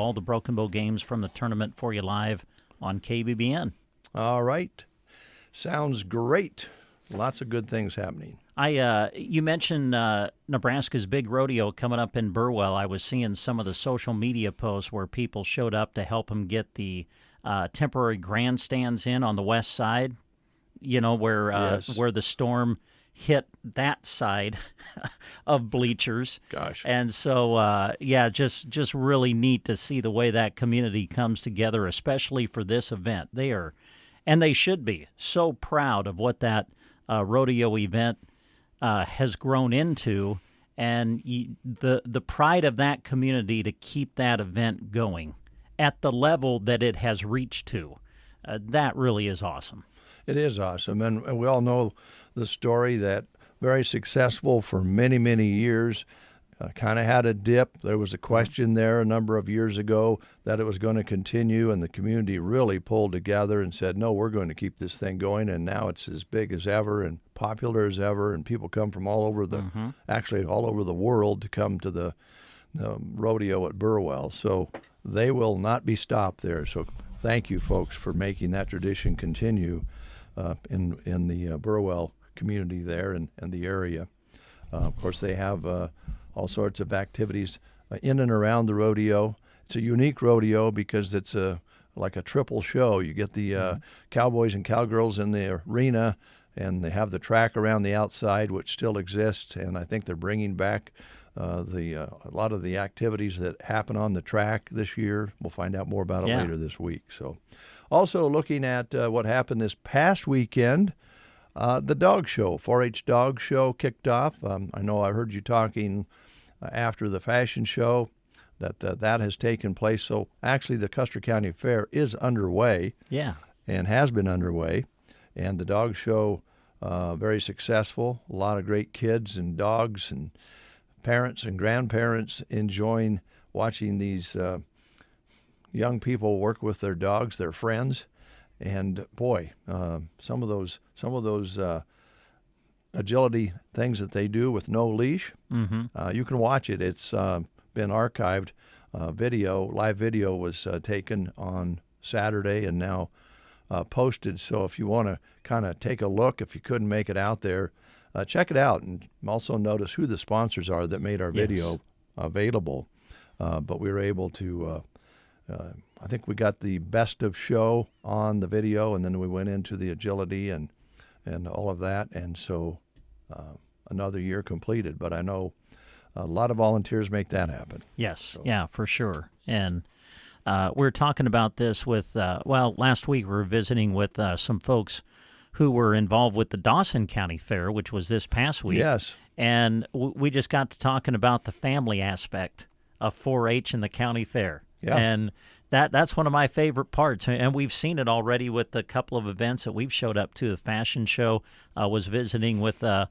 all the Broken Bow games from the tournament for you live on KBBN. All right. Sounds great. Lots of good things happening. You mentioned Nebraska's big rodeo coming up in Burwell. I was seeing some of the social media posts where people showed up to help them get the temporary grandstands in on the west side, where Yes. where the storm hit that side of bleachers. Gosh. And so, just really neat to see the way that community comes together, especially for this event. And they should be so proud of what that rodeo event has grown into, and the pride of that community to keep that event going at the level that it has reached to. That really is awesome. It is awesome. And we all know the story that very successful for many, many years. Kind of had a dip. There was a question there a number of years ago that it was going to continue, and the community really pulled together and said, no, we're going to keep this thing going, and now it's as big as ever and popular as ever, and people come from all over actually all over the world to come to the rodeo at Burwell. So they will not be stopped there. So thank you, folks, for making that tradition continue in the Burwell community there and the area. Of course, they have all sorts of activities in and around the rodeo. It's a unique rodeo because it's like a triple show. You get the cowboys and cowgirls in the arena, and they have the track around the outside, which still exists. And I think they're bringing back a lot of the activities that happen on the track this year. We'll find out more about it later this week. So, also looking at what happened this past weekend. The dog show, 4-H dog show kicked off. I know I heard you talking after the fashion show that has taken place. So actually the Custer County Fair is underway. Yeah. And has been underway. And the dog show, very successful. A lot of great kids and dogs and parents and grandparents enjoying watching these young people work with their dogs, their friends. And boy, some of those agility things that they do with no leash, you can watch it. It's been archived. Live video was taken on Saturday and now posted. So if you want to kind of take a look, if you couldn't make it out there, check it out, and also notice who the sponsors are that made our video available. But we were able to. I think we got the best of show on the video, and then we went into the agility and all of that, and so another year completed. But I know a lot of volunteers make that happen. Yes, so. Yeah, for sure. And we were talking about this with, last week we were visiting with some folks who were involved with the Dawson County Fair, which was this past week. Yes. And we just got to talking about the family aspect of 4-H and the county fair. Yeah. And that's one of my favorite parts, and we've seen it already with a couple of events that we've showed up to. The fashion show was visiting with a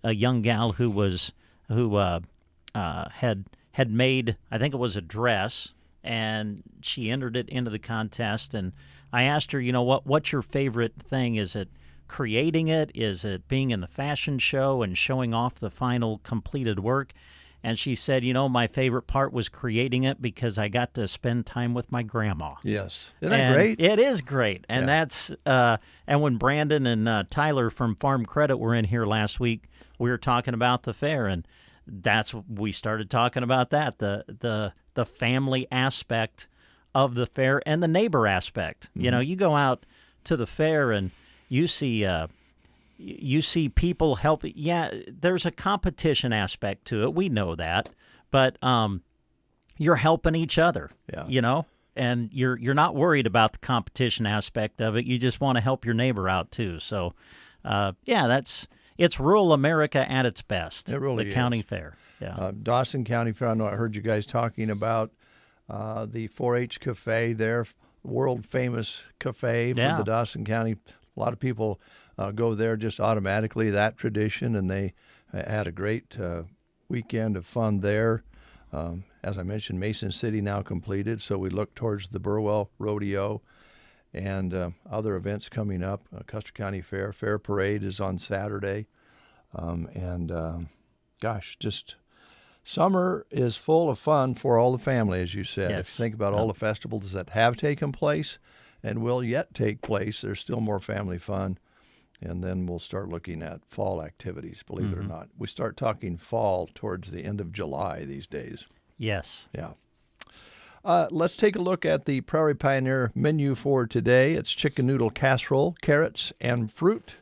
young gal who had made, I think it was a dress, and she entered it into the contest. And I asked her, what's your favorite thing? Is it creating it? Is it being in the fashion show and showing off the final completed work? And she said, my favorite part was creating it because I got to spend time with my grandma. Yes. Isn't that great? It is great. And that's and when Brandon and Tyler from Farm Credit were in here last week, we were talking about the fair, and we started talking about that, the family aspect of the fair and the neighbor aspect. You go out to the fair and you see people help. Yeah, there's a competition aspect to it. We know that, but you're helping each other. Yeah. And you're not worried about the competition aspect of it. You just want to help your neighbor out too. So, it's rural America at its best. It really the is. County Fair. Yeah. Dawson County Fair. I know I heard you guys talking about the 4-H cafe there, world famous cafe for the Dawson County. A lot of people go there just automatically, that tradition, and they had a great weekend of fun there. As I mentioned, Mason City now completed, so we look towards the Burwell Rodeo and other events coming up. Custer County Fair Parade is on Saturday, just Summer is full of fun for all the family, as you said. If Yes. you think about all the festivals that have taken place and will yet take place, there's still more family fun. And then we'll start looking at fall activities, believe it or not. We start talking fall towards the end of July these days. Yes. Yeah. Let's take a look at the Prairie Pioneer menu for today. It's chicken noodle casserole, carrots, and fruit.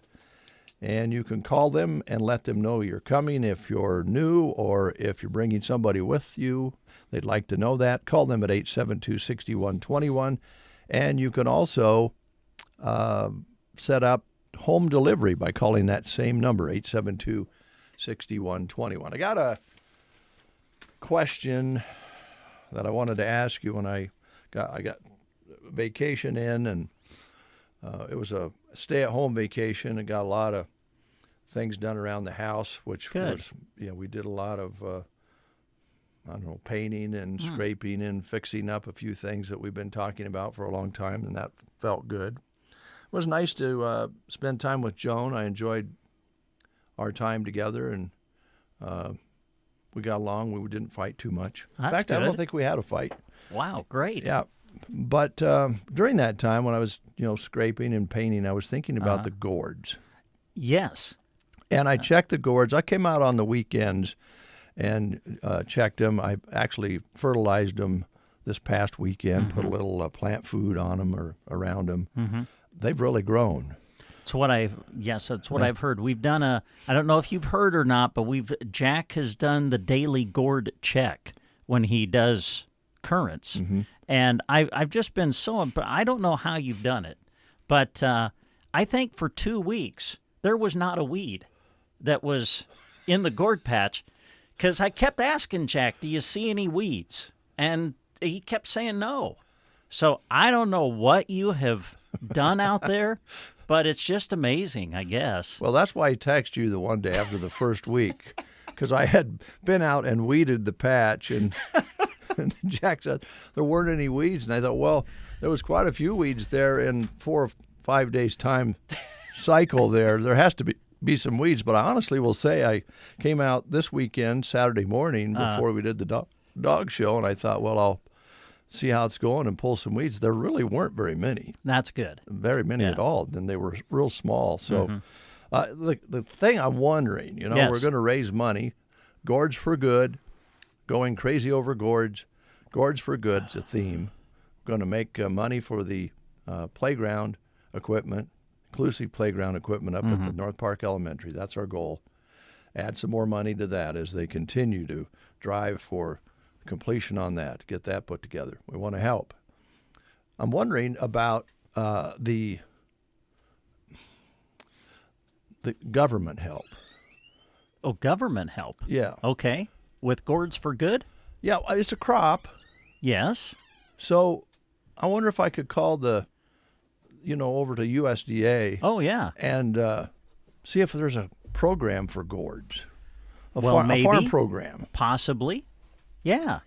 And you can call them and let them know you're coming if you're new or if you're bringing somebody with you. They'd like to know that. Call them at 872-6121. And you can also set up home delivery by calling that same number, 872-6121. I got a question that I wanted to ask you when I got vacation in, and it was a stay-at-home vacation and got a lot of things done around the house, which Good. was, we did a lot of, painting and scraping and fixing up a few things that we've been talking about for a long time, and that felt good. It was nice to spend time with Joan. I enjoyed our time together, and we got along. We didn't fight too much. In That's fact, I don't good. think we had a fight. Wow, great. Yeah, but during that time when I was, scraping and painting, I was thinking about the gourds. Yes. And I checked the gourds. I came out on the weekends and checked them. I actually fertilized them this past weekend, put a little plant food on them or around them. They've really grown. That's what I've heard. We've done I don't know if you've heard or not, but Jack has done the daily gourd check when he does currants. And I've just been I don't know how you've done it, but I think for 2 weeks there was not a weed that was in the gourd patch, because I kept asking Jack, do you see any weeds? And he kept saying no. So I don't know what you have done out there, but it's just amazing, I guess. Well, that's why I texted you the one day after the first week, because I had been out and weeded the patch, and Jack said there weren't any weeds. And I thought, well, there was quite a few weeds there in 4 or 5 days' time cycle there. There has to be some weeds, but I honestly will say I came out this weekend, Saturday morning, before we did the dog show, and I thought, well, I'll see how it's going and pull some weeds. There really weren't very many. That's good. Very many at all. Then they were real small. So the thing I'm wondering, Yes. we're going to raise money. Gourds for Good, going crazy over gourds. Gourds for Good's a theme. We're going to make money for the playground equipment, inclusive playground equipment up at the North Park Elementary. That's our goal. Add some more money to that as they continue to drive for completion on that, get that put together. We want to help. I'm wondering about the government help. Oh, government help. Yeah. Okay. With Gourds for Good? Yeah, it's a crop. Yes. So I wonder if I could call over to USDA Oh, yeah. and see if there's a program for gourds. A Maybe. farm program. Possibly. Yeah.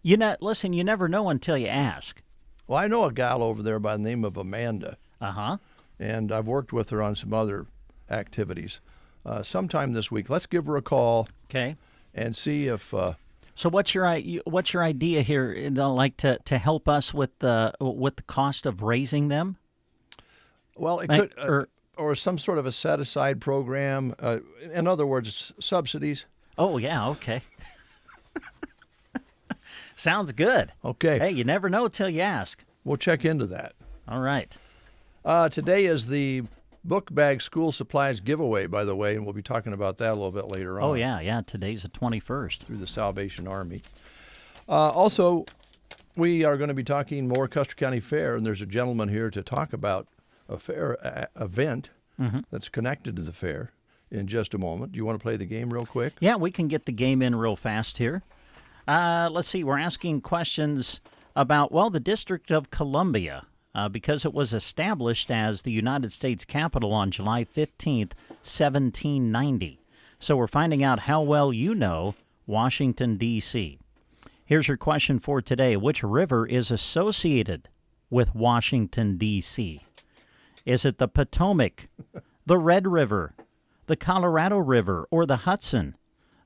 Listen, you never know until you ask. Well, I know a gal over there by the name of Amanda, Uh-huh. and I've worked with her on some other activities. Sometime this week, let's give her a call Okay. and see if So what's your idea here? To help us with the cost of raising them? it could or some sort of a set aside program. In other words, subsidies. Oh yeah, okay. Sounds good. Okay, Hey, you never know till you ask. we'll check into that. All right. Today is the book bag school supplies giveaway, by the way, and we'll be talking about that a little bit later on. Oh yeah. Today's the 21st. Through the Salvation Army. Also, we are going to be talking more Custer County Fair, and there's a gentleman here to talk about a fair event that's connected to the fair in just a moment. Do you want to play the game real quick? Yeah, we can get the game in real fast here. Let's see. We're asking questions about, the District of Columbia, because it was established as the United States capital on July 15th, 1790. So we're finding out how well you know Washington, D.C. Here's your question for today. Which river is associated with Washington, D.C.? Is it the Potomac, the Red River, the Colorado River, or the Hudson?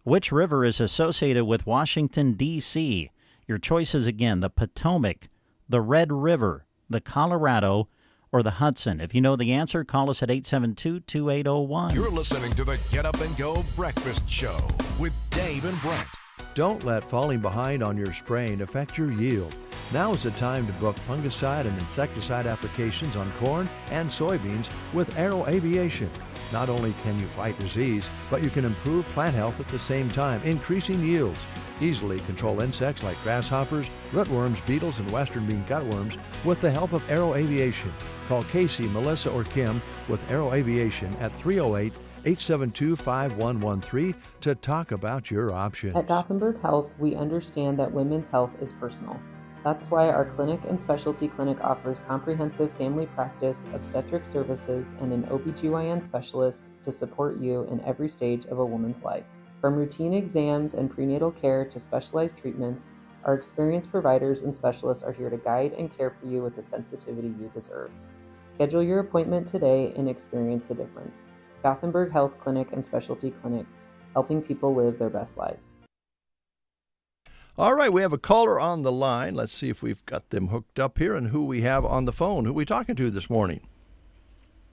Which river is associated with Washington, D.C.? Your choices again, the Potomac, the Red River, the Colorado, or the Hudson. If you know the answer, call us at 872-2801. You're listening to the Get Up and Go Breakfast Show with Dave and Brent. Don't let falling behind on your spraying affect your yield. Now is the time to book fungicide and insecticide applications on corn and soybeans with Aero Aviation. Not only can you fight disease, but you can improve plant health at the same time, increasing yields. Easily control insects like grasshoppers, rootworms, beetles, and western bean cutworms with the help of Aero Aviation. Call Casey, Melissa, or Kim with Aero Aviation at 308-872-5113 to talk about your options. At Gothenburg Health, we understand that women's health is personal. That's why our clinic and specialty clinic offers comprehensive family practice, obstetric services, and an OBGYN specialist to support you in every stage of a woman's life. From routine exams and prenatal care to specialized treatments, our experienced providers and specialists are here to guide and care for you with the sensitivity you deserve. Schedule your appointment today and experience the difference. Gothenburg Health Clinic and Specialty Clinic, helping people live their best lives. All right, we have a caller on the line. Let's see if we've got them hooked up here and who we have on the phone. Who are we talking to this morning?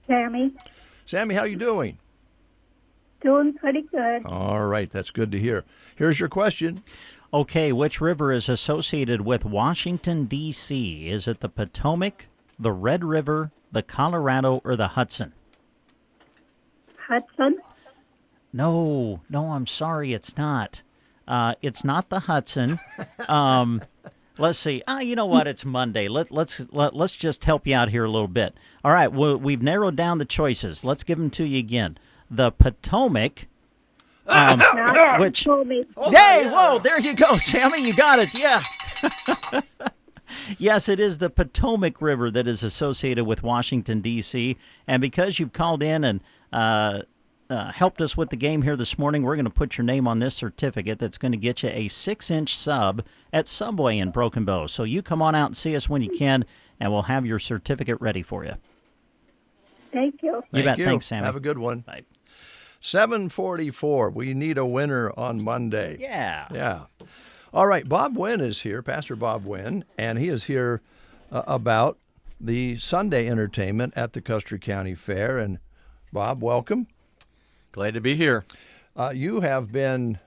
Sammy. Sammy, how you doing? Doing pretty good. All right, that's good to hear. Here's your question. Okay, which river is associated with Washington, D.C.? Is it the Potomac, the Red River, the Colorado, or the Hudson? Hudson? No, I'm sorry, it's not. It's not the Hudson. Let's see. You know what? It's Monday. Let's just help you out here a little bit. All right, we've narrowed down the choices. Let's give them to you again. The Potomac, which... Hey, whoa, there you go, Sammy. You got it, yeah. Yes, it is the Potomac River that is associated with Washington, D.C., and because you've called in and helped us with the game here this morning, we're going to put your name on this certificate that's going to get you a 6-inch sub at Subway in Broken Bow. So you come on out and see us when you can, and we'll have your certificate ready for you. Thank you. You bet. Thanks, Sammy. Have a good one. Bye. 7:44. We need a winner on Monday. Yeah. All right, Bob Wynn is here, Pastor Bob Wynn, and he is here about the Sunday entertainment at the Custer County Fair. And Bob, welcome. Glad to be here. You have been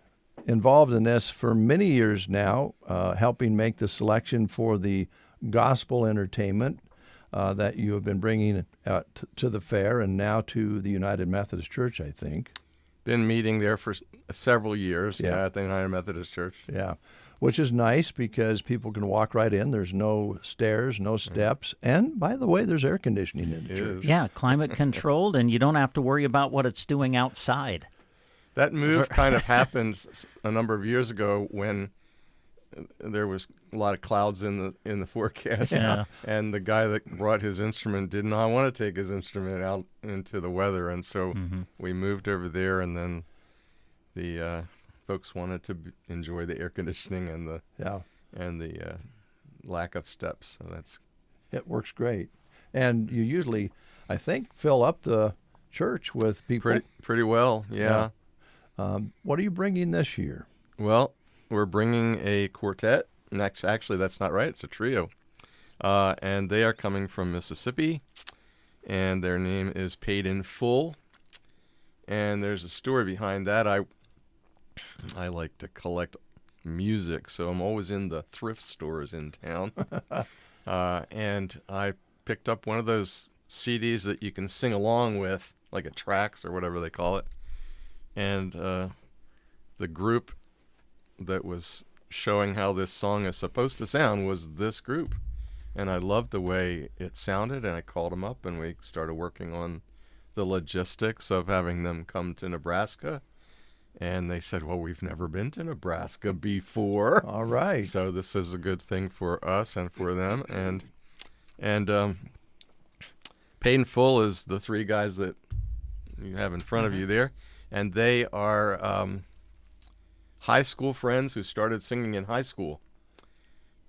involved in this for many years now, helping make the selection for the gospel entertainment that you have been bringing to the fair and now to the United Methodist Church, I think. Been meeting there for several years, Yeah. at the United Methodist Church. Yeah, which is nice because people can walk right in. There's no stairs, no steps. And, by the way, there's air conditioning in the church. Yeah, climate controlled, and you don't have to worry about what it's doing outside. That move kind of happened a number of years ago when there was a lot of clouds in the forecast, Yeah. and the guy that brought his instrument did not want to take his instrument out into the weather, and so we moved over there, and then the folks wanted to enjoy the air conditioning and the lack of steps. So It works great. And you usually, I think, fill up the church with people. pretty well, yeah. What are you bringing this year? Well, we're bringing a quartet. Actually, that's not right. It's a trio. And they are coming from Mississippi, and their name is Paid in Full. And there's a story behind that. I like to collect music, so I'm always in the thrift stores in town. And I picked up one of those CDs that you can sing along with, like a tracks or whatever they call it. And the group that was showing how this song is supposed to sound was this group. And I loved the way it sounded, and I called them up, and we started working on the logistics of having them come to Nebraska. And they said, well, we've never been to Nebraska before. All right. So this is a good thing for us and for them. And Paid in Full is the three guys that you have in front of you there. And they are high school friends who started singing in high school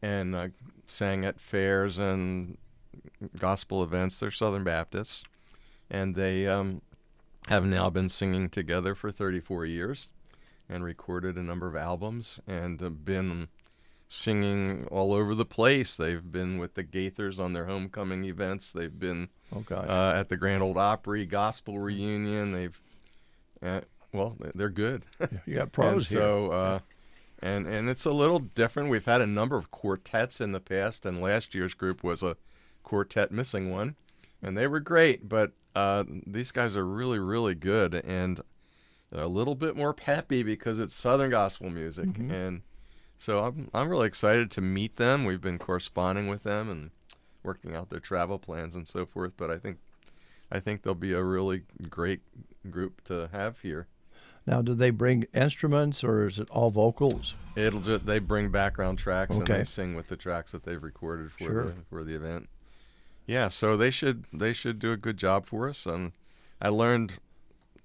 and sang at fairs and gospel events. They're Southern Baptists. And they have now been singing together for 34 years. and recorded a number of albums and been singing all over the place. They've been with the Gaithers on their homecoming events. They've been at the Grand Ole Opry Gospel Reunion. They're good. You got pros here. So, and it's a little different. We've had a number of quartets in the past, and last year's group was a quartet missing one, and they were great. But these guys are really, really good, and a little bit more peppy because it's Southern gospel music, and so I'm really excited to meet them. We've been corresponding with them and working out their travel plans and so forth. But I think they'll be a really great group to have here. Now, do they bring instruments or is it all vocals? They bring background tracks and Okay. they sing with the tracks that they've recorded Sure. for the event. Yeah, so they should do a good job for us. And I learned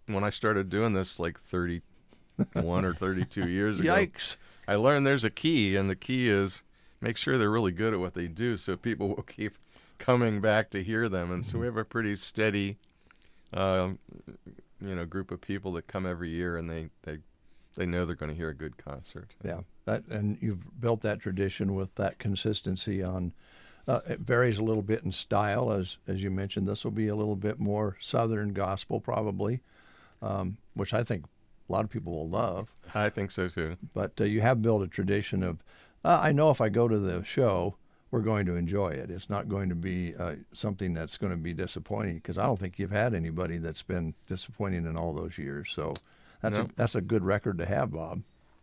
when I started doing this like 31 or 32 years ago. Yikes. I learned there's a key, and the key is make sure they're really good at what they do so people will keep coming back to hear them. And so we have a pretty steady group of people that come every year, and they know they're going to hear a good concert. Yeah, and you've built that tradition with that consistency on. It varies a little bit in style, as you mentioned. This will be a little bit more Southern gospel, probably, which I think a lot of people will love. I think so too. But you have built a tradition of, I know if I go to the show, we're going to enjoy it. It's not going to be something that's going to be disappointing, because I don't think you've had anybody that's been disappointing in all those years. So that's a good record to have, Bob.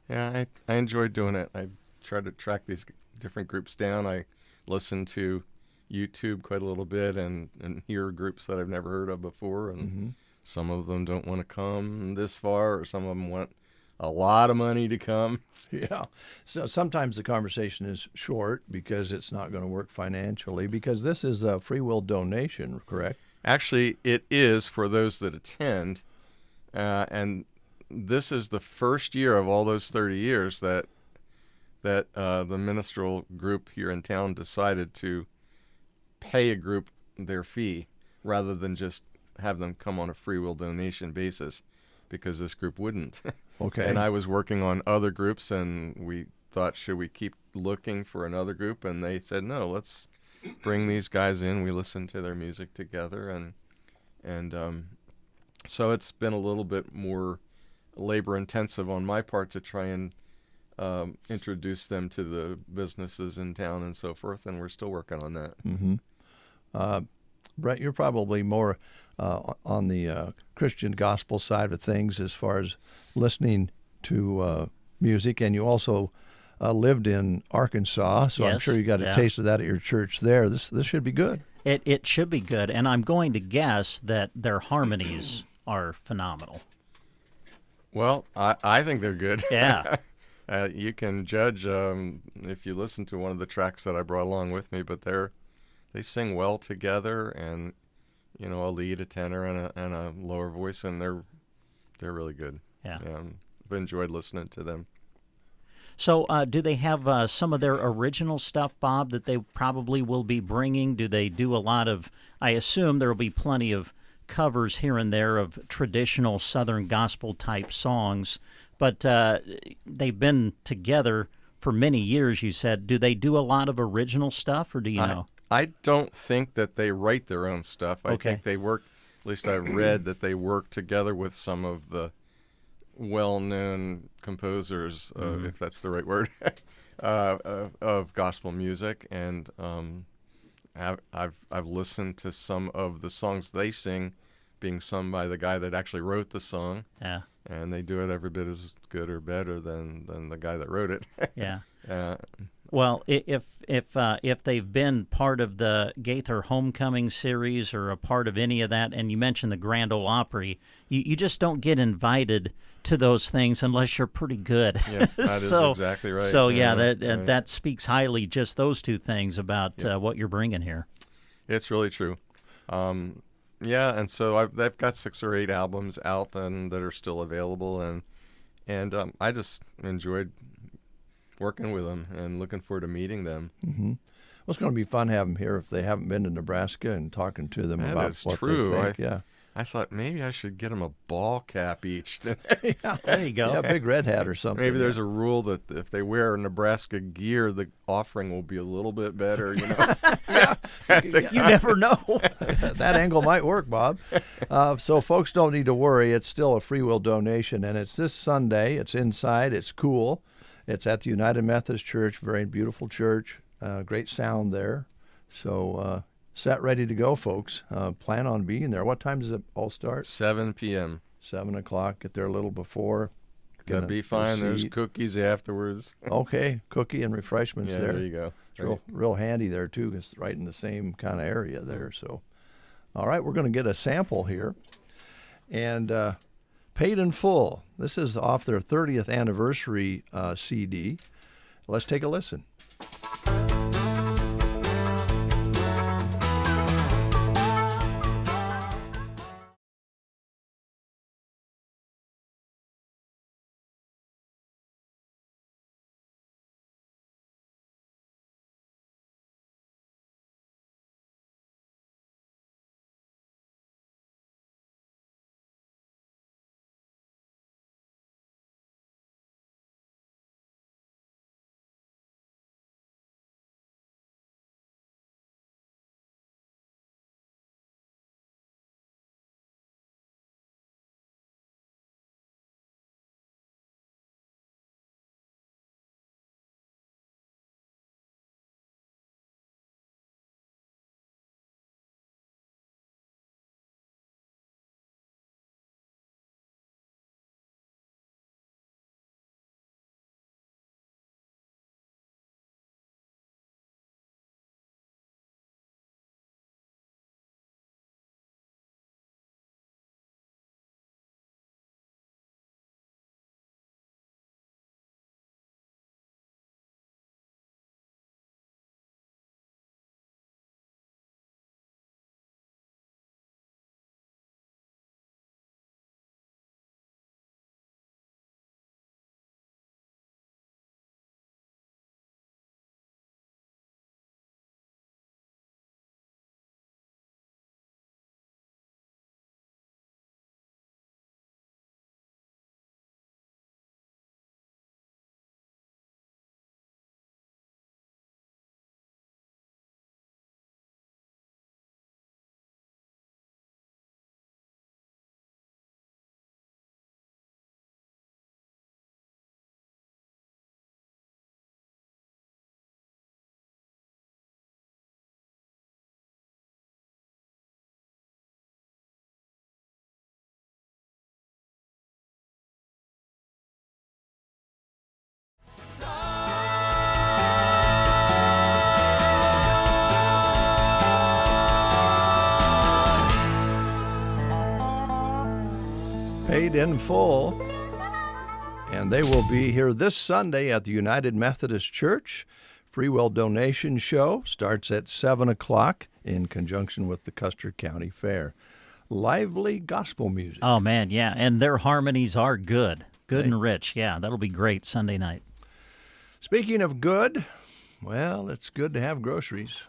Yeah, I enjoy doing it. I try to track these different groups down. I listen to YouTube quite a little bit and hear groups that I've never heard of before, and some of them don't want to come this far, or some of them want a lot of money to come. Yeah. So sometimes the conversation is short because it's not going to work financially, because this is a free will donation, correct? Actually, it is for those that attend, and this is the first year of all those 30 years that the minstrel group here in town decided to pay a group their fee rather than just have them come on a free will donation basis, because this group wouldn't. Okay. And I was working on other groups, and we thought, should we keep looking for another group? And they said, no, let's bring these guys in. We listen to their music together, and so it's been a little bit more labor intensive on my part to try and introduce them to the businesses in town and so forth, and we're still working on that. Brett, you're probably more on the Christian gospel side of things as far as listening to music, and you also lived in Arkansas, so I'm Yes, sure you got a yeah. taste of that at your church there. This should be good. It should be good, and I'm going to guess that their harmonies are phenomenal. Well, I think they're good. Yeah. You can judge if you listen to one of the tracks that I brought along with me, but they sing well together, and a lead, a tenor, and a lower voice, and they're really good. Yeah. I've enjoyed listening to them. So do they have some of their original stuff, Bob, that they probably will be bringing? Do they do a lot of, I assume there will be plenty of covers here and there of traditional Southern gospel-type songs, but they've been together for many years, you said. Do they do a lot of original stuff, or do you know? I don't think that they write their own stuff. I Okay. think they work, at least I've read that they work together with some of the well-known composers, if that's the right word, of gospel music, and I've listened to some of the songs they sing being sung by the guy that actually wrote the song, Yeah. and they do it every bit as good or better than the guy that wrote it. Yeah. uh, Well, if they've been part of the Gaither Homecoming series or a part of any of that, and you mentioned the Grand Ole Opry, you just don't get invited to those things unless you're pretty good. Yeah, that is exactly right. So yeah, Right. that speaks highly, just those two things about what you're bringing here. It's really true. Yeah, and so they've got 6 or 8 albums out and that are still available, and I just enjoyed working with them and looking forward to meeting them. Mm-hmm. Well, it's going to be fun having them here if they haven't been to Nebraska and talking to them That about is what true. they think. Yeah. I thought maybe I should get them a ball cap each. There you go. Yeah, big red hat or something. Maybe there's a rule that if they wear Nebraska gear, the offering will be a little bit better, you know. You never know. That angle might work, Bob. So folks don't need to worry. It's still a free will donation, and it's this Sunday. It's inside. It's cool. It's at the United Methodist Church, very beautiful church. Great sound there. So set ready to go, folks. Plan on being there. What time does it all start? 7 p.m. 7 o'clock. Get there a little before. That'd be fine. There's cookies afterwards. Okay, cookie and refreshments Yeah, there. there you go. It's real handy there, too. It's right in the same kind of area there. So, all right, we're going to get a sample here. And Paid in Full. This is off their 30th anniversary CD. Let's take a listen. Paid in Full. And they will be here this Sunday at the United Methodist Church. Free will donation show starts at 7 o'clock in conjunction with the Custer County Fair. Lively gospel music. Oh, man, yeah. And their harmonies are good. Good and rich. Yeah, that'll be great Sunday night. Speaking of good, well, it's good to have groceries.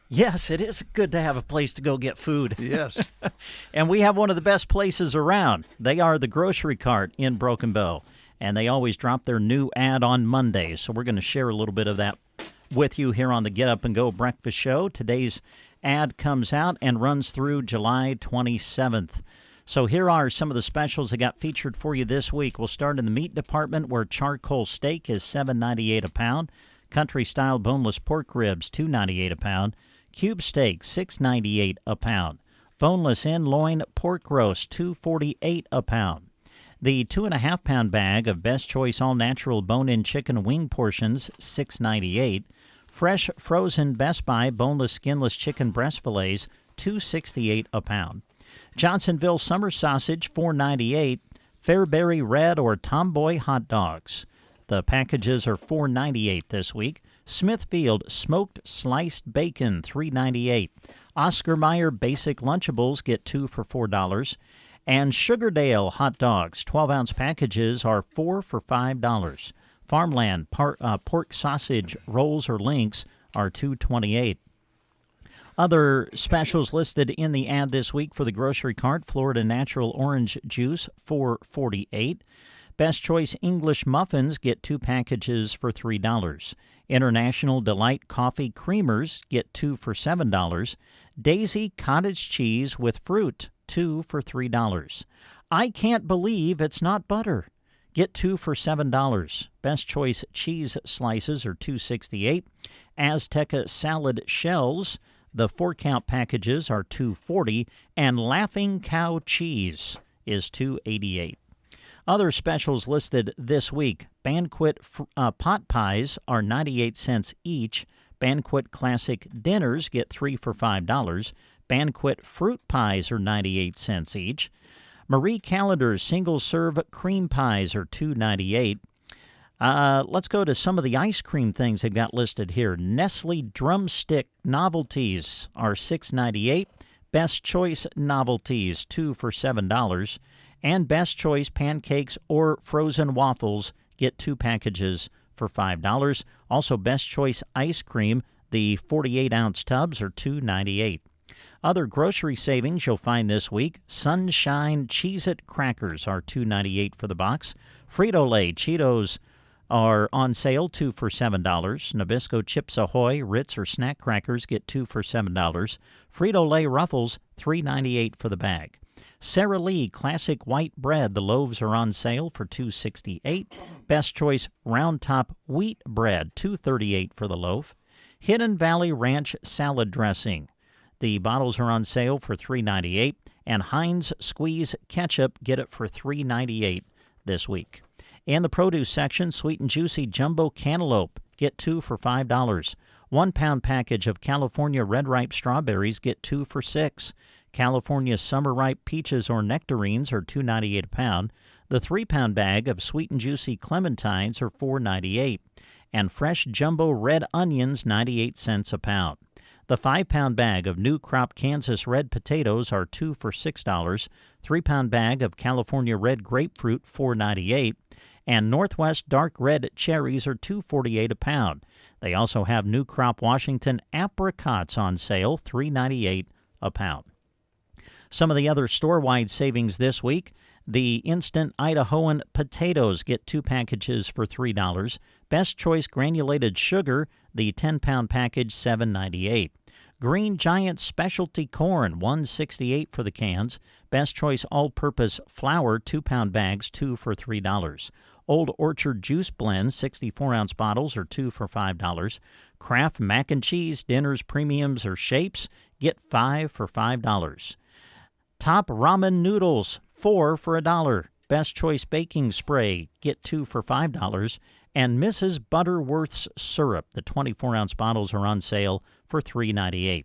Yes, it is good to have a place to go get food. Yes. And we have one of the best places around. They are the Grocery Cart in Broken Bow, and they always drop their new ad on Mondays. So we're going to share a little bit of that with you here on the Get Up and Go Breakfast Show. Today's ad comes out and runs through July 27th. So here are some of the specials that got featured for you this week. We'll start in the meat department, where charcoal steak is $7.98 a pound, country-style boneless pork ribs $2.98 a pound, cube steak $6.98 a pound, boneless loin pork roast $2.48 a pound. The 2.5-pound bag of Best Choice all-natural bone-in chicken wing portions $6.98. Fresh frozen Best Buy boneless skinless chicken breast fillets $2.68 a pound. Johnsonville summer sausage $4.98. Fairberry red or Tomboy hot dogs. The packages are $4.98 this week. Smithfield smoked sliced bacon $3.98. Oscar Mayer basic Lunchables get 2 for $4. And Sugardale hot dogs 12-ounce packages are 4 for $5. Farmland pork sausage rolls or links are $2.28. Other specials listed in the ad this week for the grocery cart: Florida Natural Orange Juice, $4.48. Best Choice English Muffins get 2 packages for $3. International Delight Coffee Creamers get 2 for $7. Daisy Cottage Cheese with Fruit, 2 for $3. I Can't Believe It's Not Butter. Get 2 for $7. Best Choice Cheese Slices are $2.68. Azteca Salad Shells, the 4-count packages, are $2.40. And Laughing Cow Cheese is $2.88. Other specials listed this week: Banquet pot pies are 98 cents each. Banquet Classic Dinners get 3 for $5. Banquet fruit pies are 98 cents each. Marie Callender's single-serve cream pies are $2.98. Let's go to some of the ice cream things they've got listed here. Nestle Drumstick Novelties are $6.98. Best Choice Novelties, 2 for $7. And Best Choice Pancakes or Frozen Waffles get 2 packages for $5. Also, Best Choice Ice Cream, the 48-ounce tubs, are $2.98. Other grocery savings you'll find this week: Sunshine Cheez-It crackers are $2.98 for the box. Frito-Lay Cheetos are on sale, 2 for $7. Nabisco Chips Ahoy Ritz or snack crackers get 2 for $7. Frito-Lay Ruffles, $3.98 for the bag. Sara Lee Classic White Bread, the loaves are on sale for $2.68. Best Choice Round Top Wheat Bread, $2.38 for the loaf. Hidden Valley Ranch Salad Dressing, the bottles are on sale for $3.98. And Heinz Squeeze Ketchup, get it for $3.98 this week. In the produce section, Sweet and Juicy Jumbo Cantaloupe, get 2 for $5. 1-pound package of California Red Ripe Strawberries, get 2 for $6. California Summer Ripe Peaches or Nectarines are $2.98 a pound. The 3-pound bag of Sweet and Juicy Clementines are $4.98. And fresh jumbo red onions, 98 cents a pound. The 5-pound bag of New Crop Kansas red potatoes are 2 for $6. 3-pound bag of California red grapefruit, $4.98. And Northwest dark red cherries are $2.48 a pound. They also have New Crop Washington apricots on sale, $3.98 a pound. Some of the other store-wide savings this week: the Instant Idahoan potatoes get 2 packages for $3. Best Choice Granulated Sugar, the 10-pound package, $7.98. Green Giant Specialty Corn, $1.68 for the cans. Best Choice All-Purpose Flour, 2-pound bags, 2 for $3. Old Orchard Juice Blends, 64-ounce bottles, are 2 for $5. Kraft Mac and Cheese Dinners Premiums or Shapes, get 5 for $5. Top Ramen Noodles, 4 for $1. Best Choice Baking Spray, get 2 for $5. And Mrs. Butterworth's Syrup, the 24-ounce bottles, are on sale for $3.98.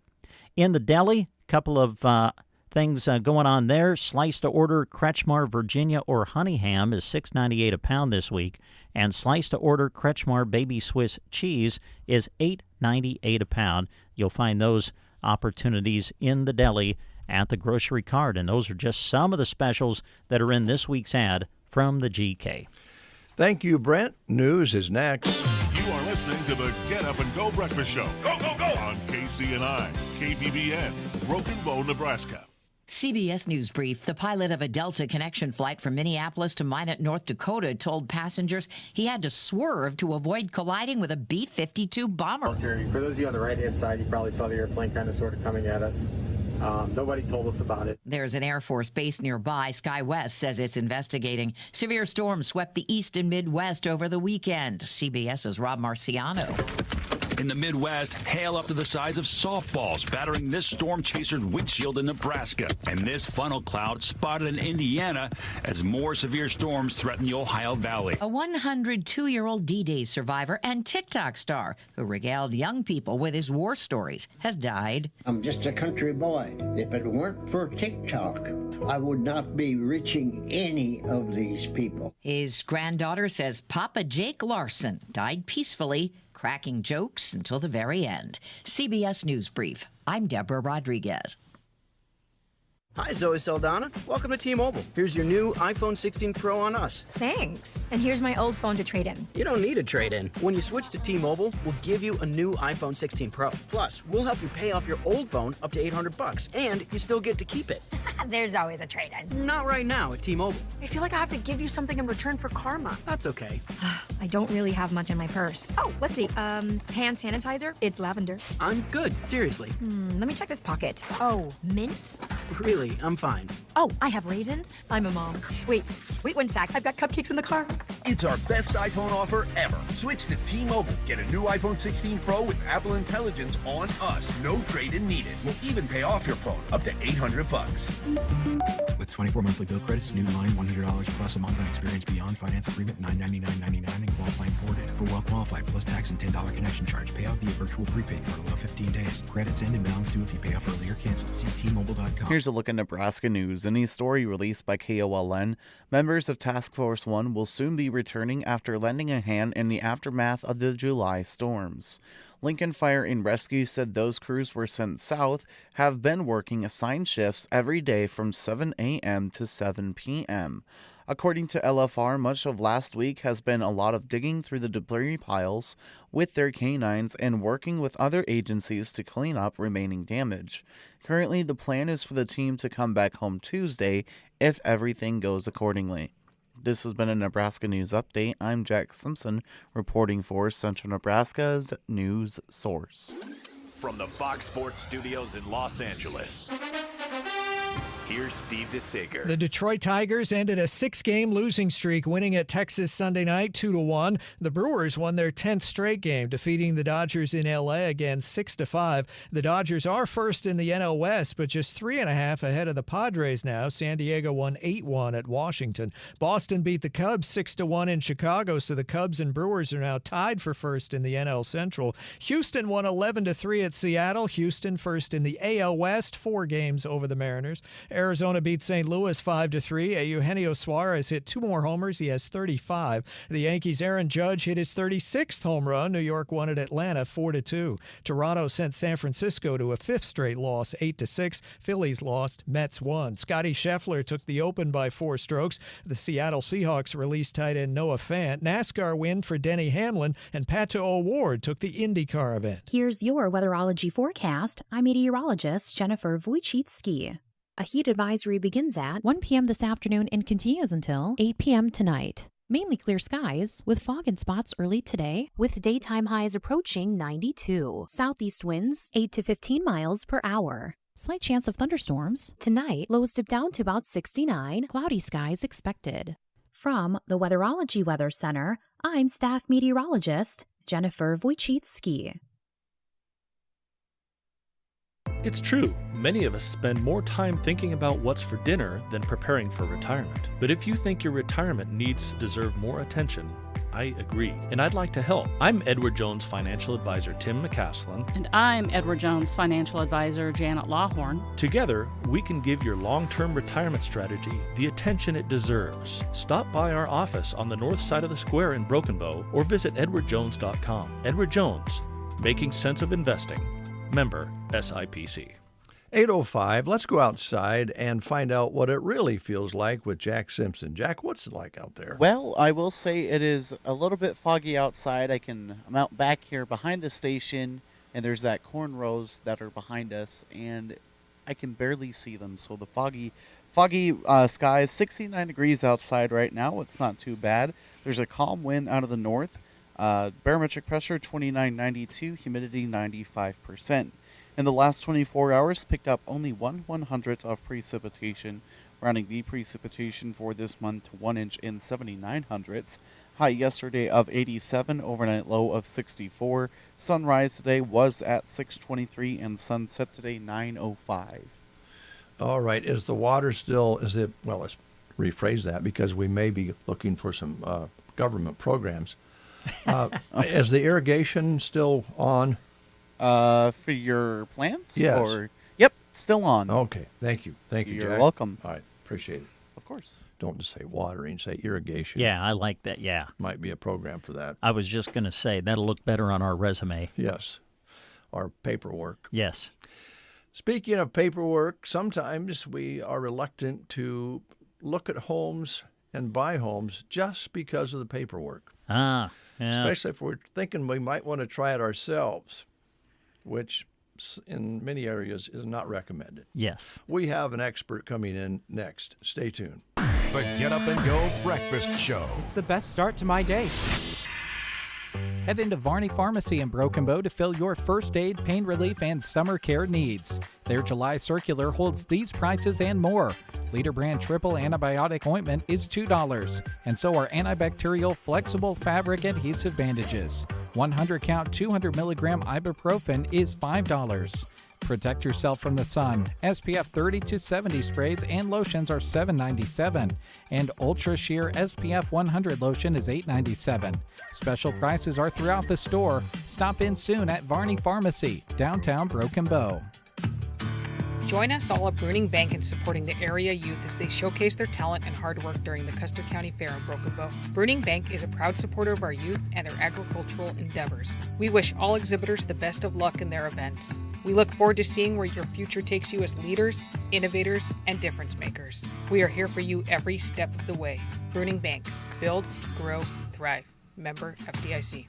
In the deli, a couple of things going on there. Slice-to-order Kretschmar Virginia or Honey Ham is $6.98 a pound this week. And slice-to-order Kretschmar Baby Swiss Cheese is $8.98 a pound. You'll find those opportunities in the deli at the grocery cart. And those are just some of the specials that are in this week's ad from the GK. Thank you, Brent. News is next. You are listening to the Get Up and Go Breakfast Show. Go, go, go! On KCNI, KBBN, Broken Bow, Nebraska. CBS News Brief. The pilot of a Delta connection flight from Minneapolis to Minot, North Dakota, told passengers he had to swerve to avoid colliding with a B-52 bomber. For those of you on the right-hand side, you probably saw the airplane kind of sort of coming at us. Nobody told us about it. There's an Air Force base nearby. SkyWest says it's investigating. Severe storms swept the east and Midwest over the weekend. CBS's Rob Marciano. In the Midwest, hail up to the size of softballs battering this storm chaser's windshield in Nebraska. And this funnel cloud spotted in Indiana as more severe storms threaten the Ohio Valley. A 102-year-old D-Day survivor and TikTok star who regaled young people with his war stories has died. I'm just a country boy. If it weren't for TikTok, I would not be reaching any of these people. His granddaughter says Papa Jake Larson died peacefully, cracking jokes until the very end. CBS News Brief. I'm Deborah Rodriguez. Hi, Zoe Saldana. Welcome to T-Mobile. Here's your new iPhone 16 Pro on us. Thanks. And here's my old phone to trade in. You don't need a trade-in. When you switch to T-Mobile, we'll give you a new iPhone 16 Pro. Plus, we'll help you pay off your old phone up to $800, and you still get to keep it. There's always a trade-in. Not right now at T-Mobile. I feel like I have to give you something in return for karma. That's okay. I don't really have much in my purse. Oh, let's see. Hand sanitizer. It's lavender. I'm good. Seriously. Let me check this pocket. Oh, mints? Really, I'm fine. Oh, I have raisins. I'm a mom. Wait 1 sec. I've got cupcakes in the car. It's our best iPhone offer ever. Switch to T-Mobile. Get a new iPhone 16 Pro with Apple Intelligence on us. No trade-in needed. We'll even pay off your phone up to $800. With 24 monthly bill credits, new line $100 plus a month on experience beyond finance agreement $999.99 and qualifying ported. For well qualified plus tax and $10 connection charge. Pay off via virtual prepaid card. Allow 15 days. Credits end and balance due if you pay off early or cancel. See T-Mobile.com. Here's a look at Nebraska news. In a story released by KOLN, members of Task Force 1 will soon be returning after lending a hand in the aftermath of the July storms. Lincoln Fire and Rescue said those crews were sent south have been working assigned shifts every day from 7 a.m. to 7 p.m. According to LFR, much of last week has been a lot of digging through the debris piles with their canines and working with other agencies to clean up remaining damage. Currently, the plan is for the team to come back home Tuesday if everything goes accordingly. This has been a Nebraska News Update. I'm Jack Simpson, reporting for Central Nebraska's news source. From the Fox Sports Studios in Los Angeles, here's Steve DeSager. The Detroit Tigers ended a 6-game losing streak, winning at Texas Sunday night 2-1. The Brewers won their 10th straight game, defeating the Dodgers in L.A. again 6-5. The Dodgers are first in the NL West, but just 3.5 ahead of the Padres now. San Diego won 8-1 at Washington. Boston beat the Cubs 6-1 in Chicago, so the Cubs and Brewers are now tied for first in the NL Central. Houston won 11-3 at Seattle. Houston first in the AL West, 4 games over the Mariners. Arizona beat St. Louis 5-3. Eugenio Suarez hit 2 more homers. He has 35. The Yankees' Aaron Judge hit his 36th home run. New York won at Atlanta 4-2. Toronto sent San Francisco to a 5th straight loss, 8-6. Phillies lost. Mets won. Scotty Scheffler took the Open by 4 strokes. The Seattle Seahawks released tight end Noah Fant. NASCAR win for Denny Hamlin, and Pato O'Ward took the IndyCar event. Here's your weatherology forecast. I'm meteorologist Jennifer Wojcicki. A heat advisory begins at 1 p.m. this afternoon and continues until 8 p.m. tonight. Mainly clear skies with fog and spots early today, with daytime highs approaching 92. Southeast winds 8 to 15 miles per hour. Slight chance of thunderstorms. Tonight, lows dip down to about 69. Cloudy skies expected. From the Weatherology Weather Center, I'm staff meteorologist Jennifer Wojcicki. It's true, many of us spend more time thinking about what's for dinner than preparing for retirement. But if you think your retirement needs deserve more attention, I agree, and I'd like to help. I'm Edward Jones Financial Advisor Tim McCaslin. And I'm Edward Jones Financial Advisor Janet Lawhorn. Together, we can give your long-term retirement strategy the attention it deserves. Stop by our office on the north side of the square in Broken Bow or visit edwardjones.com. Edward Jones, making sense of investing. Member SIPC. 8:05. Let's go outside and find out what it really feels like with Jack Simpson. Jack, what's it like out there? Well, I will say it is a little bit foggy outside. I'm out back here behind the station, and there's that corn rows that are behind us, and I can barely see them. So the foggy sky is 69 degrees outside right now. It's not too bad. There's a calm wind out of the north. Barometric pressure 2992, humidity 95%. In the last 24 hours, picked up only 1/100th of precipitation, rounding the precipitation for this month to 1 inch in 79/100ths. High yesterday of 87, overnight low of 64. Sunrise today was at 6:23 and sunset today 9:05. All right. Is the water still, well, let's rephrase that because we may be looking for some government programs. Is the irrigation still on? For your plants? Yes. Yep, still on. Okay, thank you. Thank you, You're Jack. welcome. All right, appreciate it. Of course. Don't just say watering, say irrigation. Yeah, I like that, yeah. Might be a program for that. I was just going to say, that'll look better on our resume. Yes, our paperwork. Yes. Speaking of paperwork, sometimes we are reluctant to look at homes and buy homes just because of the paperwork. Yeah. Especially if we're thinking we might want to try it ourselves, which in many areas is not recommended. Yes. We have an expert coming in next. Stay tuned. The Get Up and Go Breakfast Show. It's the best start to my day. Head into Varney Pharmacy in Broken Bow to fill your first aid, pain relief, and summer care needs. Their July circular holds these prices and more. Leader brand triple antibiotic ointment is $2, and so are antibacterial flexible fabric adhesive bandages. 100 count 200 milligram ibuprofen is $5. Protect yourself from the sun. SPF 30 to 70 sprays and lotions are $7.97, and Ultra Sheer SPF 100 lotion is $8.97. Special prices are throughout the store. Stop in soon at Varney Pharmacy, downtown Broken Bow. Join us all at Bruning Bank in supporting the area youth as they showcase their talent and hard work during the Custer County Fair in Broken Bow. Bruning Bank is a proud supporter of our youth and their agricultural endeavors. We wish all exhibitors the best of luck in their events. We look forward to seeing where your future takes you as leaders, innovators, and difference makers. We are here for you every step of the way. Bruning Bank. Build, grow, thrive. Member FDIC.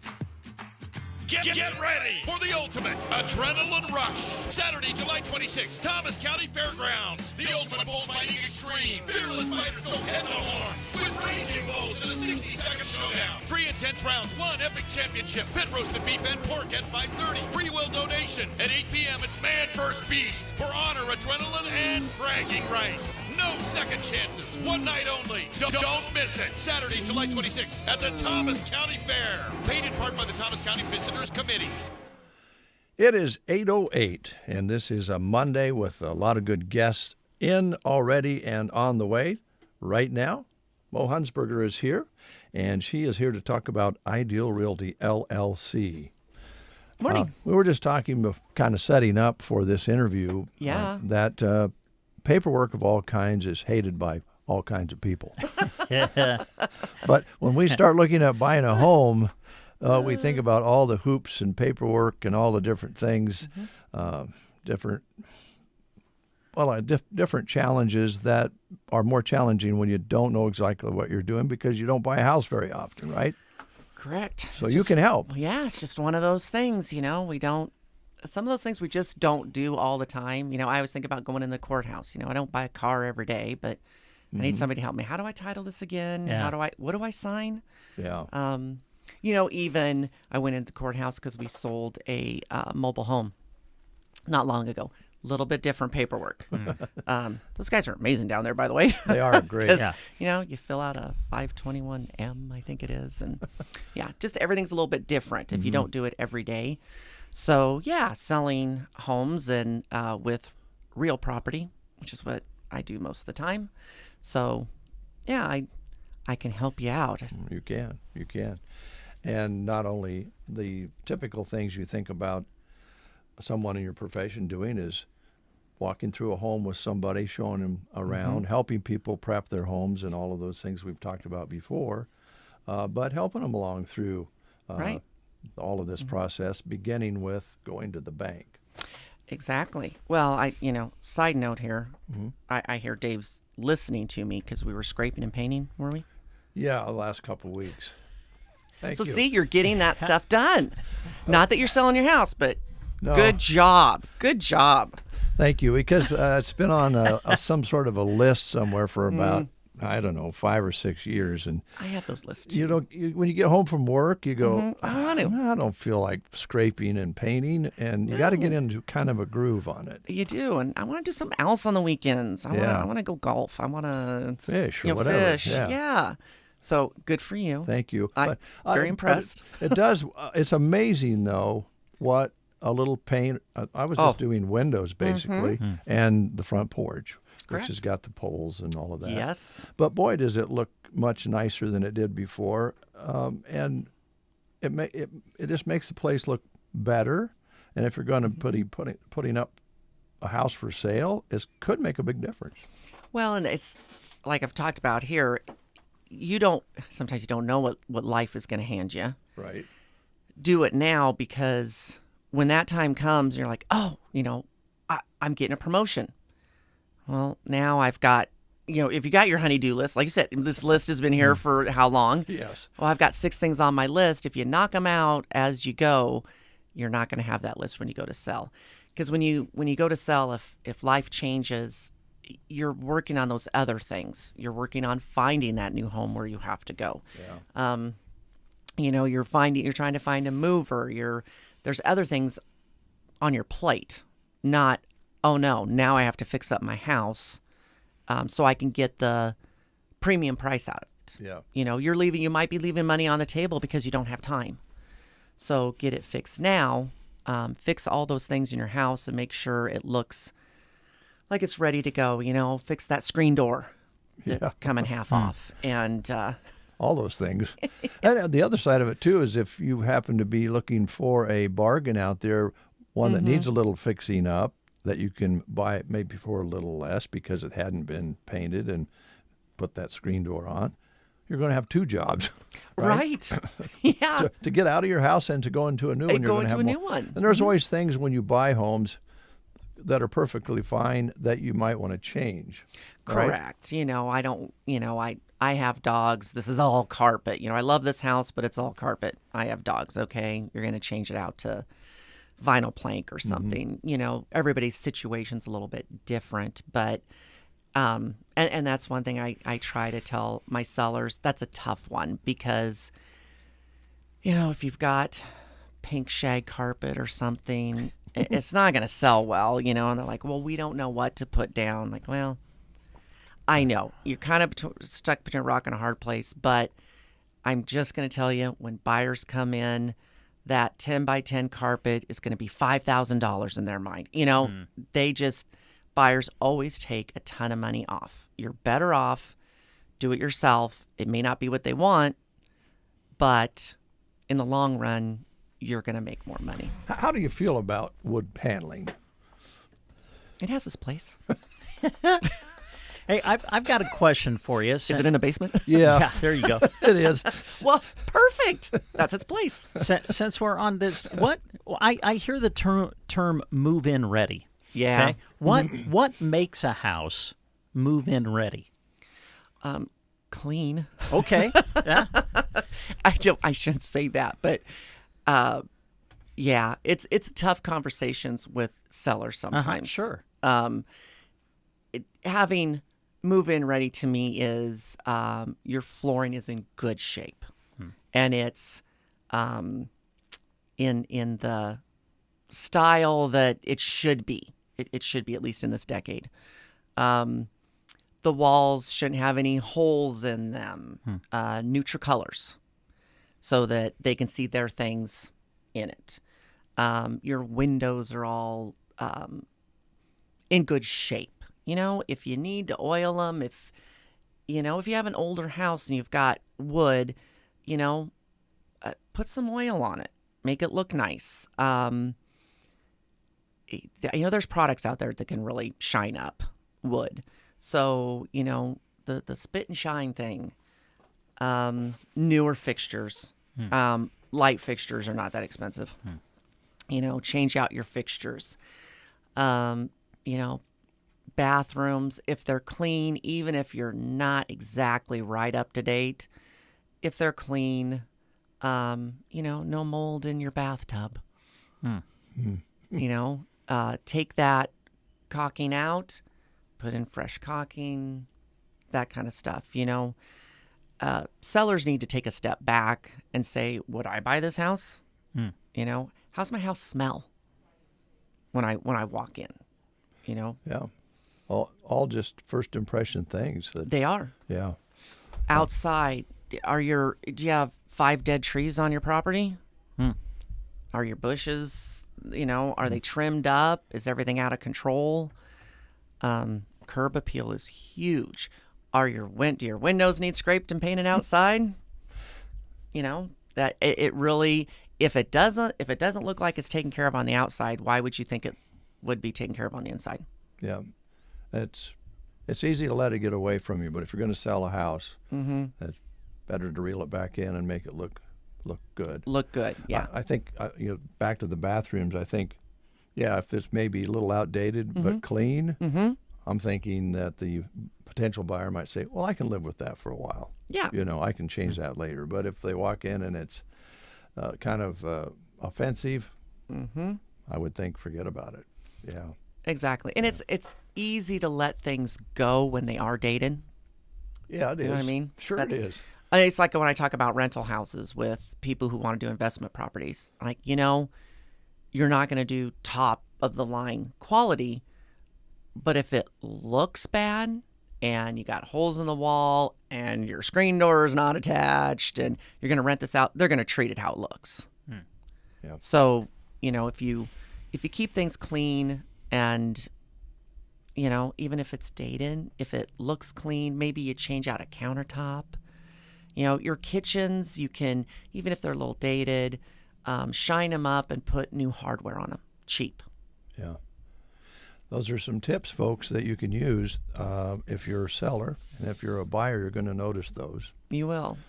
Get ready for the ultimate adrenaline rush. Saturday, July 26th, Thomas County Fairgrounds. The ultimate bullfighting extreme. Fearless fighters go head to horn with raging bulls in a 60-second showdown. 3 intense rounds, 1 epic championship. Pit roasted beef and pork at $5.30. Free will donation. At 8 p.m., it's Man vs. Beast for honor, adrenaline, and bragging rights. No second chances. One night only. So don't miss it. Saturday, July 26th at the Thomas County Fair. Paid in part by the Thomas County Visitors Committee. It is 8:08, and this is a Monday with a lot of good guests in already and on the way. Right now, Mo Hunsberger is here, and she is here to talk about Ideal Realty, LLC. Morning. We were just talking, kind of setting up for this interview. Yeah. That paperwork of all kinds is hated by all kinds of people. But when we start looking at buying a home, we think about all the hoops and paperwork and all the different things, different challenges that are more challenging when you don't know exactly what you're doing because you don't buy a house very often, right? Correct. So you can help. Yeah, it's just one of those things, some of those things we just don't do all the time. I always think about going in the courthouse. I don't buy a car every day, but I need somebody to help me. How do I title this again? Yeah. What do I sign? Yeah. Even I went into the courthouse because we sold a mobile home not long ago. A little bit different paperwork. Those guys are amazing down there, by the way. They are great. Yeah. You fill out a 521M, I think it is. And just everything's a little bit different if you don't do it every day. So, selling homes and with real property, which is what I do most of the time. So, I can help you out. You can. And not only the typical things you think about someone in your profession doing is walking through a home with somebody, showing them around, helping people prep their homes and all of those things we've talked about before, but helping them along through all of this process, beginning with going to the bank. Exactly. Well, side note here, I hear Dave's listening to me because we were scraping and painting, were we? Yeah, the last couple of weeks. Thank you. See, you're getting that stuff done. Not that you're selling your house, but good job. Good job. Thank you, because it's been on some sort of a list somewhere for about, 5 or 6 years. And I have those lists. When you get home from work, you go, I don't feel like scraping and painting, and you got to get into kind of a groove on it. You do, and I want to do something else on the weekends. I want to go golf. I want to fish or whatever. Fish, yeah. So good for you. Thank you. I'm very impressed. It does. It's amazing, though, what a little paint. I was just doing windows, basically, and the front porch. Which has got the poles and all of that. Yes. But boy, does it look much nicer than it did before. And it just makes the place look better. And if you're going to putting up a house for sale, it could make a big difference. Well, and it's like I've talked about here, sometimes you don't know what life is going to hand you. Right. Do it now, because when that time comes, you're like, I'm getting a promotion. Well, now I've got, if you got your honey-do list, like you said, this list has been here for how long? Yes. Well, I've got 6 things on my list. If you knock them out as you go, you're not going to have that list when you go to sell. Because when you go to sell, if life changes, you're working on those other things. You're working on finding that new home where you have to go. Yeah. You're trying to find a mover. There's other things on your plate, not, oh no, now I have to fix up my house so I can get the premium price out of it. Yeah. You might be leaving money on the table because you don't have time. So get it fixed now. Fix all those things in your house and make sure it looks like it's ready to go. Fix that screen door that's coming half off, and all those things. And the other side of it too is if you happen to be looking for a bargain out there, one that needs a little fixing up, that you can buy it maybe for a little less because it hadn't been painted and put that screen door on, you're going to have 2 jobs. Right. Yeah. To get out of your house and to go into a new one. You're going to have a new one. And there's always things when you buy homes that are perfectly fine that you might want to change. Right? Correct. I have dogs. This is all carpet. I love this house, but it's all carpet. I have dogs. Okay. You're going to change it out to vinyl plank or something. Everybody's situation's a little bit different, but and that's one thing I try to tell my sellers. That's a tough one because if you've got pink shag carpet or something, it's not going to sell well, and they're like, well, we don't know what to put down. Like, well, I know you're kind of stuck between a rock and a hard place, but I'm just going to tell you, when buyers come in, that 10 by 10 carpet is going to be $5,000 in their mind. Buyers always take a ton of money off. You're better off, do it yourself. It may not be what they want, but in the long run, you're going to make more money. How do you feel about wood paneling? It has its place. Hey, I've got a question for you. Is it in the basement? Yeah. There you go. It is. Well, perfect. That's its place. Since we're on this, I hear the term move-in ready. Yeah. Okay? What makes a house move-in ready? Clean. Okay. Yeah. I shouldn't say that, but yeah, it's tough conversations with sellers sometimes. Sure. Having move-in ready to me is your flooring is in good shape, and it's in the style that it should be. It should be, at least in this decade. The walls shouldn't have any holes in them. Neutral colors, so that they can see their things in it. Your windows are all in good shape. If you need to oil them, if you have an older house and you've got wood, put some oil on it. Make it look nice. There's products out there that can really shine up wood. So, the spit and shine thing, newer fixtures, light fixtures are not that expensive. Change out your fixtures. Bathrooms, if they're clean, even if you're not exactly right up to date, if they're clean, no mold in your bathtub. Take that caulking out, put in fresh caulking, that kind of stuff. Sellers need to take a step back and say, would I buy this house? How's my house smell when I walk in? Yeah. All just first impression things. They are. Yeah. Outside, do you have 5 dead trees on your property? Are your bushes, are they trimmed up? Is everything out of control? Curb appeal is huge. Do your windows need scraped and painted outside? That it really, if it doesn't look like it's taken care of on the outside, why would you think it would be taken care of on the inside? Yeah. It's easy to let it get away from you, but if you're going to sell a house, it's better to reel it back in and make it look good. Look good, yeah. I think back to the bathrooms. I think Yeah, if it's maybe a little outdated but clean, I'm thinking that the potential buyer might say, well, I can live with that for a while. Yeah. I can change that later. But if they walk in and it's kind of offensive, I would think forget about it. Yeah. Exactly. And it's easy to let things go when they are dated. Yeah, it is. You know what I mean? Sure it is. It's like when I talk about rental houses with people who want to do investment properties. Like, you're not going to do top of the line quality, but if it looks bad and you got holes in the wall and your screen door is not attached and you're going to rent this out, they're going to treat it how it looks. Yeah. So, if you keep things clean and, even if it's dated, if it looks clean, maybe you change out a countertop. Your kitchens, you can, even if they're a little dated, shine them up and put new hardware on them, cheap. Yeah. Those are some tips, folks, that you can use if you're a seller. And if you're a buyer, you're going to notice those. You will.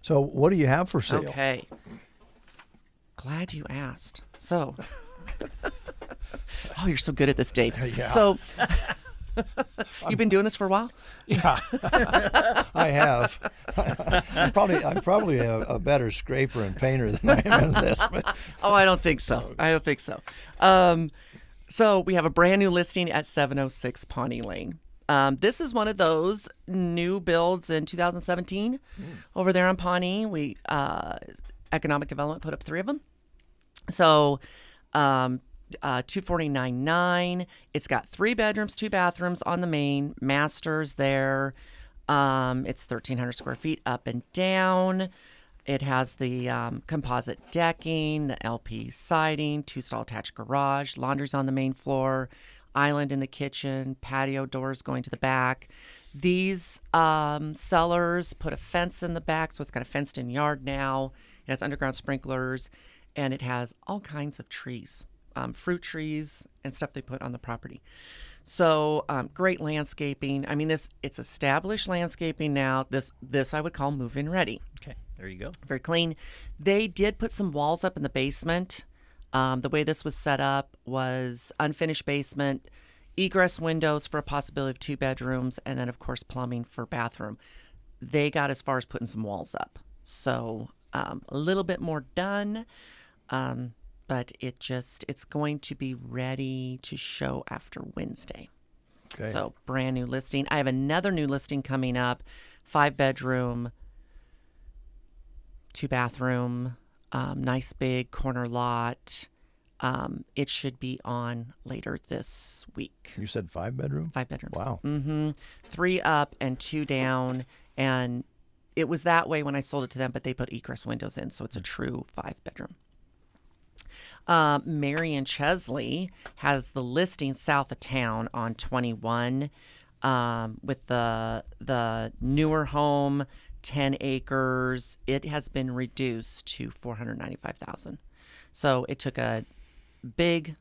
So what do you have for sale? Okay. Glad you asked. So, oh, you're so good at this, Dave. Yeah. So, you've been doing this for a while? Yeah, I have. I'm probably a better scraper and painter than I am in this. But. Oh, I don't think so. I don't think so. So we have a brand new listing at 706 Pawnee Lane. This is one of those new builds in 2017 over there on Pawnee. We Economic Development put up 3 of them. So $249,900. It's got 3 bedrooms, 2 bathrooms on the main, masters there. It's 1,300 square feet up and down. It has the composite decking, the LP siding, 2-stall attached garage, laundry's on the main floor, island in the kitchen, patio doors going to the back. These sellers put a fence in the back, so it's got a fenced-in yard now. It has underground sprinklers, and it has all kinds of trees, fruit trees and stuff they put on the property. So great landscaping. I mean, it's established landscaping now. This I would call move-in ready. Okay, there you go. Very clean. They did put some walls up in the basement. The way this was set up was unfinished basement, egress windows for a possibility of 2 bedrooms, and then, of course, plumbing for bathroom. They got as far as putting some walls up. So a little bit more done, but it's going to be ready to show after Wednesday. Okay. So brand new listing. I have another new listing coming up, 5-bedroom, 2-bathroom, nice big corner lot. It should be on later this week. You said 5-bedroom? 5 bedrooms. Wow. 3 up and 2 down. And it was that way when I sold it to them, but they put egress windows in, so it's a true 5-bedroom. Marion Chesley has the listing south of town on 21 with the newer home, 10 acres. It has been reduced to $495,000. So it took a big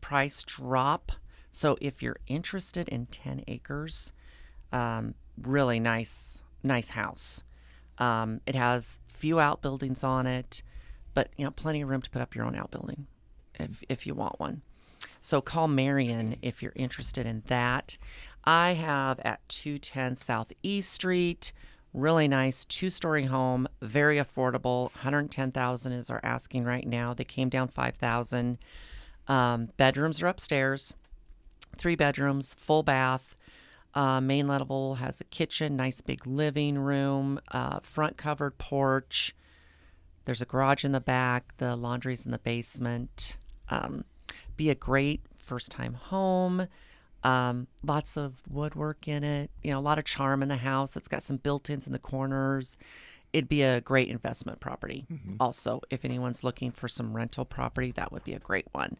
price drop. So if you're interested in 10 acres, really nice house. It has few outbuildings on it, but plenty of room to put up your own outbuilding if you want one. So call Marion if you're interested in that. I have at 210 Southeast Street, really nice 2-story home, very affordable. $110,000 is our asking right now. They came down $5,000. Bedrooms are upstairs, 3 bedrooms, full bath. Main level has a kitchen, nice big living room, front covered porch. There's a garage in the back. The laundry's in the basement. Be a great first-time home. Lots of woodwork in it. A lot of charm in the house. It's got some built-ins in the corners. It'd be a great investment property. Also, if anyone's looking for some rental property, that would be a great one.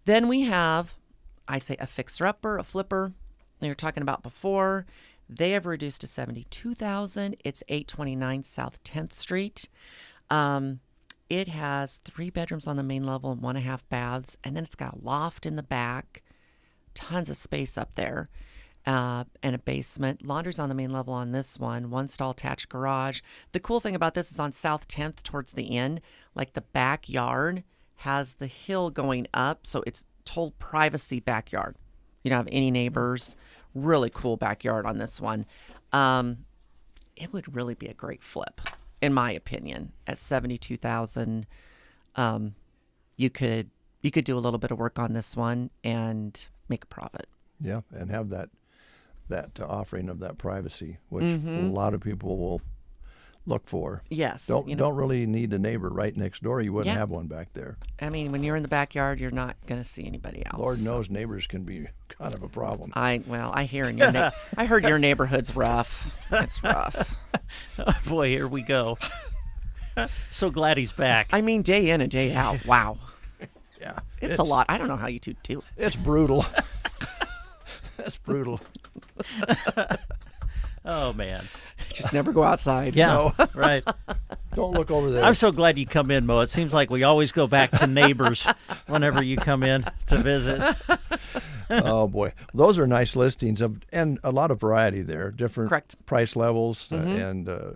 Then we have, I'd say, a fixer-upper, a flipper. They were talking about before. They have reduced to $72,000. It's 829 South 10th Street. It has 3 bedrooms on the main level and 1.5 baths, and then it's got a loft in the back, tons of space up there, and a basement. Laundry's on the main level on this one, 1-stall attached garage. The cool thing about this is on South 10th towards the end, like the backyard has the hill going up, so it's total privacy backyard. You don't have any neighbors. Really cool backyard on this one. It would really be a great flip, in my opinion. At $72,000, you could do a little bit of work on this one and make a profit. Yeah, and have that offering of that privacy, which a lot of people will look for. Yes. Don't really need a neighbor right next door. You wouldn't have one back there. I mean, when you're in the backyard, you're not going to see anybody else. Lord knows neighbors can be kind of a problem. I hear in your I heard your neighborhood's rough. It's rough. Oh, boy, here we go. So glad he's back. I mean, day in and day out. Wow. Yeah. It's a lot. I don't know how you two do it. It's brutal. That's brutal. Oh, man. Just never go outside. Yeah, no. Right. Don't look over there. I'm so glad you come in, Mo. It seems like we always go back to neighbors whenever you come in to visit. Oh, boy. Those are nice listings, and a lot of variety there. Different price levels, and the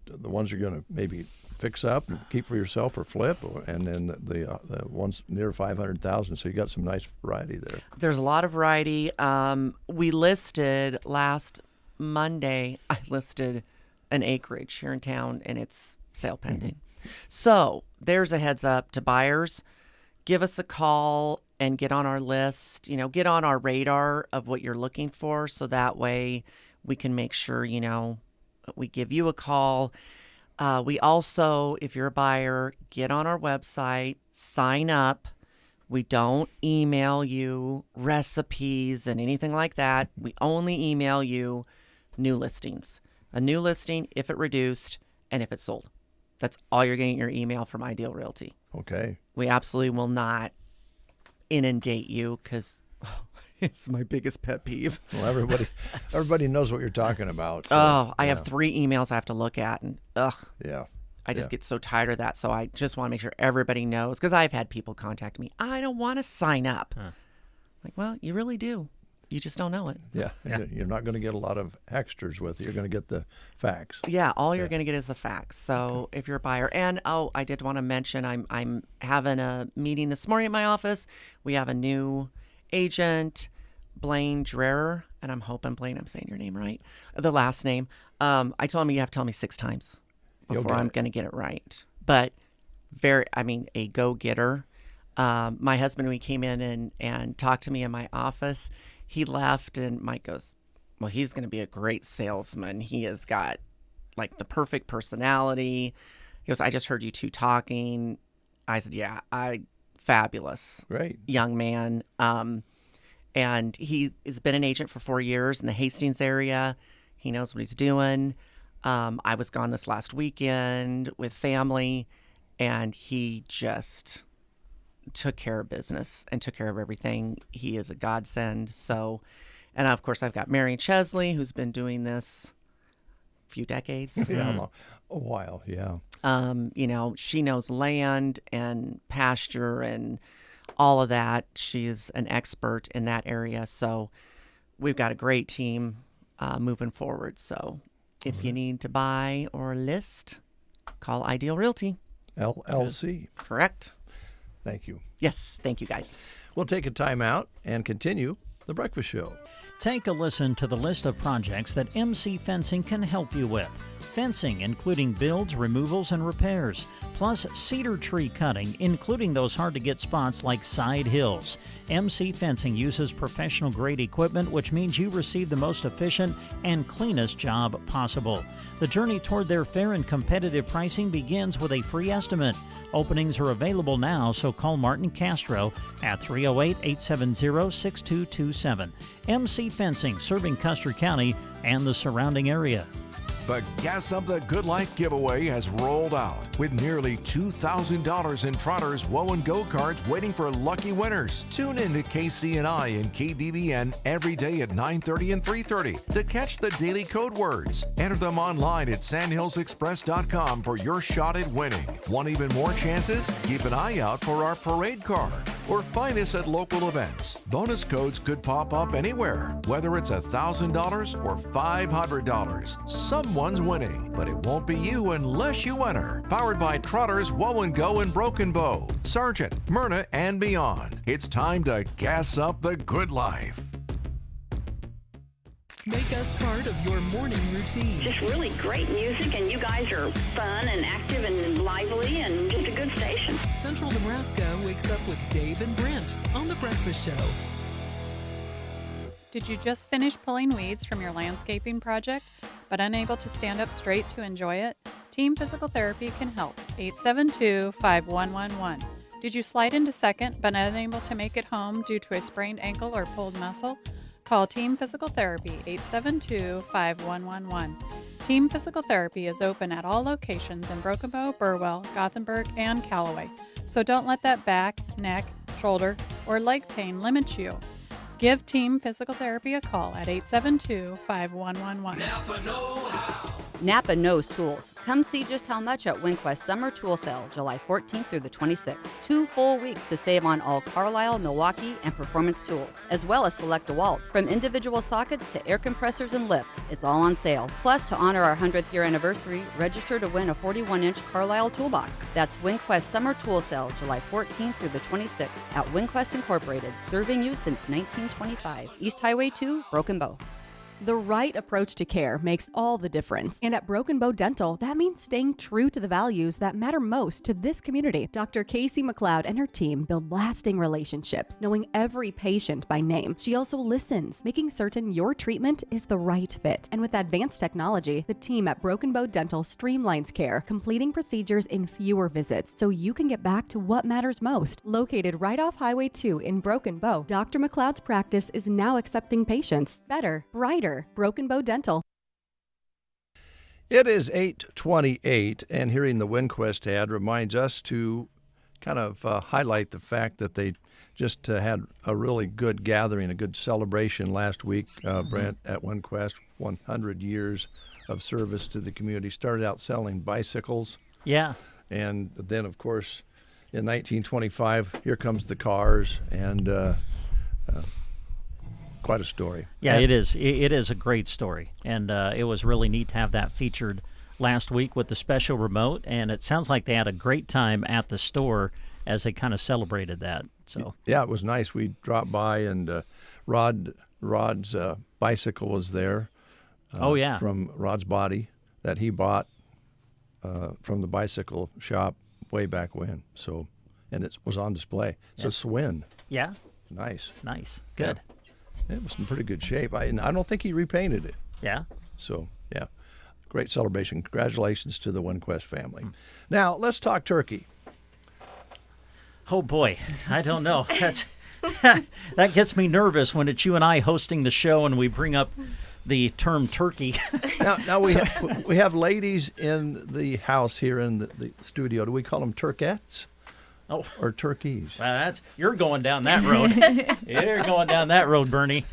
ones you're going to maybe fix up and keep for yourself or flip, and then the ones near 500,000. So you got some nice variety there. There's a lot of variety. We listed last Monday. I listed an acreage here in town, and it's sale pending. So there's a heads up to buyers. Give us a call and get on our list. Get on our radar of what you're looking for, so that way we can make sure we give you a call. We also, if you're a buyer, get on our website, sign up. We don't email you recipes and anything like that. We only email you new listings. A new listing, if it reduced, and if it's sold. That's all you're getting in your email from Ideal Realty. Okay. We absolutely will not inundate you, because it's my biggest pet peeve. Well, everybody knows what you're talking about. So, I have 3 emails I have to look at, and yeah, I just get so tired of that. So I just want to make sure everybody knows, because I've had people contact me. I don't want to sign up. Like, well, you really do. You just don't know it. Yeah. You're not going to get a lot of extras with it. You're going to get the facts. Yeah, all you're going to get is the facts. So if you're a buyer, and I did want to mention, I'm having a meeting this morning at my office. We have a new agent, Blaine Dreher, and I'm hoping, Blaine, I'm saying your name right, the last name. I told him you have to tell me 6 times before I'm going to get it right. But a go-getter. My husband, when he came in and talked to me in my office, he left, and Mike goes, well, he's going to be a great salesman. He has got like the perfect personality. He goes, I just heard you two talking. I said, yeah, fabulous. Great. Young man. And he has been an agent for 4 years in the Hastings area. He knows what he's doing. I was gone this last weekend with family, and he just took care of business and took care of everything. He is a godsend. So, and of course, I've got Mary Chesley, who's been doing this a few decades. Yeah, a while, yeah. She knows land and pasture and all of that. She's an expert in that area. So we've got a great team moving forward. So if you need to buy or list, call Ideal Realty. LLC. Correct. Thank you. Yes, thank you, guys. We'll take a time out and continue The Breakfast Show. Take a listen to the list of projects that MC Fencing can help you with. Fencing, including builds, removals, and repairs, plus cedar tree cutting, including those hard-to-get spots like side hills. MC Fencing uses professional-grade equipment, which means you receive the most efficient and cleanest job possible. The journey toward their fair and competitive pricing begins with a free estimate. Openings are available now, so call Martin Castro at 308-870-6227. MC Fencing, serving Custer County and the surrounding area. The Gas Up the Good Life giveaway has rolled out with nearly $2,000 in Trotters Woe and Go cards waiting for lucky winners. Tune in to KCNI and KBBN every day at 9:30 and 3:30 to catch the daily code words. Enter them online at sandhillsexpress.com for your shot at winning. Want even more chances? Keep an eye out for our parade card. or find us at local events. Bonus codes could pop up anywhere, whether it's $1,000 or $500. Someone's winning, but it won't be you unless you enter. Powered by Trotters, Woe and Go, and Broken Bow, Sargent, Myrna, and beyond. It's time to gas up the good life. Make us part of your morning routine. Just really great music, and you guys are fun and active and lively and just a good station. Central Nebraska wakes up with Dave and Brent on The Breakfast Show. Did you just finish pulling weeds from your landscaping project, but unable to stand up straight to enjoy it? Team Physical Therapy can help. 872-5111. Did you slide into second, but unable to make it home due to a sprained ankle or pulled muscle? Call Team Physical Therapy, 872-5111. Team Physical Therapy is open at all locations in Broken Bow, Burwell, Gothenburg, and Callaway. So don't let that back, neck, shoulder, or leg pain limit you. Give Team Physical Therapy a call at 872-5111. Napa know-how. Napa knows tools. Come see just how much at WinQuest Summer Tool Sale, July 14th through the 26th. 2 full weeks to save on all Carlisle, Milwaukee, and Performance tools, as well as select DeWalt. From individual sockets to air compressors and lifts, it's all on sale. Plus, to honor our 100th year anniversary, register to win a 41-inch Carlisle toolbox. That's WinQuest Summer Tool Sale, July 14th through the 26th at WinQuest Incorporated, serving you since 1925. East Highway 2, Broken Bow. The right approach to care makes all the difference. And at Broken Bow Dental, that means staying true to the values that matter most to this community. Dr. Casey McLeod and her team build lasting relationships, knowing every patient by name. She also listens, making certain your treatment is the right fit. And with advanced technology, the team at Broken Bow Dental streamlines care, completing procedures in fewer visits so you can get back to what matters most. Located right off Highway 2 in Broken Bow, Dr. McLeod's practice is now accepting patients. Better, brighter. Broken Bow Dental. It is 8:28, and hearing the WinQuest ad reminds us to kind of highlight the fact that they just had a really good gathering, a good celebration last week, Brent, at WinQuest. 100 years of service to the community. Started out selling bicycles. Yeah. And then, of course, in 1925, here comes the cars, and quite a story. Yeah, it is. It is a great story, and it was really neat to have that featured last week with the special remote, and it sounds like they had a great time at the store as they kind of celebrated that. So yeah, it was nice. We dropped by, and Rod's bicycle was there. Oh, yeah. From Rod's Body that he bought from the bicycle shop way back when. So, and it was on display. It's a Swin. Yeah. Nice. Nice. Good. Yeah. It was in pretty good shape. I don't think he repainted it. Yeah. So, yeah, great celebration. Congratulations to the WinQuest family. Now, let's talk turkey. Oh, boy. I don't know. That gets me nervous when it's you and I hosting the show and we bring up the term turkey. Now we have ladies in the house here in the studio. Do we call them turkettes? Oh, or turkeys. Well, you're going down that road. You're going down that road, Bernie.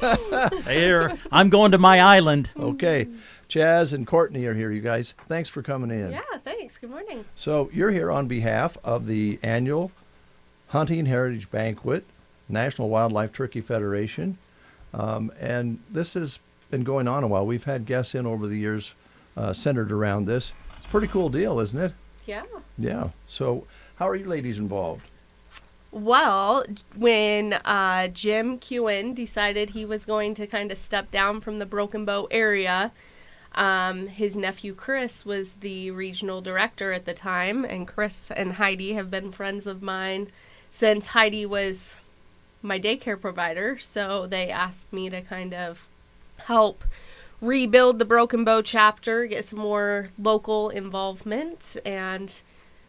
I'm going to my island. Okay. Chaz and Courtney are here, you guys. Thanks for coming in. Yeah, thanks. Good morning. So you're here on behalf of the annual Hunting Heritage Banquet, National Wildlife Turkey Federation. And this has been going on a while. We've had guests in over the years centered around this. It's a pretty cool deal, isn't it? Yeah. Yeah. So how are you ladies involved? Well, when Jim Kewen decided he was going to kind of step down from the Broken Bow area, his nephew Chris was the regional director at the time, and Chris and Heidi have been friends of mine since Heidi was my daycare provider, so they asked me to kind of help rebuild the Broken Bow chapter, get some more local involvement, and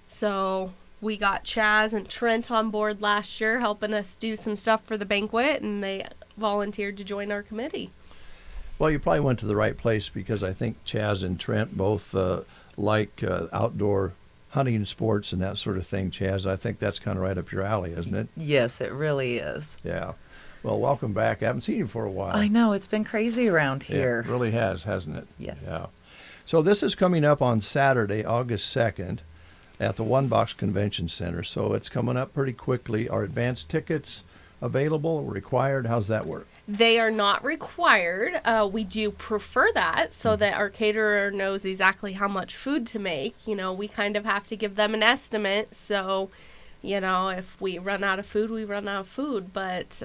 so we got Chaz and Trent on board last year helping us do some stuff for the banquet, and they volunteered to join our committee. Well, you probably went to the right place because I think Chaz and Trent both like outdoor hunting sports and that sort of thing. Chaz, I think that's kind of right up your alley, isn't it? Yes, it really is. Yeah. Well, welcome back. I haven't seen you for a while. I know. It's been crazy around here. It really has, hasn't it? Yes. Yeah. So this is coming up on Saturday, August 2nd. at the One Box Convention Center. So it's coming up pretty quickly. Are advance tickets available, required? How's that work? They are not required. We do prefer that so that our caterer knows exactly how much food to make. You know, we kind of have to give them an estimate. So, you know, if we run out of food, we run out of food. But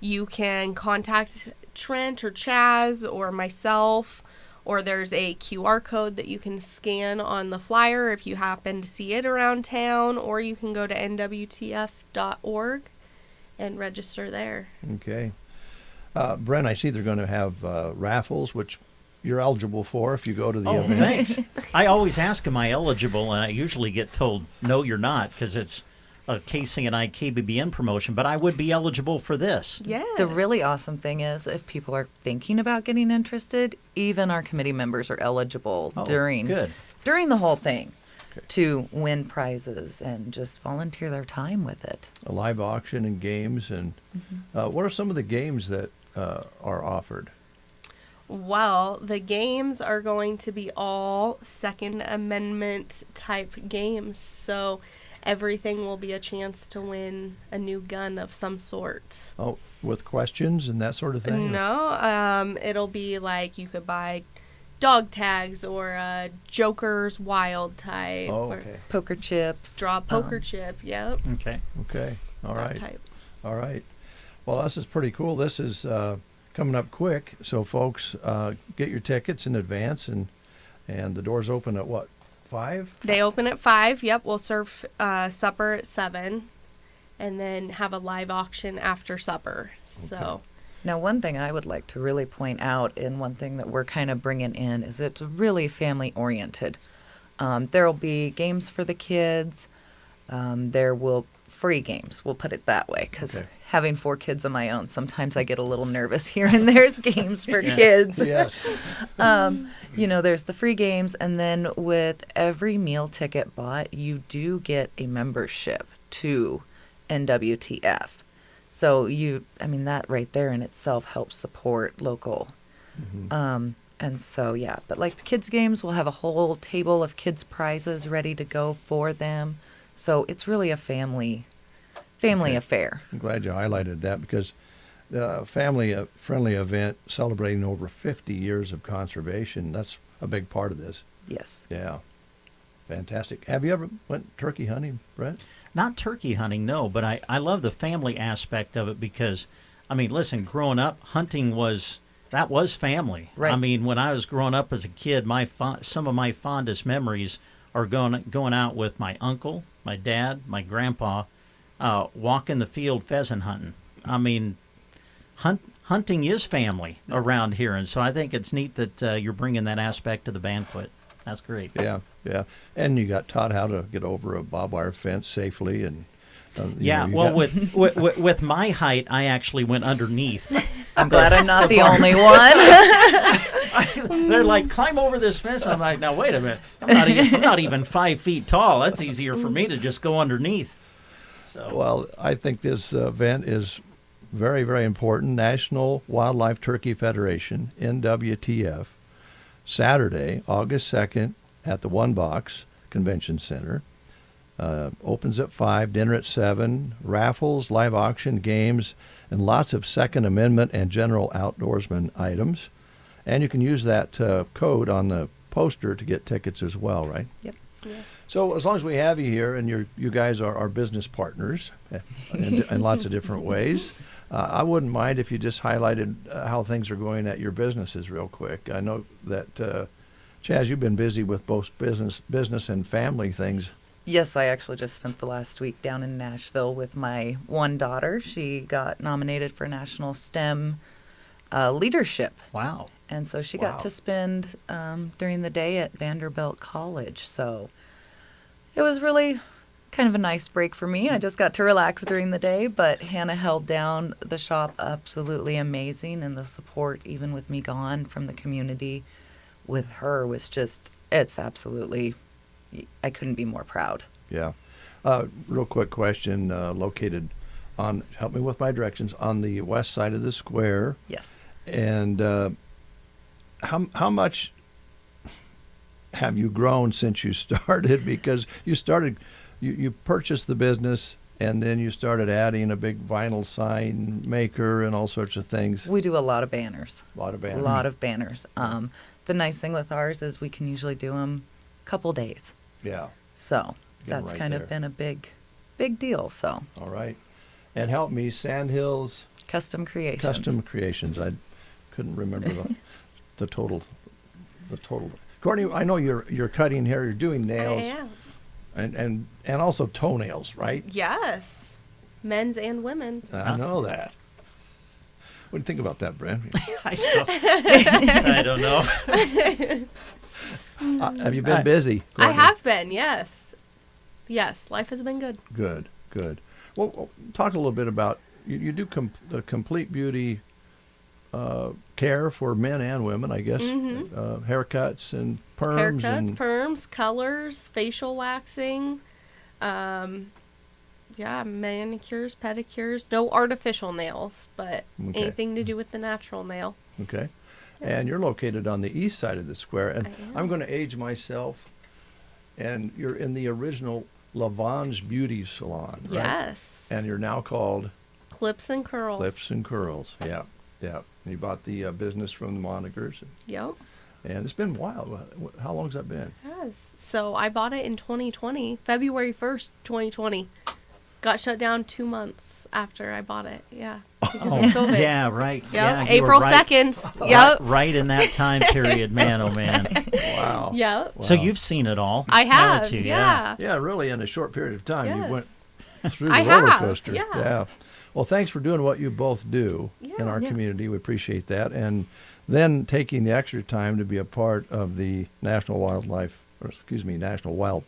you can contact Trent or Chaz or myself, or there's a QR code that you can scan on the flyer if you happen to see it around town, or you can go to nwtf.org and register there. Okay. Brent, I see they're going to have raffles, which you're eligible for if you go to the event. Thanks. I always ask, am I eligible? And I usually get told, no, you're not, because it's a KCNI KBBN promotion, but I would be eligible for this. Yes. The really awesome thing is if people are thinking about getting interested, even our committee members are eligible during the whole thing to win prizes and just volunteer their time with it. A live auction and games. And what are some of the games that are offered? Well, the games are going to be all Second Amendment type games. So everything will be a chance to win a new gun of some sort. Oh, with questions and that sort of thing? No, it'll be like you could buy dog tags or Joker's Wild type. Oh, okay. Poker chips. Draw a poker chip, yep. Okay. Okay, all That right. type. All right. Well, this is pretty cool. This is coming up quick, so folks, get your tickets in advance, and the doors open at what, 5? They open at 5, yep. We'll serve supper at 7, and then have a live auction after supper. So. Now, one thing I would like to really point out, and one thing that we're kind of bringing in, is it's really family-oriented. There will be games for the kids. There will free games, we'll put it that way, because having 4 kids of my own, sometimes I get a little nervous here and there's games for kids. Yes. You know, there's the free games, and then with every meal ticket bought, you do get a membership to NWTF. So that right there in itself helps support local. And so, yeah, but like the kids' games, we'll have a whole table of kids' prizes ready to go for them. So it's really a family affair. I'm glad you highlighted that, because the family-friendly event celebrating over 50 years of conservation, that's a big part of this. Yes. Yeah. Fantastic. Have you ever went turkey hunting, Brett? Not turkey hunting, no, but I love the family aspect of it because, I mean, listen, growing up, hunting was family. Right. I mean, when I was growing up as a kid, some of my fondest memories are going out with my uncle, my dad, my grandpa, walking the field pheasant hunting. I mean, hunting is family around here, and so I think it's neat that you're bringing that aspect to the banquet. That's great. Yeah. And you got taught how to get over a barbed wire fence safely, and with my height, I actually went underneath. I'm glad I'm not the only one. They're like, climb over this fence. I'm like, now wait a minute. I'm not even 5 feet tall. That's easier for me to just go underneath. So. Well, I think this event is very, very important. National Wildlife Turkey Federation, NWTF, Saturday, August 2nd at the One Box Convention Center. Opens at 5, dinner at 7, raffles, live auction, games, and lots of Second Amendment and general outdoorsman items. And you can use that code on the poster to get tickets as well, right? Yep. Yeah. So as long as we have you here, and you guys are our business partners in lots of different ways, I wouldn't mind if you just highlighted how things are going at your businesses real quick. I know that, Chaz, you've been busy with both business and family things. Yes, I actually just spent the last week down in Nashville with my one daughter. She got nominated for National STEM Leadership. Wow. And so she got to spend during the day at Vanderbilt College. So it was really kind of a nice break for me. I just got to relax during the day, but Hannah held down the shop absolutely amazing, and the support, even with me gone from the community, with her was just, it's absolutely, I couldn't be more proud. Yeah. Real quick question, located on, help me with my directions, on the west side of the square. Yes. And how much have you grown since you started? Because you purchased the business, and then you started adding a big vinyl sign maker and all sorts of things. We do a lot of banners. A lot of banners. A lot of banners. The nice thing with ours is we can usually do them a couple days. Yeah. So Get 'em that's right kind there. of been a big deal. So. All right. And help me, Sandhills Custom Creations. Custom Creations. I couldn't remember the total. Courtney, I know you're cutting hair. You're doing nails. I am. And also toenails, right? Yes. Men's and women's. I know that. What do you think about that, Brent? I don't know. Have you been busy? I have been, yes. Yes, life has been good. Good. Well, talk a little bit about, you do the complete beauty care for men and women, I guess. Mm-hmm. Haircuts and perms. Perms, colors, facial waxing. Manicures, pedicures. No artificial nails, but anything to do with the natural nail. Okay. And you're located on the east side of the square. And I'm going to age myself. And you're in the original Lavon's Beauty Salon, right? Yes. And you're now called? Clips and Curls. Clips and Curls, yeah. And you bought the business from the Monagers. Yep. And it's been a while. How long's that been? Yes. So I bought it in 2020, February 1st, 2020. Got shut down 2 months after I bought it. Yeah. Because of COVID. Yeah, right. Yep. Yeah, you April were right, 2nd. Yep. Right in that time period, man, oh man. Wow. Yep. So you've seen it all. I have, haven't you? yeah. Yeah, really in a short period of time. Yes. You went through I the roller have, coaster. yeah. Well, thanks for doing what you both do in our community. We appreciate that. And then taking the extra time to be a part of the National Wild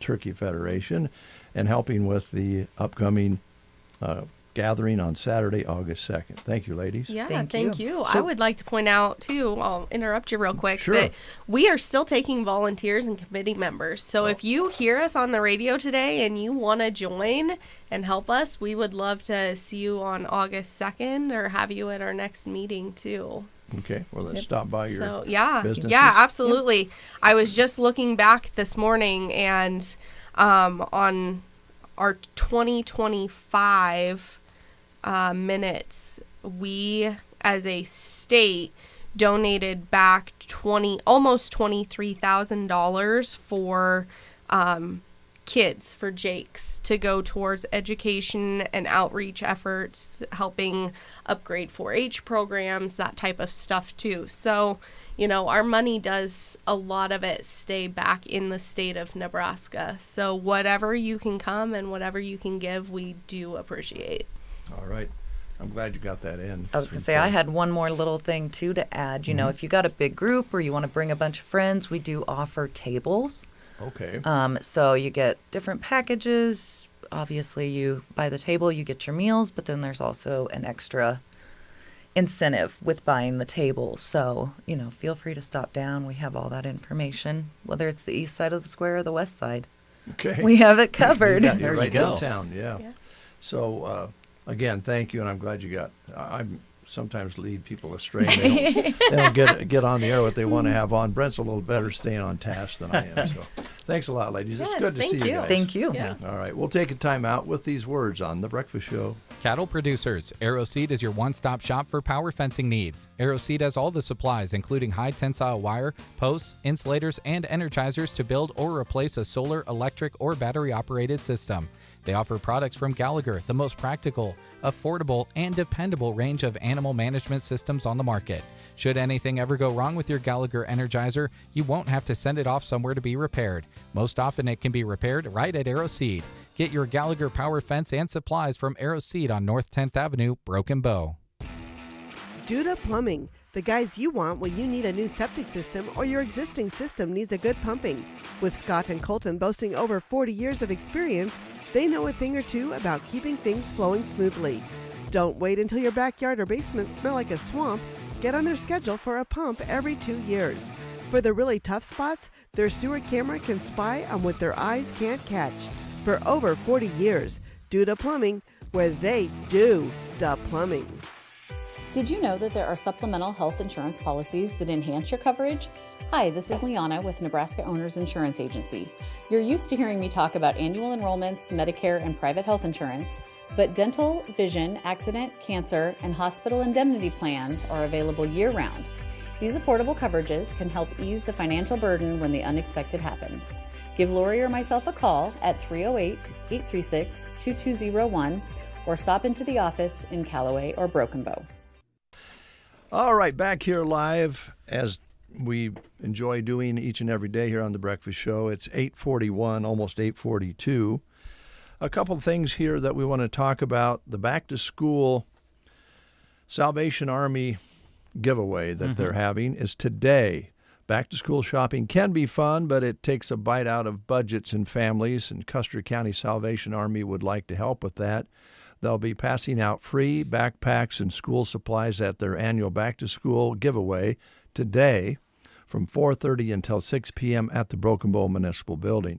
Turkey Federation and helping with the upcoming gathering on Saturday, August 2nd. Thank you, ladies. Yeah, thank you. So, I would like to point out, too, I'll interrupt you real quick, Sure. that we are still taking volunteers and committee members. So if you hear us on the radio today and you want to join and help us, we would love to see you on August 2nd or have you at our next meeting, too. Okay, well, let's stop by your businesses. Yeah, absolutely. Yep. I was just looking back this morning and on our 2025 minutes, we as a state donated back almost $23,000 for kids, for Jakes, to go towards education and outreach efforts, helping upgrade 4-H programs, that type of stuff too. So, our money does, a lot of it, stay back in the state of Nebraska. So whatever you can come and whatever you can give, we do appreciate. All right. I'm glad you got that in. I was going to say, I had one more little thing, too, to add. You know, if you got a big group or you want to bring a bunch of friends, we do offer tables. Okay. So you get different packages. Obviously, you buy the table, you get your meals, but then there's also an extra incentive with buying the table. So, feel free to stop down. We have all that information, whether it's the east side of the square or the west side. Okay. We have it covered. You're right go. downtown, yeah. So, again, thank you, and I'm glad you got. I sometimes lead people astray. They don't get on the air what they want to have on. Brent's a little better staying on task than I am. So, thanks a lot, ladies. Yes, it's good to see you guys. Thank you. Yeah. All right, we'll take a time out with these words on The Breakfast Show. Cattle producers, AeroSeed is your one-stop shop for power fencing needs. AeroSeed has all the supplies, including high-tensile wire, posts, insulators, and energizers to build or replace a solar, electric, or battery-operated system. They offer products from Gallagher, the most practical, affordable, and dependable range of animal management systems on the market. Should anything ever go wrong with your Gallagher Energizer, you won't have to send it off somewhere to be repaired. Most often it can be repaired right at AeroSeed. Get your Gallagher power fence and supplies from AeroSeed on North 10th Avenue, Broken Bow. Duda Plumbing, the guys you want when you need a new septic system or your existing system needs a good pumping. With Scott and Colton boasting over 40 years of experience, they know a thing or two about keeping things flowing smoothly. Don't wait until your backyard or basement smell like a swamp. Get on their schedule for a pump every 2 years. For the really tough spots, their sewer camera can spy on what their eyes can't catch. For over 40 years, Duda Plumbing, where they do the plumbing. Did you know that there are supplemental health insurance policies that enhance your coverage? Hi, this is Liana with Nebraska Owners Insurance Agency. You're used to hearing me talk about annual enrollments, Medicare, and private health insurance, but dental, vision, accident, cancer, and hospital indemnity plans are available year-round. These affordable coverages can help ease the financial burden when the unexpected happens. Give Lori or myself a call at 308-836-2201 or stop into the office in Callaway or Broken Bow. All right, back here live as we enjoy doing each and every day here on The Breakfast Show. It's 8:41, almost 8:42. A couple of things here that we want to talk about. The back-to-school Salvation Army giveaway that they're having is today. Back-to-school shopping can be fun, but it takes a bite out of budgets and families, and Custer County Salvation Army would like to help with that. They'll be passing out free backpacks and school supplies at their annual back-to-school giveaway today from 4:30 until 6 p.m. at the Broken Bow Municipal Building.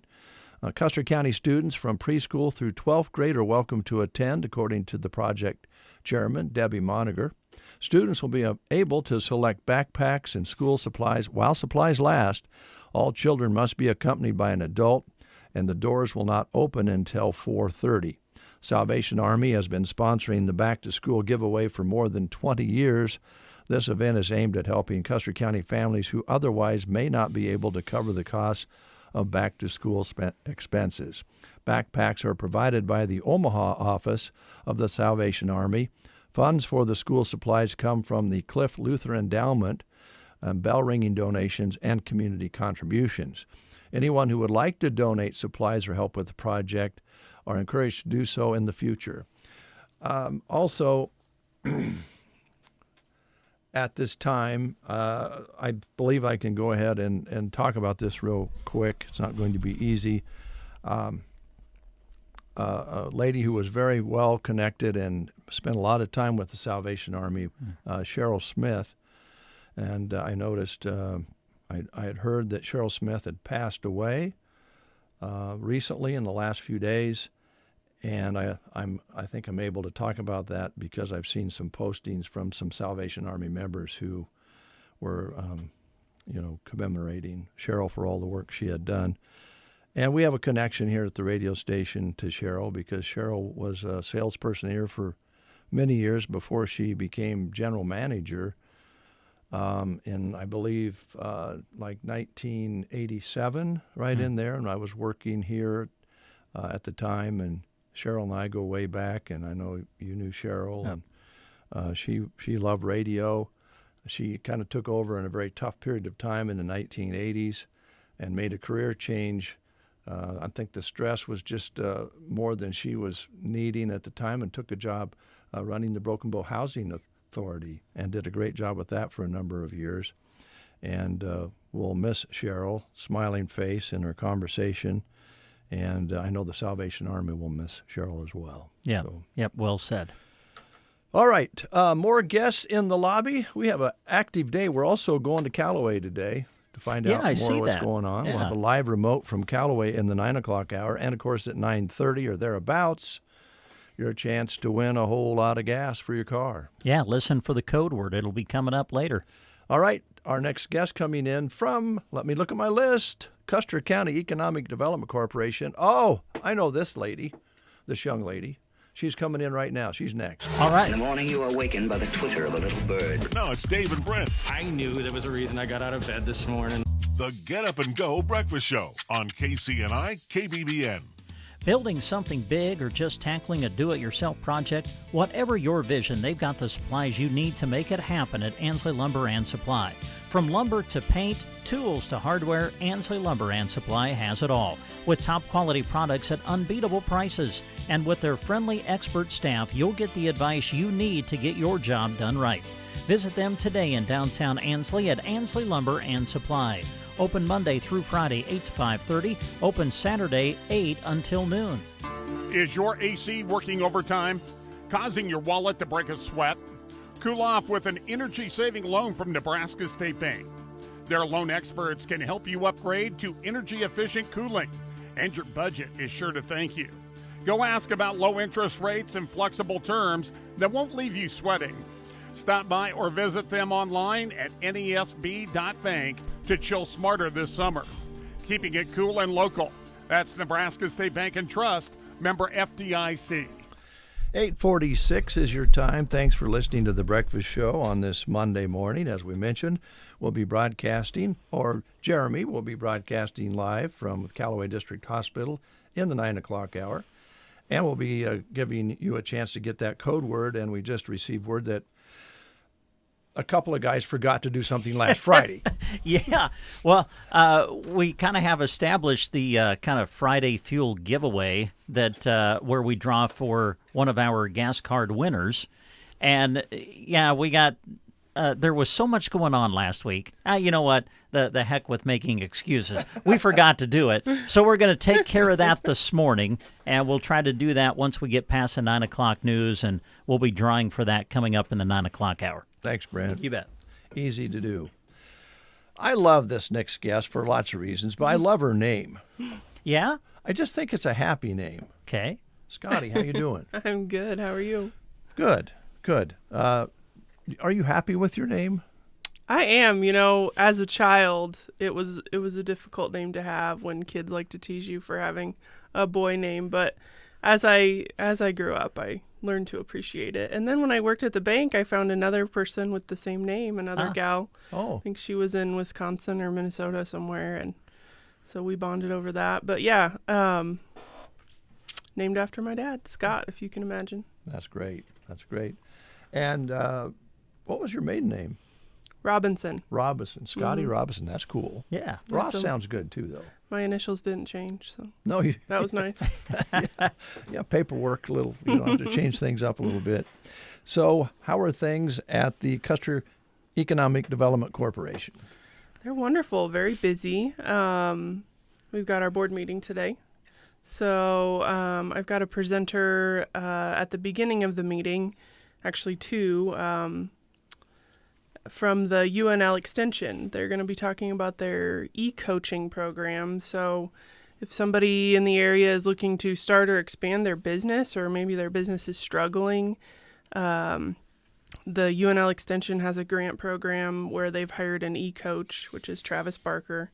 Custer County students from preschool through 12th grade are welcome to attend, according to the project chairman, Debbie Moniger. Students will be able to select backpacks and school supplies while supplies last. All children must be accompanied by an adult, and the doors will not open until 4:30. Salvation Army has been sponsoring the back-to-school giveaway for more than 20 years. This event is aimed at helping Custer County families who otherwise may not be able to cover the costs of back-to-school expenses. Backpacks are provided by the Omaha office of the Salvation Army. Funds for the school supplies come from the Cliff Luther Endowment, bell-ringing donations, and community contributions. Anyone who would like to donate supplies or help with the project are encouraged to do so in the future. Also, at this time, I believe I can go ahead and talk about this real quick. It's not going to be easy. A lady who was very well connected and spent a lot of time with the Salvation Army, Cheryl Smith, and I noticed I had heard that Cheryl Smith had passed away recently in the last few days, and I think I'm able to talk about that because I've seen some postings from some Salvation Army members who were, commemorating Cheryl for all the work she had done. And we have a connection here at the radio station to Cheryl because Cheryl was a salesperson here for many years before she became general manager in, I believe, like 1987, right in there. And I was working here at the time, and Cheryl and I go way back, and I know you knew Cheryl. Yep. And she loved radio. She kind of took over in a very tough period of time in the 1980s and made a career change. I think the stress was just more than she was needing at the time, and took a job running the Broken Bow Housing Authority and did a great job with that for a number of years. And we'll miss Cheryl, smiling face in her conversation. And I know the Salvation Army will miss Cheryl as well. Yeah. So. Yep. Well said. All right. More guests in the lobby. We have an active day. We're also going to Callaway today to find out more what's going on. Yeah. We'll have a live remote from Callaway in the 9 o'clock hour. And, of course, at 9:30 or thereabouts, your chance to win a whole lot of gas for your car. Yeah. Listen for the code word. It'll be coming up later. All right. Our next guest coming in from, let me look at my list, Custer County Economic Development Corporation. Oh, I know this lady, this young lady. She's coming in right now. She's next. All right. In the morning, you are awakened by the twitter of a little bird. Now it's Dave and Brent. I knew there was a reason I got out of bed this morning. The Get Up and Go Breakfast Show on KCNI KBBN. Building something big or just tackling a do-it-yourself project, whatever your vision, they've got the supplies you need to make it happen at Ansley Lumber and Supply. From lumber to paint, tools to hardware, Ansley Lumber and Supply has it all. With top-quality products at unbeatable prices. And with their friendly expert staff, you'll get the advice you need to get your job done right. Visit them today in downtown Ansley at Ansley Lumber and Supply. Open Monday through Friday, 8 to 5:30. Open Saturday, 8 until noon. Is your AC working overtime, causing your wallet to break a sweat? Cool off with an energy-saving loan from Nebraska State Bank. Their loan experts can help you upgrade to energy-efficient cooling, and your budget is sure to thank you. Go ask about low interest rates and flexible terms that won't leave you sweating. Stop by or visit them online at nesb.bank to chill smarter this summer. Keeping it cool and local. That's Nebraska State Bank and Trust, member FDIC. 8:46 is your time. Thanks for listening to The Breakfast Show on this Monday morning. As we mentioned, we'll be broadcasting, or Jeremy will be broadcasting live from Callaway District Hospital in the 9 o'clock hour. And we'll be giving you a chance to get that code word. And we just received word that a couple of guys forgot to do something last Friday. Yeah. Well, we kind of have established the kind of Friday fuel giveaway that where we draw for one of our gas card winners. And, yeah, we got there was so much going on last week. You know what? The heck with making excuses. We forgot to do it. So we're going to take care of that this morning, and we'll try to do that once we get past the 9 o'clock news, and we'll be drawing for that coming up in the 9 o'clock hour. Thanks, Brent. You bet. Easy to do. I love this next guest for lots of reasons, but I love her name. Yeah? I just think it's a happy name. Okay. Scotty, how you doing? I'm good. How are you? Good. Are you happy with your name? I am. You know, as a child, it was a difficult name to have when kids like to tease you for having a boy name, but as I grew up, I learned to appreciate it. And then when I worked at the bank, I found another person with the same name, another gal. Oh. I think she was in Wisconsin or Minnesota somewhere, and so we bonded over that. But yeah, named after my dad, Scott, if you can imagine. That's great. And what was your maiden name? Robinson. Scotty Robinson. That's cool. Yeah. Ross So sounds good too, though. my initials didn't change, so No, that was nice. yeah, paperwork a little. You know, have to change things up a little bit. So, how are things at the Custer Economic Development Corporation? They're wonderful, very busy. We've got our board meeting today. So I've got a presenter at the beginning of the meeting, actually two, from the UNL Extension. They're going to be talking about their e-coaching program. So if somebody in the area is looking to start or expand their business, or maybe their business is struggling, the UNL Extension has a grant program where they've hired an e-coach, which is Travis Barker.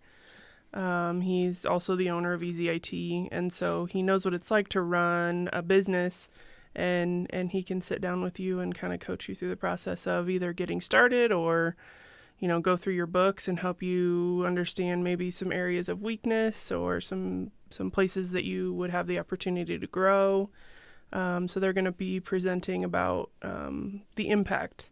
He's also the owner of Easy IT, and so he knows what it's like to run a business, and he can sit down with you and kind of coach you through the process of either getting started or, you know, go through your books and help you understand maybe some areas of weakness or some places that you would have the opportunity to grow. So they're going to be presenting about the impact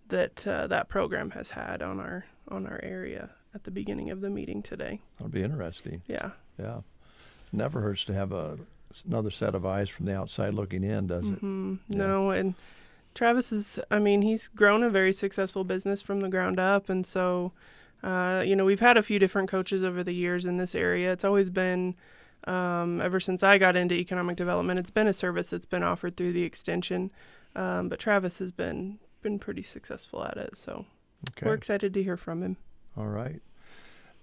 that that program has had on our area at the beginning of the meeting today. That'll be interesting. Yeah. Yeah. Never hurts to have another set of eyes from the outside looking in, does it? Mm-hmm. Yeah. No, and Travis he's grown a very successful business from the ground up, and so, we've had a few different coaches over the years in this area. It's always been, ever since I got into economic development, it's been a service that's been offered through the extension, but Travis has been pretty successful at it, so we're excited to hear from him. All right.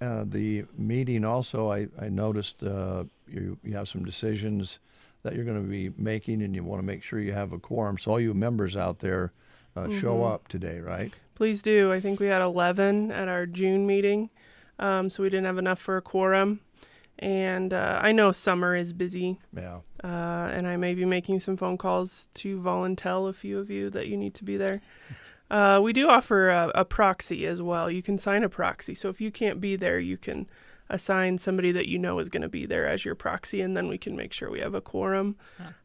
The meeting also, I noticed you have some decisions that you're going to be making, and you want to make sure you have a quorum. So all you members out there show up today, right? Please do. I think we had 11 at our June meeting, so we didn't have enough for a quorum. And I know summer is busy. Yeah. And I may be making some phone calls to volunteer a few of you that you need to be there. We do offer a proxy as well. You can sign a proxy. So if you can't be there, you can assign somebody that you know is going to be there as your proxy, and then we can make sure we have a quorum.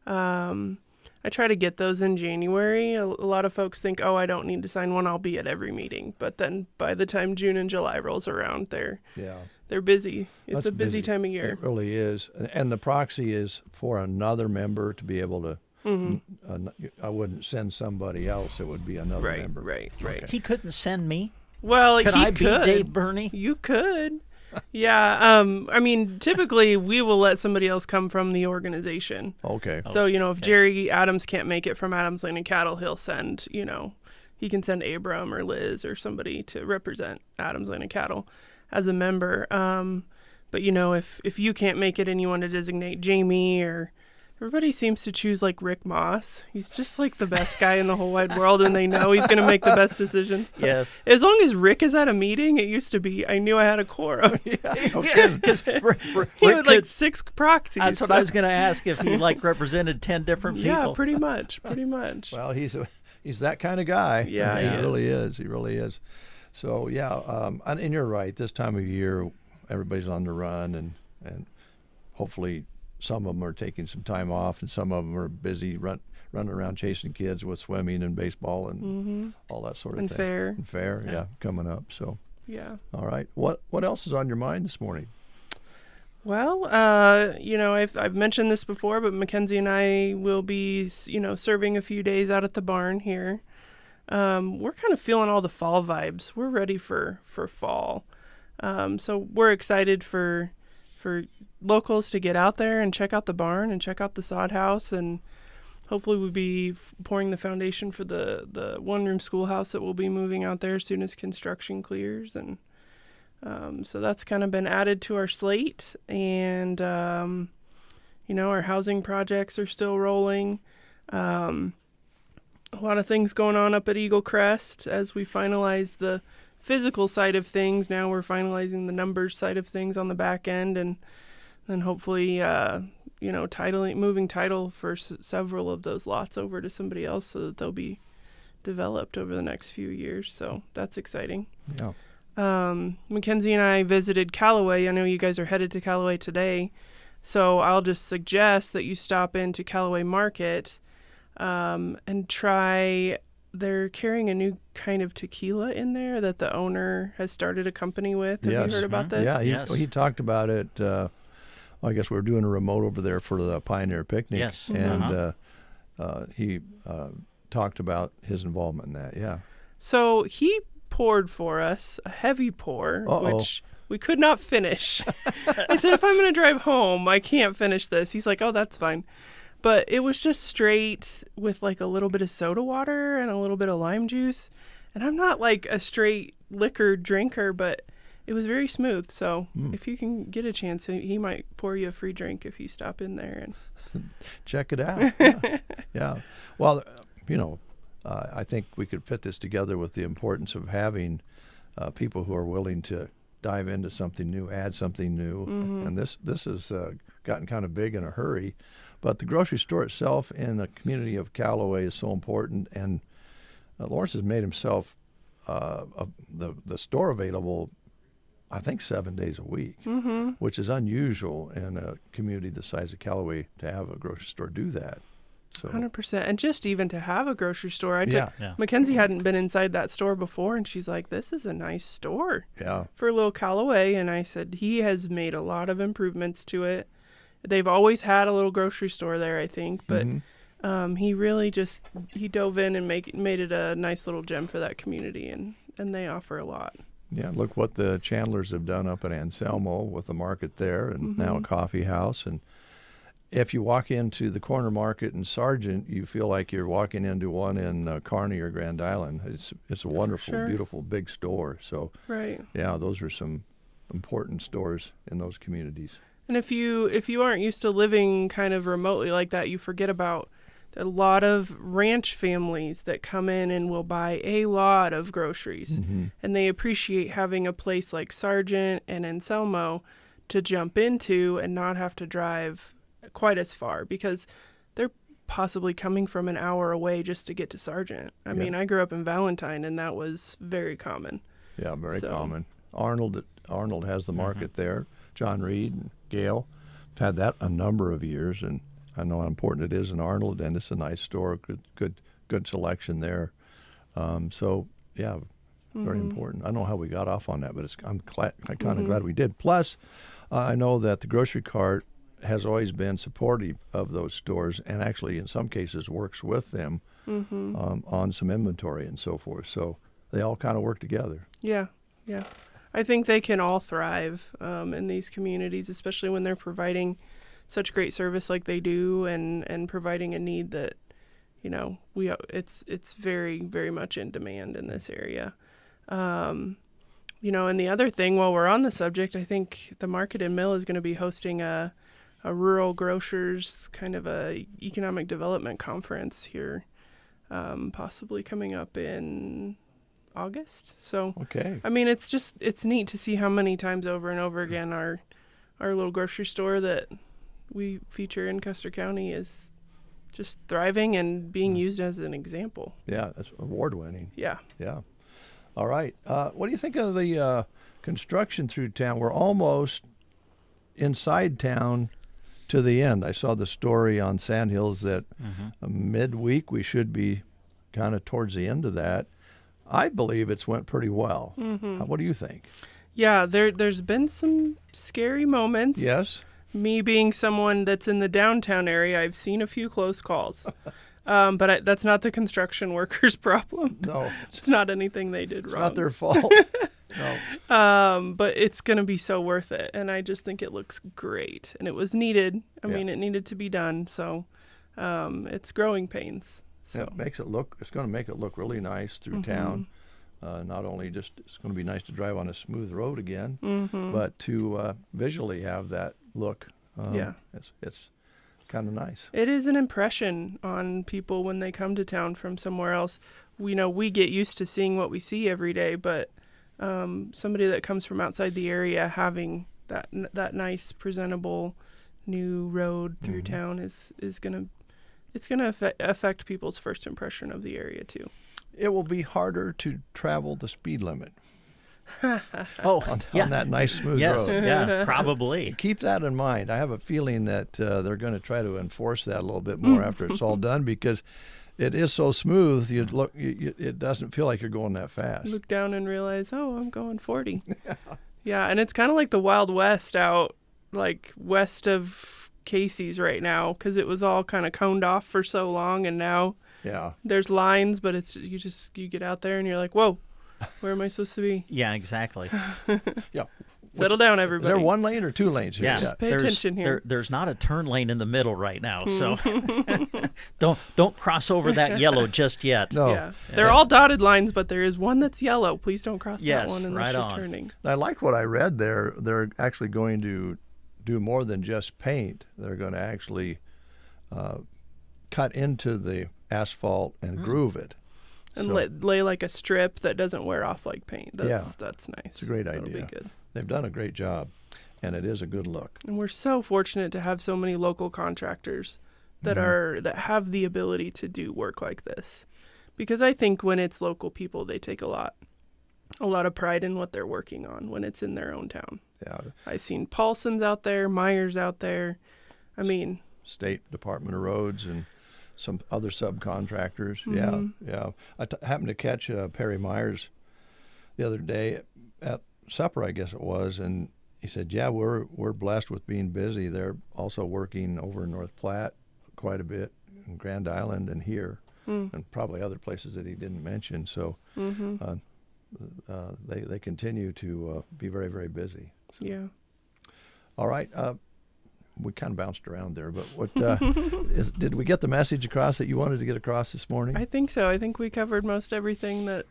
I try to get those in January. A lot of folks think, I don't need to sign one. I'll be at every meeting. But then by the time June and July rolls around, they're busy. It's a busy time of year. It really is. And the proxy is for another member to be able to. Mm-hmm. I wouldn't send somebody else. It would be another member. Right. Okay. He couldn't send me. Well, could I be Dave Burney? You could. Yeah. Typically we will let somebody else come from the organization. Okay. So, if Jerry Adams can't make it from Adams Land and Cattle, he'll send, he can send Abram or Liz or somebody to represent Adams Land and Cattle as a member. But, if you can't make it and you want to designate Jamie or Everybody seems to choose like Rick Moss. He's just like the best guy in the whole wide world, and they know he's going to make the best decisions. Yes. As long as Rick is at a meeting, it used to be I knew I had a quorum. Because he had like 6 proxies. That's what I was going to ask, if he like represented 10 different people. Yeah, pretty much. Well, he's that kind of guy. Yeah, he really is. He really is. So yeah, and you're right. This time of year, everybody's on the run, and hopefully some of them are taking some time off, and some of them are busy running around chasing kids with swimming and baseball and all that sort of and thing. Fair, yeah, coming up. So yeah. All right. What else is on your mind this morning? Well, I've mentioned this before, but Mackenzie and I will be, serving a few days out at the barn here. We're kind of feeling all the fall vibes. We're ready for fall. So we're excited for locals to get out there and check out the barn and check out the sod house, and hopefully we'll be pouring the foundation for the one-room schoolhouse that will be moving out there as soon as construction clears. And so that's kind of been added to our slate, and our housing projects are still rolling. A lot of things going on up at Eagle Crest as we finalize the physical side of things. Now we're finalizing the numbers side of things on the back end, and then hopefully moving title for several of those lots over to somebody else so that they'll be developed over the next few years. So that's exciting. Yeah. Mackenzie and I visited Callaway. I know you guys are headed to Callaway today, so I'll just suggest that you stop into Callaway Market and try. They're carrying a new kind of tequila in there that the owner has started a company with. Have you heard about this? Yeah, he talked about it. I guess we were doing a remote over there for the Pioneer Picnic. Yes. And he talked about his involvement in that, yeah. So he poured for us a heavy pour, which we could not finish. I said, if I'm going to drive home, I can't finish this. He's like, oh, that's fine. But it was just straight with like a little bit of soda water and a little bit of lime juice. And I'm not like a straight liquor drinker, but it was very smooth. So if you can get a chance, he might pour you a free drink if you stop in there and check it out. Yeah. Well, I think we could fit this together with the importance of having people who are willing to dive into something new, add something new. And this has gotten kind of big in a hurry. But the grocery store itself in the community of Callaway is so important. And Lawrence has made himself the store available, I think, 7 days a week, which is unusual in a community the size of Callaway to have a grocery store do that. So 100%. And just even to have a grocery store. Yeah. Mackenzie hadn't been inside that store before, and she's like, this is a nice store for a little Callaway. And I said, he has made a lot of improvements to it. They've always had a little grocery store there, I think, but he really he dove in and made it a nice little gem for that community, and they offer a lot. Yeah, look what the Chandlers have done up at Anselmo with the market there, and now a coffee house. And if you walk into the corner market in Sargent, you feel like you're walking into one in Kearney or Grand Island. It's a wonderful, beautiful, big store. So yeah, those are some important stores in those communities. And if you aren't used to living kind of remotely like that, you forget about a lot of ranch families that come in and will buy a lot of groceries. And they appreciate having a place like Sargent and Anselmo to jump into and not have to drive quite as far, because they're possibly coming from an hour away just to get to Sargent. I mean, I grew up in Valentine, and that was very common. Yeah, very common. Arnold has the market there. John Reed and Gail have had that a number of years, and I know how important it is in Arnold, and it's a nice store, good selection there. So yeah, very important. I don't know how we got off on that, but I'm kind of glad we did. Plus, I know that the grocery cart has always been supportive of those stores, and actually in some cases works with them on some inventory and so forth. So they all kind of work together. Yeah. I think they can all thrive in these communities, especially when they're providing such great service like they do, and providing a need that, it's very, very much in demand in this area. And the other thing, while we're on the subject, I think the Market and Mill is going to be hosting a rural grocers kind of a economic development conference here, possibly coming up in August. So, okay. I mean, it's neat to see how many times over and over again our little grocery store that we feature in Custer County is just thriving and being used as an example. Yeah, that's award-winning. Yeah. Yeah. All right. What do you think of the construction through town? We're almost inside town to the end. I saw the story on Sandhills that midweek we should be kind of towards the end of that. I believe it's went pretty well. What do you think? Yeah, there's been some scary moments. Yes. Me being someone that's in the downtown area, I've seen a few close calls. But that's not the construction workers' problem. No. It's not anything they did wrong. It's not their fault. No. But it's going to be so worth it. And I just think it looks great. And it was needed. I mean, it needed to be done. So it's growing pains. So. Yeah, it's going to make it look really nice through town. Not only just, it's going to be nice to drive on a smooth road again, but to visually have that look. It's kind of nice. It is an impression on people when they come to town from somewhere else. We get used to seeing what we see every day, but somebody that comes from outside the area having that nice, presentable new road through town is going to affect people's first impression of the area too. It will be harder to travel the speed limit. on that nice smooth road. Yeah, probably. Keep that in mind. I have a feeling that they're going to try to enforce that a little bit more after it's all done, because it is so smooth. It doesn't feel like you're going that fast. Look down and realize, oh, I'm going 40. Yeah, and it's kind of like the Wild West out, like west of Casey's right now, because it was all kind of coned off for so long, and now there's lines, but it's you get out there and you're like, whoa. Where am I supposed to be? Yeah, exactly. Yeah. Settle down, everybody. Is there one lane or two lanes? Yeah. Just pay attention here. There's not a turn lane in the middle right now, so don't cross over that yellow just yet. No. Yeah. They're all dotted lines, but there is one that's yellow. Please don't cross that one unless you're turning. I like what I read there. They're actually going to do more than just paint. They're going to actually cut into the asphalt and groove it. And lay like a strip that doesn't wear off like paint. That's nice. It's a great idea. That'll be good. They've done a great job, and it is a good look. And we're so fortunate to have so many local contractors that that have the ability to do work like this. Because I think when it's local people, they take a lot of pride in what they're working on when it's in their own town. Yeah. I've seen Paulson's out there, Myers out there. I mean, State Department of Roads and some other subcontractors. Yeah. I happened to catch Perry Myers the other day at supper, I guess it was, and he said, "Yeah, we're blessed with being busy. They're also working over in North Platte quite a bit, in Grand Island, and here, and probably other places that he didn't mention." So they continue to be very, very busy. So. Yeah. All right. We kind of bounced around there, but what did we get the message across that you wanted to get across this morning? I think so. I think we covered most everything that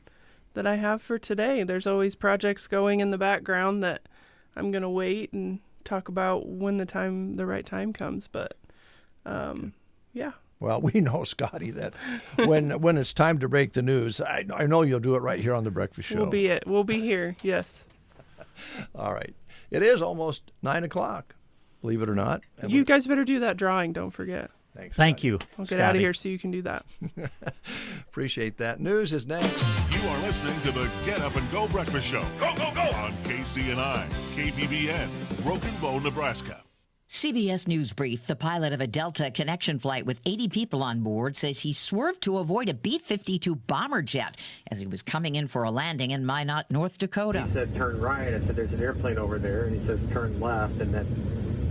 I have for today. There's always projects going in the background that I'm going to wait and talk about when the right time comes. But yeah. Well, we know, Scotty, that when it's time to break the news, I know you'll do it right here on the Breakfast Show. We'll be here. Yes. All right. It is almost 9:00. Believe it or not. You guys better do that drawing. Don't forget. Thanks. Thank you. I'll get out of here so you can do that. Appreciate that. News is next. You are listening to the Get Up and Go Breakfast Show. Go, go, go! On KCNI, KBBN, Broken Bow, Nebraska. CBS News Brief. The pilot of a Delta connection flight with 80 people on board says he swerved to avoid a B-52 bomber jet as he was coming in for a landing in Minot, North Dakota. He said, turn right. I said, there's an airplane over there. And he says, turn left. And then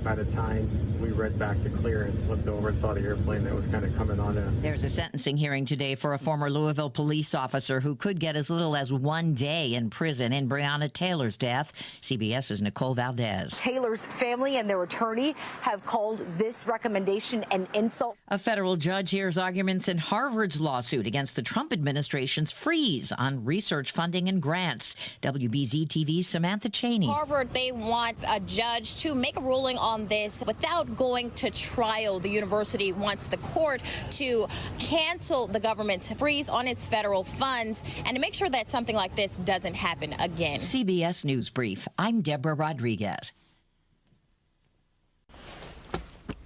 by the time we read back to clearance, looked over and saw the airplane that was kind of coming on in. There's a sentencing hearing today for a former Louisville police officer who could get as little as 1 day in prison in Breonna Taylor's death. CBS's Nicole Valdez. Taylor's family and their attorney have called this recommendation an insult. A federal judge hears arguments in Harvard's lawsuit against the Trump administration's freeze on research funding and grants. WBZ TV's Samantha Cheney. Harvard, they want a judge to make a ruling on this without going to trial. The university wants the court to cancel the government's freeze on its federal funds and to make sure that something like this doesn't happen again. CBS News Brief. I'm Deborah Rodriguez.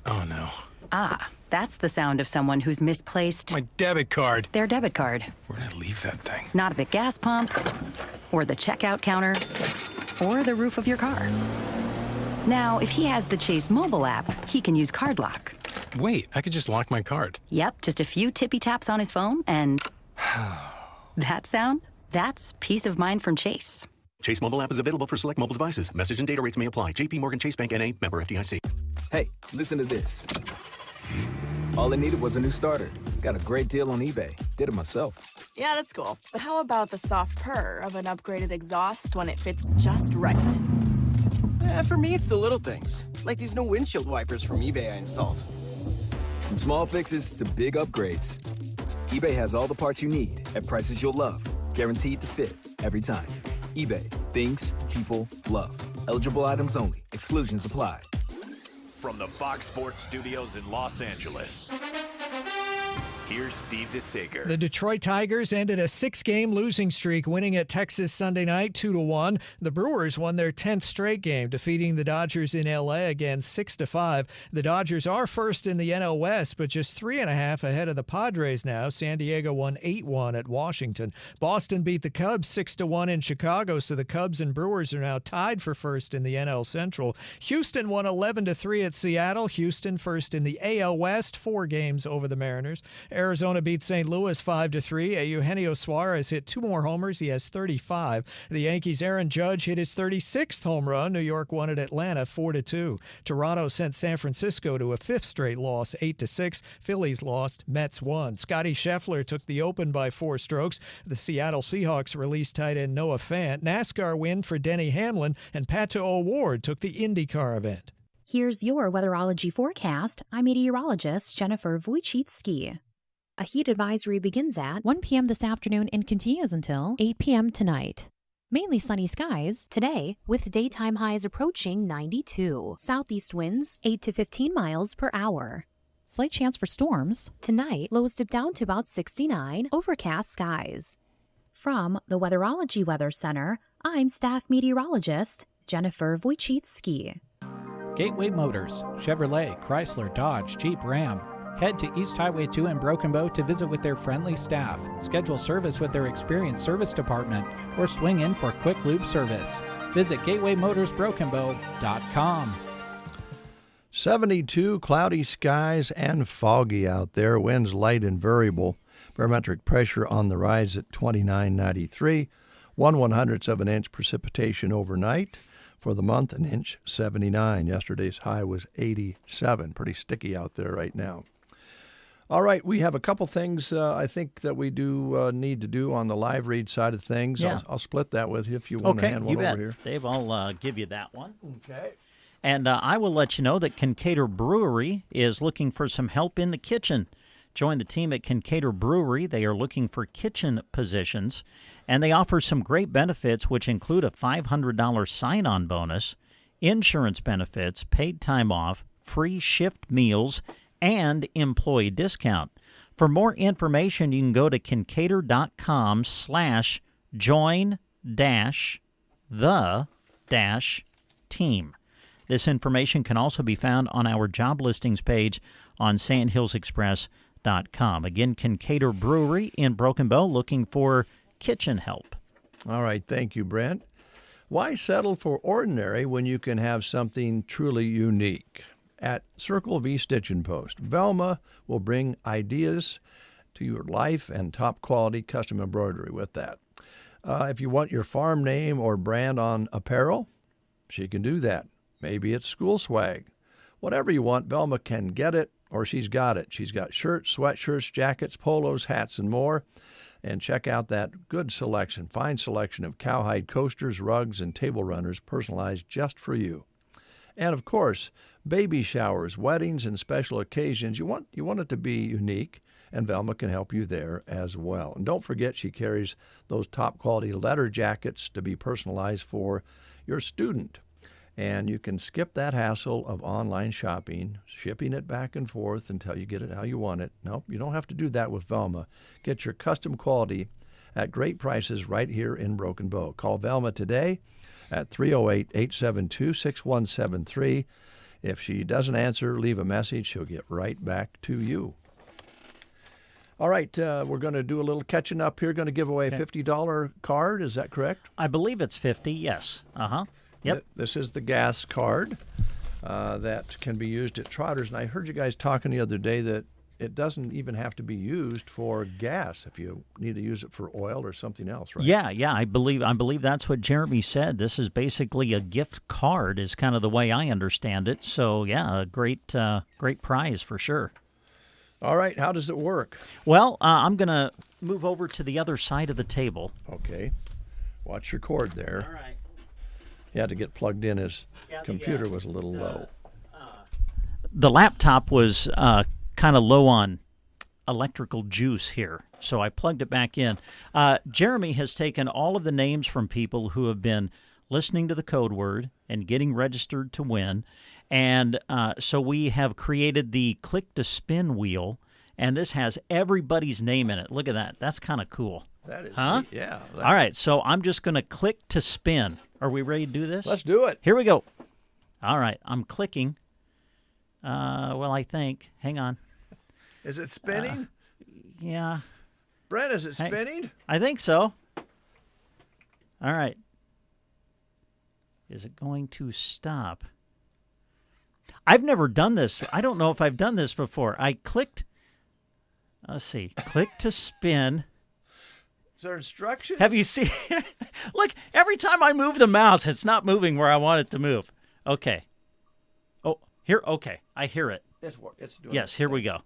Oh, no. Ah, that's the sound of someone who's misplaced My debit card. their debit card. Where'd I leave that thing? Not at the gas pump, or the checkout counter, or the roof of your car. Now, if he has the Chase mobile app, he can use Card Lock. Wait, I could just lock my card. Yep, just a few tippy taps on his phone, and that sound? That's peace of mind from Chase. Chase mobile app is available for select mobile devices. Message and data rates may apply. JP Morgan Chase Bank N.A. member FDIC. Hey, listen to this. All I needed was a new starter. Got a great deal on eBay. Did it myself. Yeah, that's cool. But how about the soft purr of an upgraded exhaust when it fits just right? For me, it's the little things, like these new windshield wipers from eBay I installed. From small fixes to big upgrades, eBay has all the parts you need at prices you'll love. Guaranteed to fit every time. eBay. Things people love. Eligible items only. Exclusions apply. From the Fox Sports Studios in Los Angeles, here's Steve DeSager. The Detroit Tigers ended a 6-game losing streak, winning at Texas Sunday night 2-1. The Brewers won their 10th straight game, defeating the Dodgers in L.A. again 6-5. The Dodgers are first in the NL West, but just 3.5 ahead of the Padres now. San Diego won 8-1 at Washington. Boston beat the Cubs 6-1 in Chicago, so the Cubs and Brewers are now tied for first in the NL Central. Houston won 11-3 at Seattle. Houston first in the AL West, 4 games over the Mariners. Arizona beat St. Louis 5-3. Eugenio Suarez hit 2 more homers. He has 35. The Yankees' Aaron Judge hit his 36th home run. New York won at Atlanta 4-2. Toronto sent San Francisco to a 5th straight loss, 8-6. Phillies lost. Mets won. Scotty Scheffler took the Open by 4 strokes. The Seattle Seahawks released tight end Noah Fant. NASCAR win for Denny Hamlin, and Pato O'Ward took the IndyCar event. Here's your weatherology forecast. I'm meteorologist Jennifer Wojcicki. A heat advisory begins at 1 p.m. this afternoon and continues until 8 p.m. tonight. Mainly sunny skies today, with daytime highs approaching 92. Southeast winds 8 to 15 miles per hour. Slight chance for storms. Tonight, lows dip down to about 69, overcast skies. From the Weatherology Weather Center, I'm staff meteorologist Jennifer Wojcicki. Gateway Motors, Chevrolet, Chrysler, Dodge, Jeep, Ram. Head to East Highway 2 in Broken Bow to visit with their friendly staff. Schedule service with their experienced service department or swing in for quick lube service. Visit gatewaymotorsbrokenbow.com. 72, cloudy skies and foggy out there. Winds light and variable. Barometric pressure on the rise at 29.93. 1/100ths of an inch precipitation overnight. For the month, an inch 79. Yesterday's high was 87. Pretty sticky out there right now. All right, we have a couple things I think that we do need to do on the live read side of things. Yeah. I'll split that with you if you want to hand one over here. Dave, I'll give you that one. Okay. And I will let you know that Kincaidor Brewery is looking for some help in the kitchen. Join the team at Kincaidor Brewery. They are looking for kitchen positions, and they offer some great benefits, which include a $500 sign-on bonus, insurance benefits, paid time off, free shift meals, and employee discount. For more information, you can go to kincaidor.com/join-the-team. This information can also be found on our job listings page on sandhillsexpress.com. Again, Kincaidor Brewery in Broken Bow looking for kitchen help. All right, thank you, Brent. Why settle for ordinary when you can have something truly unique? At Circle V Stitch and Post, Velma will bring ideas to your life and top quality custom embroidery with that. If you want your farm name or brand on apparel, she can do that. Maybe it's school swag. Whatever you want, Velma can get it, or she's got it. She's got shirts, sweatshirts, jackets, polos, hats, and more. And check out that good selection, fine selection of cowhide coasters, rugs, and table runners personalized just for you. And, of course, baby showers, weddings, and special occasions. You want it to be unique, and Velma can help you there as well. And don't forget, she carries those top-quality leather jackets to be personalized for your student. And you can skip that hassle of online shopping, shipping it back and forth until you get it how you want it. Nope, you don't have to do that with Velma. Get your custom quality at great prices right here in Broken Bow. Call Velma today at 308-872-6173. If she doesn't answer, leave a message. She'll get right back to you. All right, we're going to do a little catching up here. Going to give away a $50 card. Is that correct? I believe it's 50, yes. Uh-huh. Yep. This is the gas card that can be used at Trotters. And I heard you guys talking the other day that it doesn't even have to be used for gas if you need to use it for oil or something else, right? Yeah, I believe that's what Jeremy said. This is basically a gift card is kind of the way I understand it. So, yeah, a great prize for sure. All right, how does it work? Well, I'm going to move over to the other side of the table. Okay. Watch your cord there. All right. He had to get plugged in. His computer was a little low. The laptop was kind of low on electrical juice here, so I plugged it back in. Jeremy has taken all of the names from people who have been listening to the code word and getting registered to win, and so we have created the click to spin wheel, and this has everybody's name in it. Look at that. That's kind of cool. That is huh? Neat. Yeah. All right, so I'm just going to click to spin. Are we ready to do this? Let's do it. Here we go. All right, I'm clicking. Well, I think. Hang on. Is it spinning? Yeah. Brent, is it spinning? I think so. All right. Is it going to stop? I've never done this. I don't know if I've done this before. I clicked. Let's see. Click to spin. Is there instructions? Have you seen? Look, every time I move the mouse, it's not moving where I want it to move. Okay. Oh, here. Okay, I hear it. It's doing yes, here we go.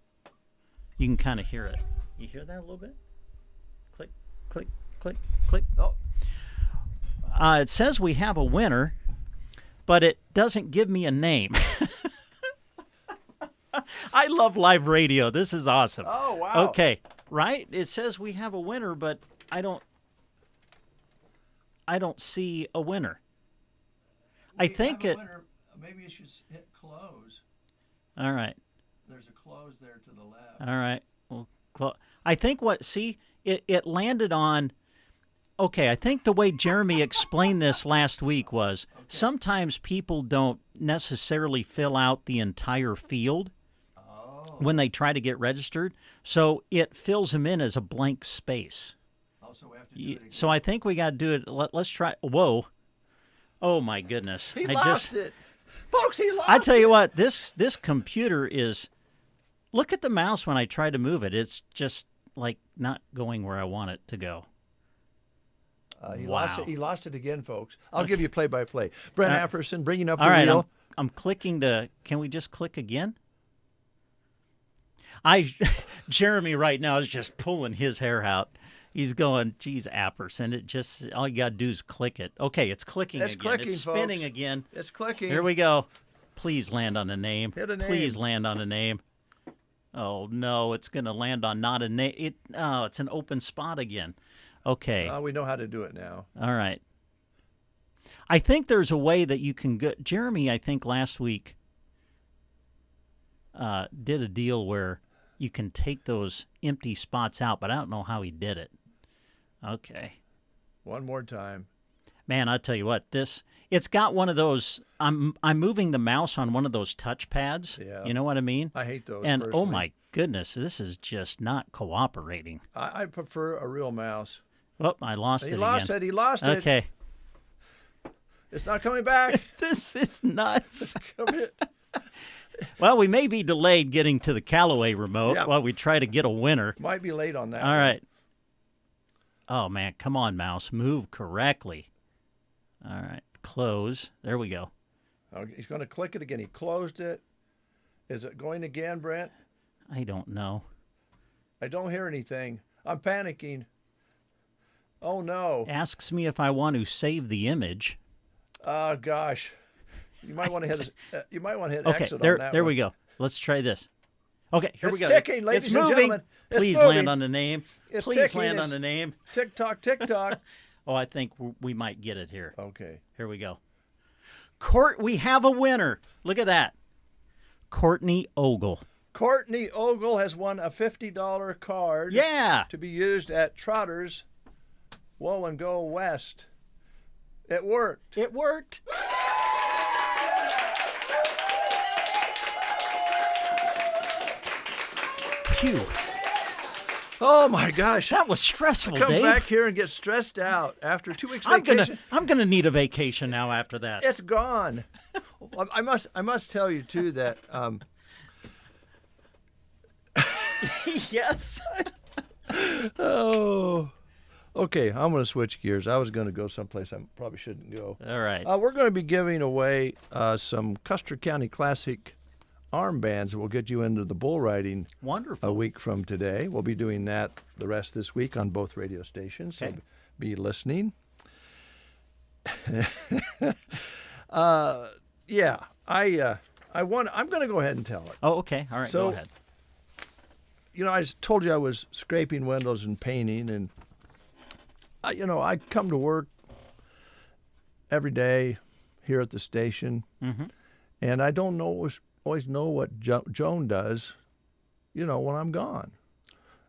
You can kind of hear it. You hear that a little bit? Click, click, click, click. Oh. It says we have a winner, but it doesn't give me a name. I love live radio. This is awesome. Oh, wow. Okay, right? It says we have a winner, but I don't see a winner. I think it. Maybe you should hit close. All right. There's a close there to the left. All right. Well, I think it landed on. Okay, I think the way Jeremy explained this last week was sometimes people don't necessarily fill out the entire field when they try to get registered, so it fills them in as a blank space. So we have to do it again. So I think we got to do it. Let's try. Whoa. Oh, my goodness. He lost it. Folks, he lost it. I tell you what, this computer is... Look at the mouse when I try to move it. It's just, like, not going where I want it to go. He wow. lost it. He lost it again, folks. I'll give you play-by-play. Brent Apperson, bringing up the all right, wheel. I'm clicking to... Can we just click again? Jeremy right now is just pulling his hair out. He's going, geez, Apperson, it just, all you got to do is click it. Okay, it's clicking again. Clicking, it's spinning folks. again. It's clicking. Here we go. Please land on a name. Hit a name. Please land on a name. Oh, no, it's going to land on not a name. It's an open spot again. Okay. We know how to do it now. All right. I think there's a way that you can go. Jeremy, I think last week did a deal where you can take those empty spots out, but I don't know how he did it. Okay. One more time. Man, I tell you what, it's got one of those, I'm moving the mouse on one of those touch pads. Yeah. You know what I mean? I hate those And personally. oh my goodness, this is just not cooperating. I prefer a real mouse. Oh, I lost it again. He lost it. Okay. It's not coming back. This is nuts. Well, we may be delayed getting to the Callaway remote while we try to get a winner. Might be late on that. All right. Oh, man, come on, mouse. Move correctly. All right, close. There we go. He's going to click it again. He closed it. Is it going again, Brent? I don't know. I don't hear anything. I'm panicking. Oh, no. Asks me if I want to save the image. Oh, gosh. You might want to hit. You might want to hit okay, exit there, on that there one. we go. Let's try this. Okay, here we go. Ticking, ladies it's and moving. gentlemen. It's Please moving. land on the name. It's Please ticking. land on the name. Tick tock, tick tock. Oh, I think we might get it here. Okay. Here we go. We have a winner. Look at that. Courtney Ogle. Courtney Ogle has won a $50 card. Yeah. To be used at Trotter's Whoa and Go West. It worked. It worked. Phew. Oh my gosh. That was stressful, Come Dave. back here and get stressed out after 2 weeks vacation. I'm gonna need a vacation now after that. It's gone. I must tell you too that yes. Oh. Okay, I'm going to switch gears. I was going to go someplace I probably shouldn't go. All right. We're going to be giving away some Custer County Classic armbands that will get you into the bull riding. Wonderful. A week from today. We'll be doing that the rest this week on both radio stations. Okay. So be listening. Yeah, I want. I'm going to go ahead and tell it. Oh, okay. All right. So, go ahead. You know, I told you I was scraping windows and painting, and I come to work every day here at the station, and I don't always know what Joan does, when I'm gone.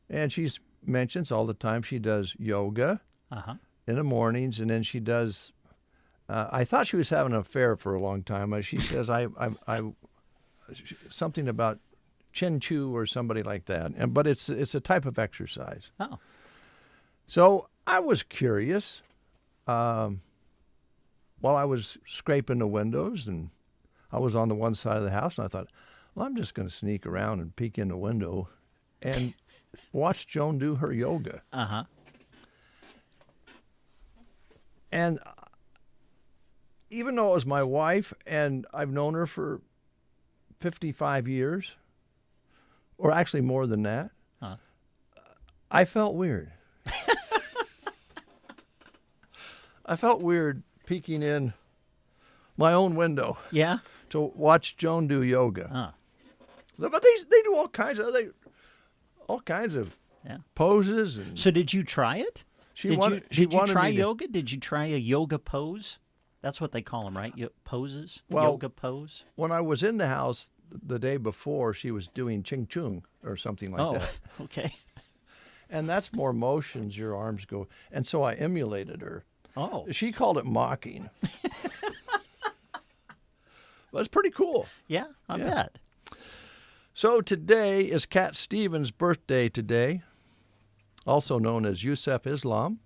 And she mentions all the time she does yoga in the mornings, and then she does. I thought she was having an affair for a long time. She says I something about Chin Chu or somebody like that, but it's a type of exercise. Oh. So I was curious while I was scraping the windows, and I was on the one side of the house, and I thought, well, I'm just going to sneak around and peek in the window and watch Joan do her yoga. And even though it was my wife and I've known her for 55 years, or actually more than that, I felt weird. I felt weird peeking in my own window. Yeah. To watch Joan do yoga. But they do all kinds of poses. And so did you try it? Did you try yoga? Did you try a yoga pose? That's what they call them, right? Poses? Well, yoga pose? When I was in the house the day before, she was doing Ching Chung or something like that. Oh, okay. And that's more motions your arms go. And so I emulated her. Oh. She called it mocking. But it's pretty cool. Yeah, I bet. So today is Cat Stevens' birthday today, also known as Yusuf Islam.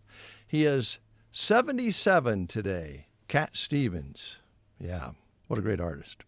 He is 77 today. Cat Stevens. Yeah, what a great artist.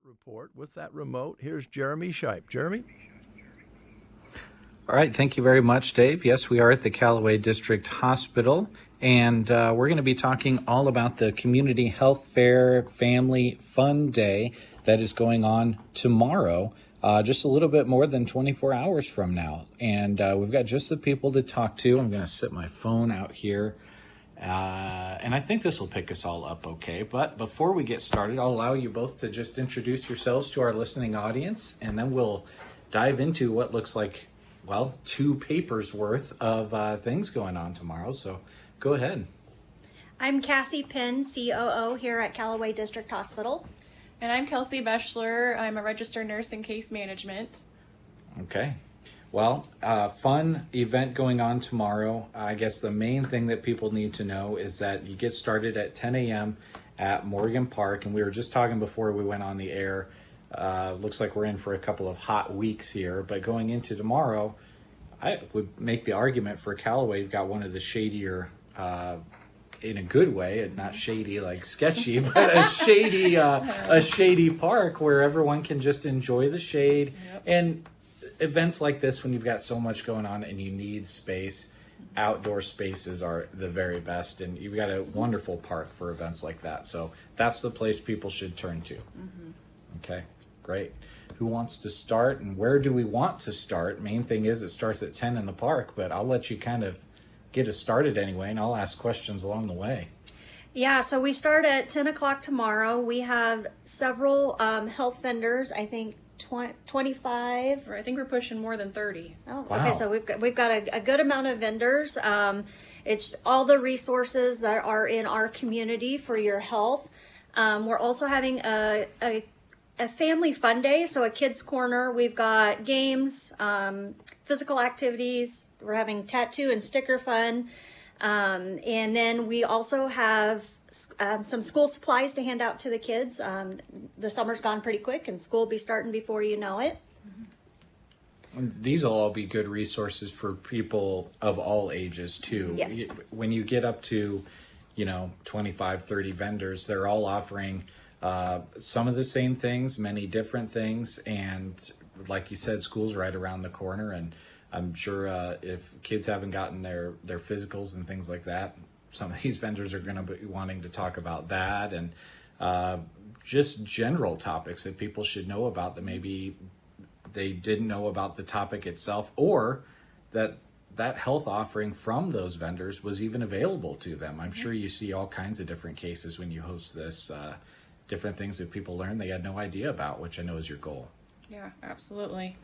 report with that remote. Here's Jeremy Shipe. Jeremy? All right, thank you very much, Dave. Yes, we are at the Callaway District Hospital, and we're going to be talking all about the Community Health Fair Family Fun Day that is going on tomorrow, just a little bit more than 24 hours from now. And we've got just the people to talk to. I'm going to set my phone out here, and I think this will pick us all up okay. But before we get started, I'll allow you both to just introduce yourselves to our listening audience, and then we'll dive into what looks like, well, 2 papers worth of things going on tomorrow. So go ahead. I'm Cassie Penn, COO here at Callaway District Hospital. And I'm Kelsey Beschler. I'm a registered nurse in case management. Okay. Well, fun event going on tomorrow. I guess the main thing that people need to know is that you get started at 10 a.m. at Morgan Park. And we were just talking before we went on the air. Looks like we're in for a couple of hot weeks here, but going into tomorrow, I would make the argument for Callaway. You've got one of the shadier, in a good way, not shady like sketchy, but a shady park where everyone can just enjoy the shade. Yep. And events like this, when you've got so much going on and you need space, outdoor spaces are the very best, and you've got a wonderful park for events like that. So that's the place people should turn to. Mm-hmm. Okay, great. Who wants to start, and where do we want to start? Main thing is it starts at 10 in the park, but I'll let you kind of get us started anyway, and I'll ask questions along the way. Yeah, so we start at 10 o'clock tomorrow. We have several health vendors, I think 25. I think we're pushing more than 30. Oh, wow. Okay, so we've got a good amount of vendors. It's all the resources that are in our community for your health. We're also having a family fun day, so a kids corner. We've got games, physical activities. We're having tattoo and sticker fun, and then we also have some school supplies to hand out to the kids. The summer's gone pretty quick, and school will be starting before you know it. These will all be good resources for people of all ages too. Yes. When you get up to 25, 30 vendors, they're all offering some of the same things, many different things, and like you said, school's right around the corner, and I'm sure if kids haven't gotten their physicals and things like that, some of these vendors are going to be wanting to talk about that, and just general topics that people should know about that maybe they didn't know about the topic itself, or that health offering from those vendors was even available to them. I'm sure you see all kinds of different cases when you host this, different things that people learn they had no idea about, which I know is your goal. Yeah, absolutely.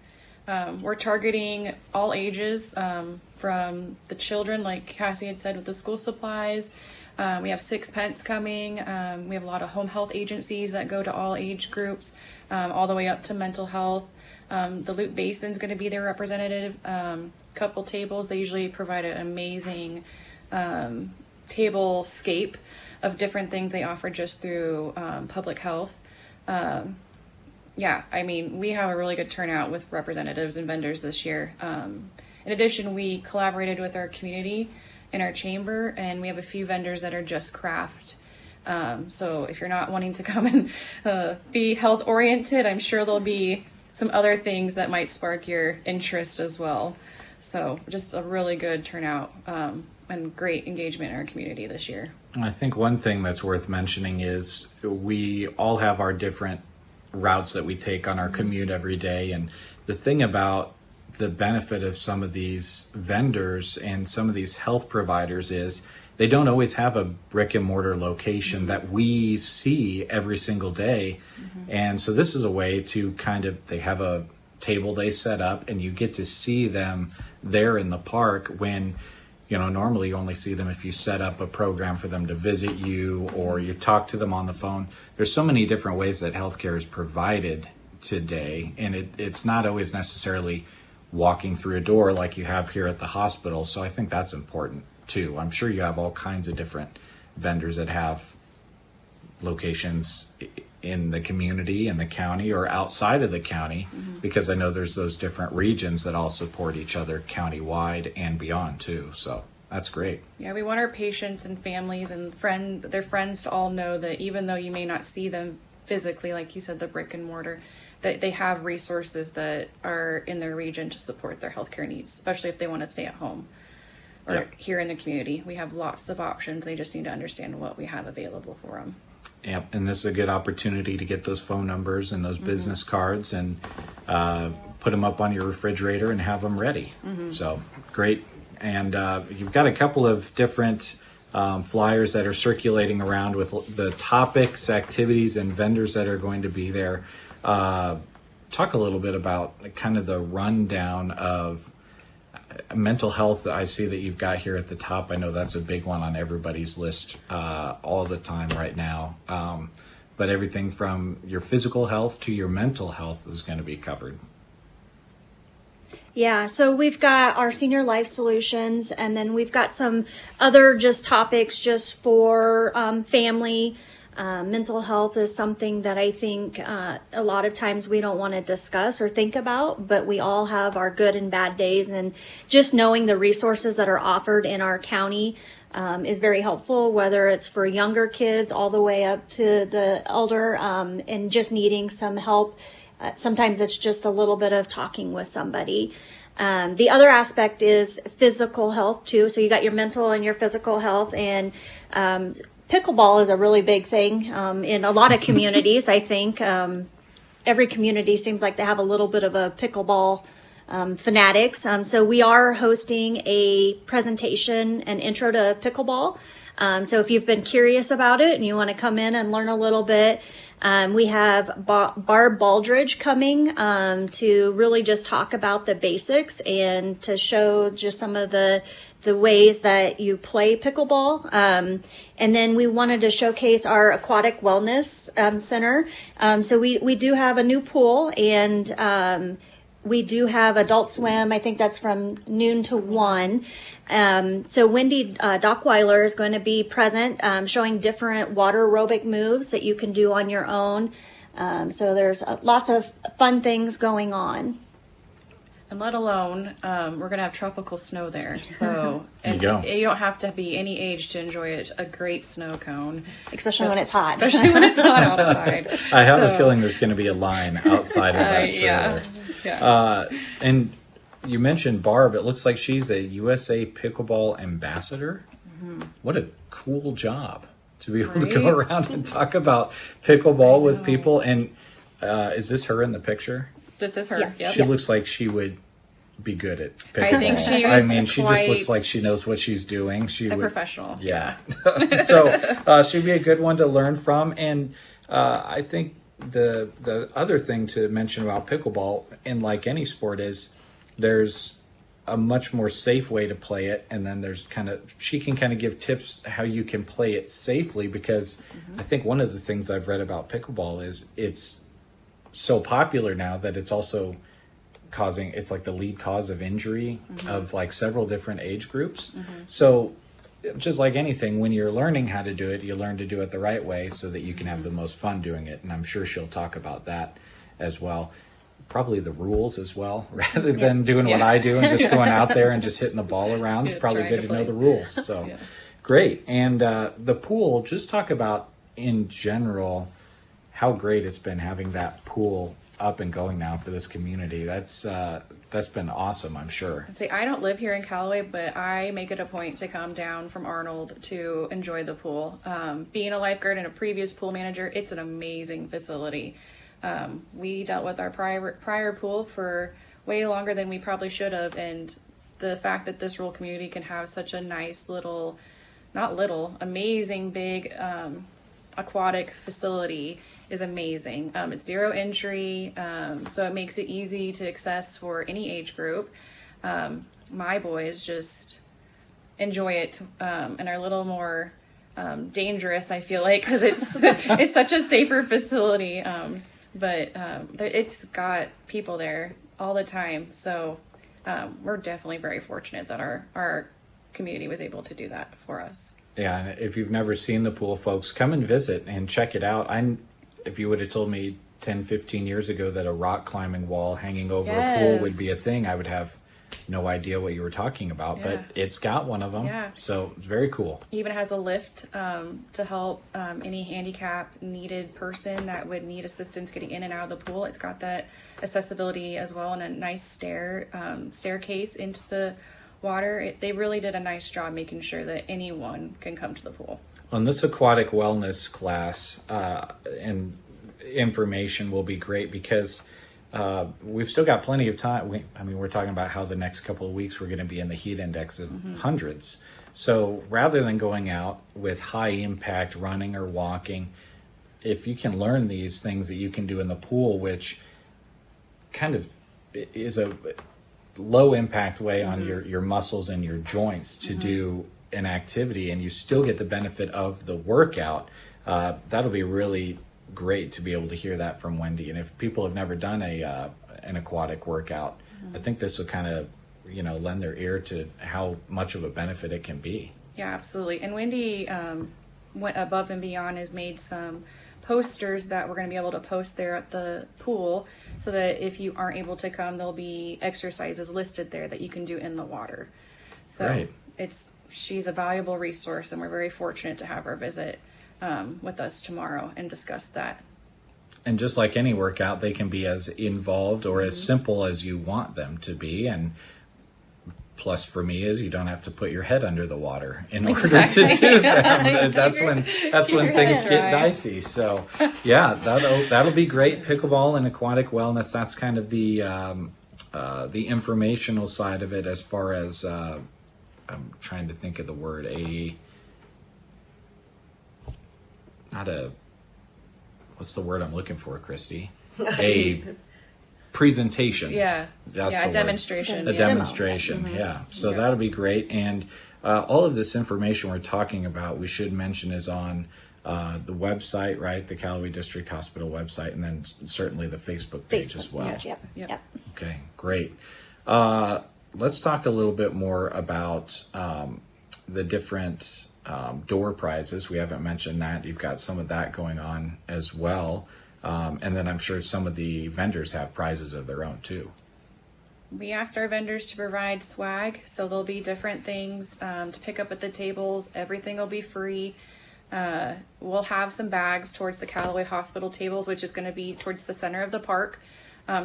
We're targeting all ages, from the children, like Cassie had said, with the school supplies. We have Sixpence coming. We have a lot of home health agencies that go to all age groups, all the way up to mental health. The Loop Basin's going to be their representative. Couple tables. They usually provide an amazing tablescape of different things they offer just through public health. Yeah, I mean, we have a really good turnout with representatives and vendors this year. In addition, we collaborated with our community in our chamber, and we have a few vendors that are just craft. So if you're not wanting to come and be health oriented, I'm sure there'll be some other things that might spark your interest as well. So just a really good turnout and great engagement in our community this year. I think one thing that's worth mentioning is we all have our different routes that we take on our commute every day, and the thing about the benefit of some of these vendors and some of these health providers is they don't always have a brick and mortar location that we see every single day. And so this is a way to they have a table they set up, and you get to see them there in the park when normally you only see them if you set up a program for them to visit you or you talk to them on the phone. There's so many different ways that healthcare is provided today, and it's not always necessarily walking through a door like you have here at the hospital. So I think that's important too. I'm sure you have all kinds of different vendors that have locations in the community, in the county, or outside of the county, because I know there's those different regions that all support each other countywide and beyond too. So that's great. Yeah, we want our patients and families and their friends to all know that even though you may not see them physically, like you said, the brick and mortar, that they have resources that are in their region to support their healthcare needs, especially if they want to stay at home or here in the community. We have lots of options. They just need to understand what we have available for them. Yep, and this is a good opportunity to get those phone numbers and those business cards and put them up on your refrigerator and have them ready. So great. And you've got a couple of different flyers that are circulating around with the topics, activities, and vendors that are going to be there. Talk a little bit about kind of the rundown of mental health that I see that you've got here at the top. I know that's a big one on everybody's list all the time right now. But everything from your physical health to your mental health is going to be covered. Yeah, so we've got our senior life solutions, and then we've got some other just topics just for family. Mental health is something that I think a lot of times we don't want to discuss or think about, but we all have our good and bad days, and just knowing the resources that are offered in our county is very helpful, whether it's for younger kids all the way up to the elder, and just needing some help. Sometimes it's just a little bit of talking with somebody. The other aspect is physical health too. So you got your mental and your physical health, and pickleball is a really big thing in a lot of communities. I think every community seems like they have a little bit of a pickleball fanatics. So we are hosting a presentation, an intro to pickleball. So if you've been curious about it and you want to come in and learn a little bit, we have Barb Baldridge coming to really just talk about the basics and to show just some of the ways that you play pickleball. And then we wanted to showcase our aquatic wellness center. So we do have a new pool, and we do have adult swim. I think that's from noon to 1. So Wendy Dockweiler is going to be present, showing different water aerobic moves that you can do on your own. So there's lots of fun things going on. And let alone, we're going to have tropical snow there. So There you go. You don't have to be any age to enjoy it. A great snow cone. Especially when it's hot. Especially when it's hot outside. I have a feeling there's going to be a line outside of that trailer. Yeah. And you mentioned Barb. It looks like she's a USA Pickleball ambassador. What a cool job to be able to go around and talk about pickleball with people. And is this her in the picture? This is her. Yeah. Yep. She looks like she would be good at pickleball. I think she she just looks like she knows what she's doing. She a would, professional. Yeah. So she'd be a good one to learn from. And I think the other thing to mention about pickleball, and like any sport, is there's a much more safe way to play it, and then there's she can kind of give tips how you can play it safely, because I think one of the things I've read about pickleball is it's so popular now that it's also it's like the lead cause of injury of like several different age groups. So just like anything, when you're learning how to do it, you learn to do it the right way so that you can have the most fun doing it. And I'm sure she'll talk about that as well. Probably the rules as well, rather than doing what I do and just going out there and just hitting the ball around. It's probably good to know the rules. So great. And the pool, just talk about in general how great it's been having that pool up and going now for this community. That's been awesome, I'm sure. See, I don't live here in Callaway, but I make it a point to come down from Arnold to enjoy the pool. Being a lifeguard and a previous pool manager, it's an amazing facility. We dealt with our prior pool for way longer than we probably should have, and the fact that this rural community can have such a nice amazing big aquatic facility is amazing. It's zero entry, so it makes it easy to access for any age group. My boys just enjoy it and are a little more dangerous, I feel like, because it's such a safer facility. But it's got people there all the time, so we're definitely very fortunate that our community was able to do that for us. Yeah, and if you've never seen the pool, folks, come and visit and check it out. If you would have told me 10, 15 years ago that a rock climbing wall hanging over a pool would be a thing, I would have no idea what you were talking about, Yeah. but it's got one of them. Yeah. So it's very cool. It even has a lift to help any handicap needed person that would need assistance getting in and out of the pool. It's got that accessibility as well, and a nice staircase into the water. They really did a nice job making sure that anyone can come to the pool. On this aquatic wellness class, and information will be great because we've still got plenty of time. We're talking about how the next couple of weeks we're going to be in the heat index of hundreds. So rather than going out with high impact running or walking, if you can learn these things that you can do in the pool, which kind of is a low impact way on your muscles and your joints to do an activity, and you still get the benefit of the workout, that'll be really great to be able to hear that from Wendy. And if people have never done an aquatic workout, I think this will kind of lend their ear to how much of a benefit it can be. Yeah, absolutely. And Wendy went above and beyond, has made some posters that we're going to be able to post there at the pool, so that if you aren't able to come, there'll be exercises listed there that you can do in the water. So Right. She's a valuable resource, and we're very fortunate to have her visit with us tomorrow and discuss that. And just like any workout, they can be as involved or as simple as you want them to be. And plus for me is you don't have to put your head under the water in order to do them. That's when things get dicey. So yeah, that'll be great. Pickleball and aquatic wellness, that's kind of the informational side of it. As far as I'm trying to think of the word, what's the word I'm looking for, Christy? A presentation. Yeah. That's a the demonstration. word. A demonstration, yeah. So that'll be great. And all of this information we're talking about, we should mention, is on the website, right? The Callaway District Hospital website, and then certainly the Facebook page as well. Yes. Yep. Okay, great. Let's talk a little bit more about the different door prizes. We haven't mentioned that. You've got some of that going on as well. And then I'm sure some of the vendors have prizes of their own too. We asked our vendors to provide swag, so there'll be different things to pick up at the tables. Everything will be free. We'll have some bags towards the Callaway Hospital tables, which is going to be towards the center of the park.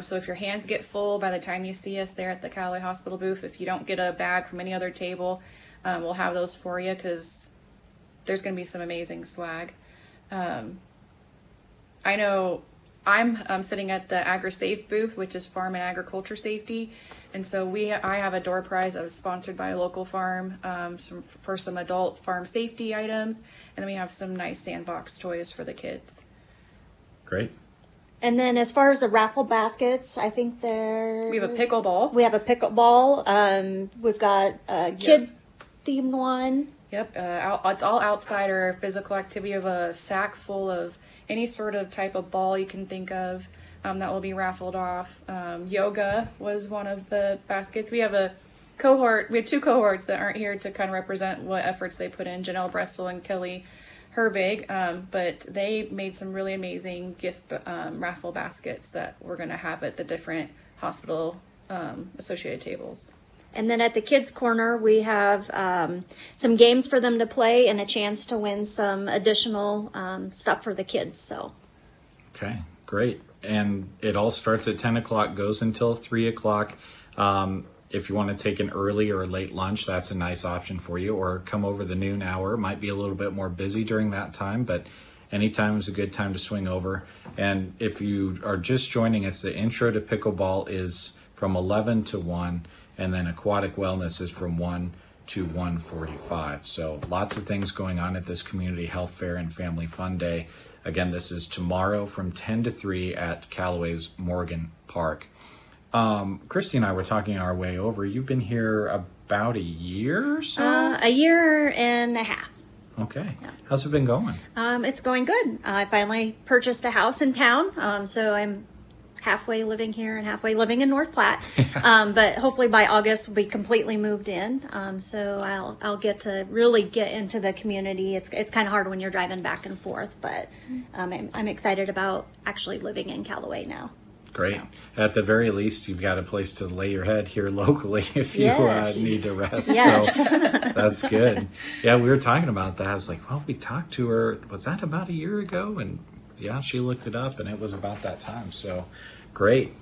So if your hands get full by the time you see us there at the Callaway Hospital booth, if you don't get a bag from any other table, we'll have those for you, because there's going to be some amazing swag. I know I'm sitting at the AgriSafe booth, which is farm and agriculture safety. And so I have a door prize that was sponsored by a local farm for some adult farm safety items. And then we have some nice sandbox toys for the kids. Great. And then as far as the raffle baskets, I think we have a pickleball. We have a pickleball. We've got a kid-themed one. Yep. It's all outside or physical activity of a sack full of any sort of type of ball you can think of that will be raffled off. Yoga was one of the baskets. We have a cohort. We have two cohorts that aren't here to kind of represent what efforts they put in, Janelle Brestel and Kelly Herbig, but they made some really amazing gift raffle baskets that we're going to have at the different hospital associated tables. And then at the kids' corner, we have some games for them to play and a chance to win some additional stuff for the kids. So, okay, great. And it all starts at 10 o'clock, goes until 3 o'clock. If you want to take an early or a late lunch, that's a nice option for you. Or come over the noon hour. Might be a little bit more busy during that time, but anytime is a good time to swing over. And if you are just joining us, the intro to pickleball is from 11 to 1. And then aquatic wellness is from 1 to 1:45. So lots of things going on at this Community Health Fair and Family Fun Day. Again, this is tomorrow from 10 to 3 at Callaway's Morgan Park. Christy and I were talking our way over. You've been here about a year or so? A year and a half. Okay. Yeah. How's it been going? It's going good. I finally purchased a house in town, so I'm halfway living here and halfway living in North Platte. But hopefully by August we'll be completely moved in. So I'll get to really get into the community. It's kind of hard when you're driving back and forth, but I'm excited about actually living in Callaway now. Great. At the very least, you've got a place to lay your head here locally if you need to rest. Yes. So that's good. Yeah, we were talking about that. I was like, well, we talked to her. Was that about a year ago? And yeah, she looked it up, and it was about that time. So great.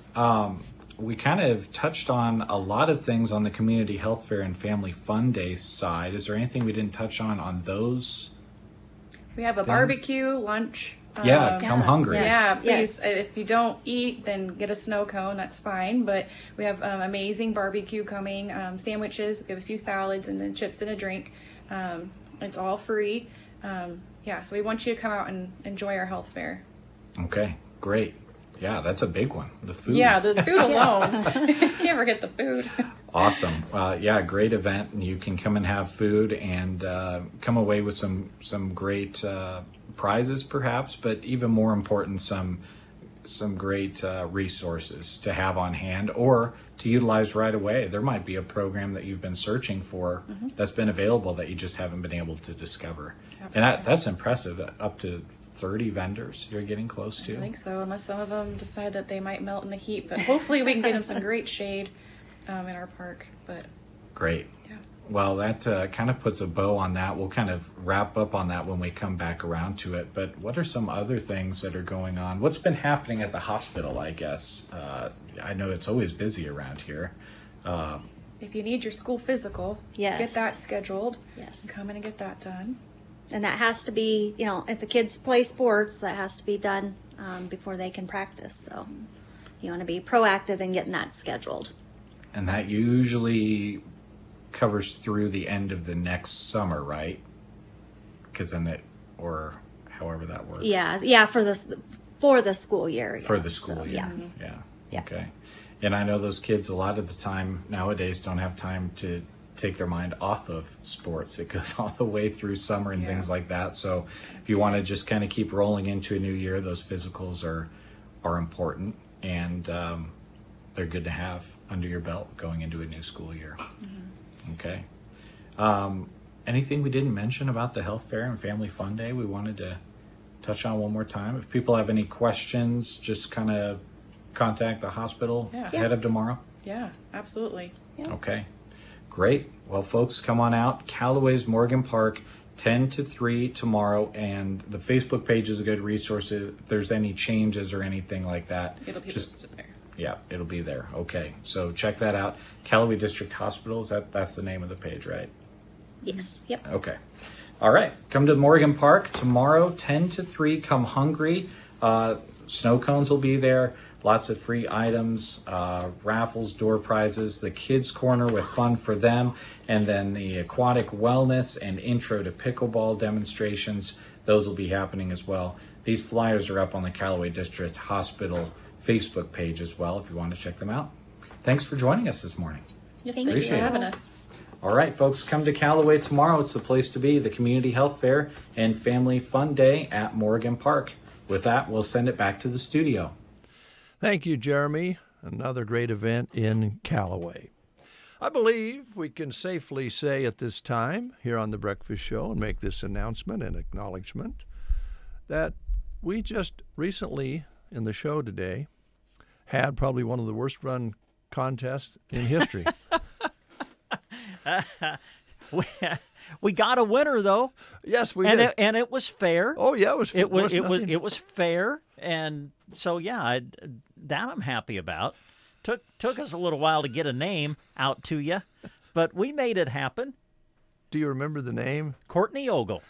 We kind of touched on a lot of things on the Community Health Fair and Family Fun Day side. Is there anything we didn't touch on those? We have a barbecue, lunch. Come hungry. Yeah, please. If you don't eat, then get a snow cone. That's fine. But we have amazing barbecue coming, sandwiches. We have a few salads and then chips and a drink. It's all free. So we want you to come out and enjoy our health fair. Okay, great. Yeah, that's a big one. The food. Yeah, the food alone. Can't forget the food. Awesome. Great event, and you can come and have food and come away with some great prizes, perhaps, but even more important, some great resources to have on hand or to utilize right away. There might be a program that you've been searching for that's been available that you just haven't been able to discover. Absolutely. And that's impressive. Up to 30 vendors you're getting close to. I think so, unless some of them decide that they might melt in the heat. But hopefully we can get them some great shade in our park. But great. Yeah. Well, that kind of puts a bow on that. We'll kind of wrap up on that when we come back around to it. But what are some other things that are going on? What's been happening at the hospital, I guess? I know it's always busy around here. If you need your school physical, get that scheduled. Yes. Come in and get that done. And that has to be, if the kids play sports, that has to be done before they can practice. So you want to be proactive in getting that scheduled. And that usually covers through the end of the next summer, right? Because or however that works. Yeah, for the school year. For the school year. Yeah. Okay. And I know those kids a lot of the time nowadays don't have time to take their mind off of sports. It goes all the way through summer and things like that. So if you want to just kind of keep rolling into a new year, those physicals are important, and they're good to have under your belt going into a new school year. Okay. Anything we didn't mention about the Health Fair and Family Fun Day we wanted to touch on one more time? If people have any questions, just kind of contact the hospital ahead of tomorrow. Yeah, absolutely. Yeah. Okay. Great. Well, folks, come on out. Callaway's Morgan Park, 10 to 3 tomorrow. And the Facebook page is a good resource if there's any changes or anything like that. It'll be listed there. Yeah, it'll be there. Okay. So check that out. Callaway District Hospital, that's the name of the page, right? Yes. Yep. Okay. All right. Come to Morgan Park tomorrow, 10 to 3. Come hungry. Snow cones will be there. Lots of free items, raffles, door prizes, the kids' corner with fun for them, and then the aquatic wellness and intro to pickleball demonstrations. Those will be happening as well. These flyers are up on the Callaway District Hospital Facebook page as well if you want to check them out. Thanks for joining us this morning. Yes, thank you for having us. All right, folks, come to Callaway tomorrow. It's the place to be, the Community Health Fair and Family Fun Day at Morgan Park. With that, we'll send it back to the studio. Thank you, Jeremy. Another great event in Callaway. I believe we can safely say at this time here on The Breakfast Show and make this announcement and acknowledgement that we just recently in the show today had probably one of the worst run contests in history. We got a winner though. Yes, we did. And it was fair. Oh yeah, it was fair, and so that I'm happy about. Took us a little while to get a name out to you, but we made it happen. Do you remember the name? Courtney Ogle.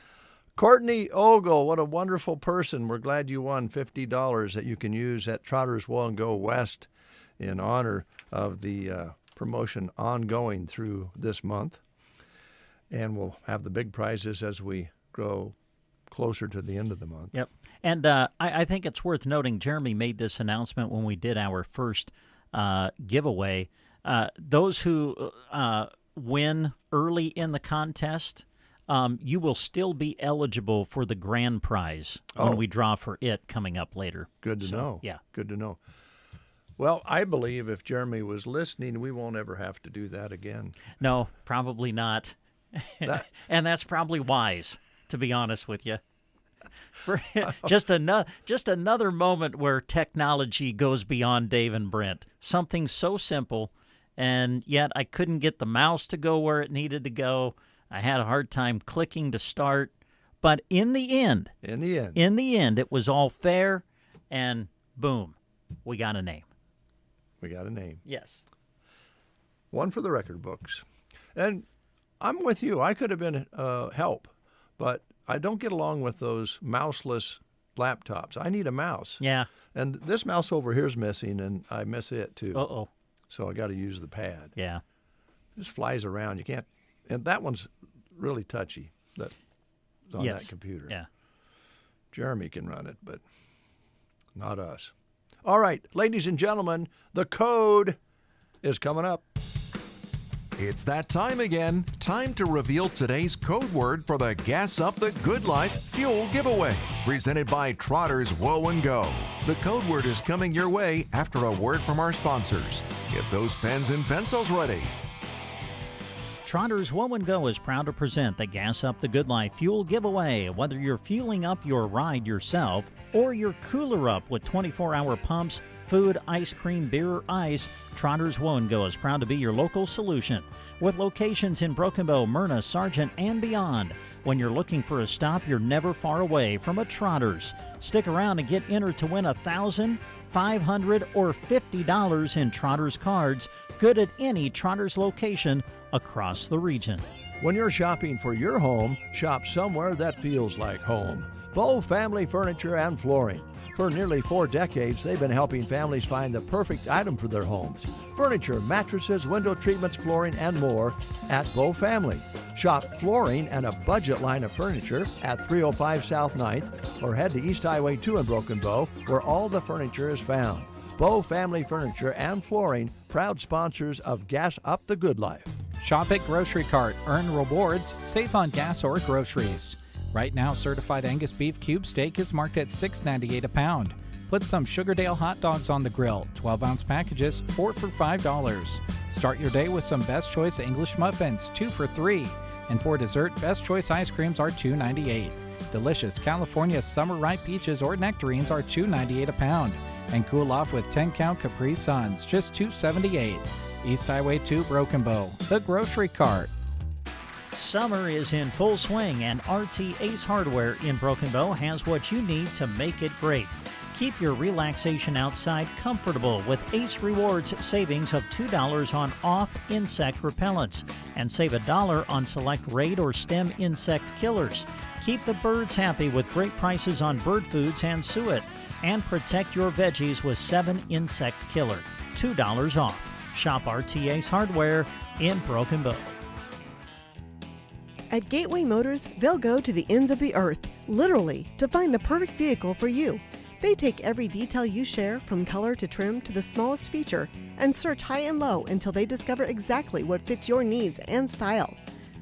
Courtney Ogle, what a wonderful person. We're glad you won $50 that you can use at Trotters Well and Go West in honor of the promotion ongoing through this month. And we'll have the big prizes as we grow closer to the end of the month. Yep. And I think it's worth noting, Jeremy made this announcement when we did our first giveaway. Those who win early in the contest, you will still be eligible for the grand prize when we draw for it coming up later. Good to know. Yeah. Good to know. Well, I believe if Jeremy was listening, we won't ever have to do that again. No, probably not. And that's probably wise, to be honest with you. Just another moment where technology goes beyond Dave and Brent. Something so simple, and yet I couldn't get the mouse to go where it needed to go. I had a hard time clicking to start. But in the end, it was all fair, and boom, we got a name. We got a name. Yes. One for the record books. And I'm with you. I could have been help, but I don't get along with those mouseless laptops. I need a mouse. Yeah. And this mouse over here is missing, and I miss it too. Uh-oh. So I got to use the pad. Yeah. It just flies around. You can't. And that one's really touchy. That's on that computer. Yeah. Jeremy can run it, but not us. All right, ladies and gentlemen, the code is coming up. It's that time again. Time to reveal today's code word for the Gas Up the Good Life Fuel Giveaway. Presented by Trotters Whoa and Go. The code word is coming your way after a word from our sponsors. Get those pens and pencils ready. Trotters Whoa and Go is proud to present the Gas Up the Good Life Fuel Giveaway. Whether you're fueling up your ride yourself or your cooler up with 24-hour pumps, food, ice cream, beer, or ice, Trotters Whoa and Go is proud to be your local solution. With locations in Broken Bow, Myrna, Sargent, and beyond. When you're looking for a stop, you're never far away from a Trotters. Stick around and get entered to win $1,000, $500, or $50 in Trotters cards, good at any Trotters location across the region. When you're shopping for your home, shop somewhere that feels like home. Bow Family Furniture and Flooring. For nearly 4 decades, they've been helping families find the perfect item for their homes. Furniture, mattresses, window treatments, flooring, and more at Bow Family. Shop flooring and a budget line of furniture at 305 South 9th or head to East Highway 2 in Broken Bow, where all the furniture is found. Bow Family Furniture and Flooring, proud sponsors of Gas Up the Good Life. Shop at Grocery Cart. Earn rewards. Save on gas or groceries. Right now, certified Angus beef cube steak is marked at $6.98 a pound. Put some Sugardale hot dogs on the grill. 12-ounce packages, 4 for $5. Start your day with some Best Choice English muffins, 2 for $3. And for dessert, Best Choice ice creams are $2.98. Delicious California summer ripe peaches or nectarines are $2.98 a pound. And cool off with 10-count Capri Suns, just $2.78. East Highway 2, Broken Bow. The Grocery Cart. Summer is in full swing, and RT Ace Hardware in Broken Bow has what you need to make it great. Keep your relaxation outside comfortable with Ace Rewards savings of $2 on off insect repellents and save $1 on select raid or stem insect killers. Keep the birds happy with great prices on bird foods and suet, and protect your veggies with 7 insect killer, $2 off. Shop RT Ace Hardware in Broken Bow. At Gateway Motors, they'll go to the ends of the earth, literally, to find the perfect vehicle for you. They take every detail you share, from color to trim to the smallest feature, and search high and low until they discover exactly what fits your needs and style.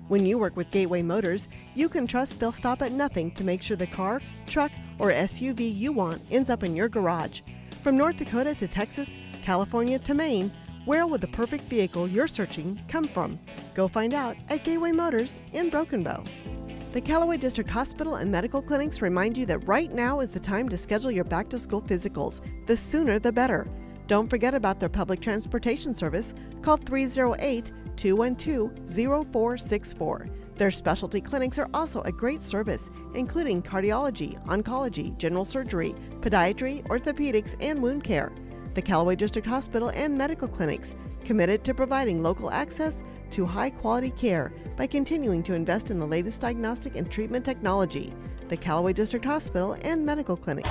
When you work with Gateway Motors, you can trust they'll stop at nothing to make sure the car, truck, or SUV you want ends up in your garage. From North Dakota to Texas, California to Maine, where will the perfect vehicle you're searching come from? Go find out at Gateway Motors in Broken Bow. The Callaway District Hospital and Medical Clinics remind you that right now is the time to schedule your back-to-school physicals. The sooner the better. Don't forget about their public transportation service. Call 308-212-0464. Their specialty clinics are also a great service, including cardiology, oncology, general surgery, podiatry, orthopedics, and wound care. The Callaway District Hospital and Medical Clinics, committed to providing local access to high-quality care by continuing to invest in the latest diagnostic and treatment technology. The Callaway District Hospital and Medical Clinics.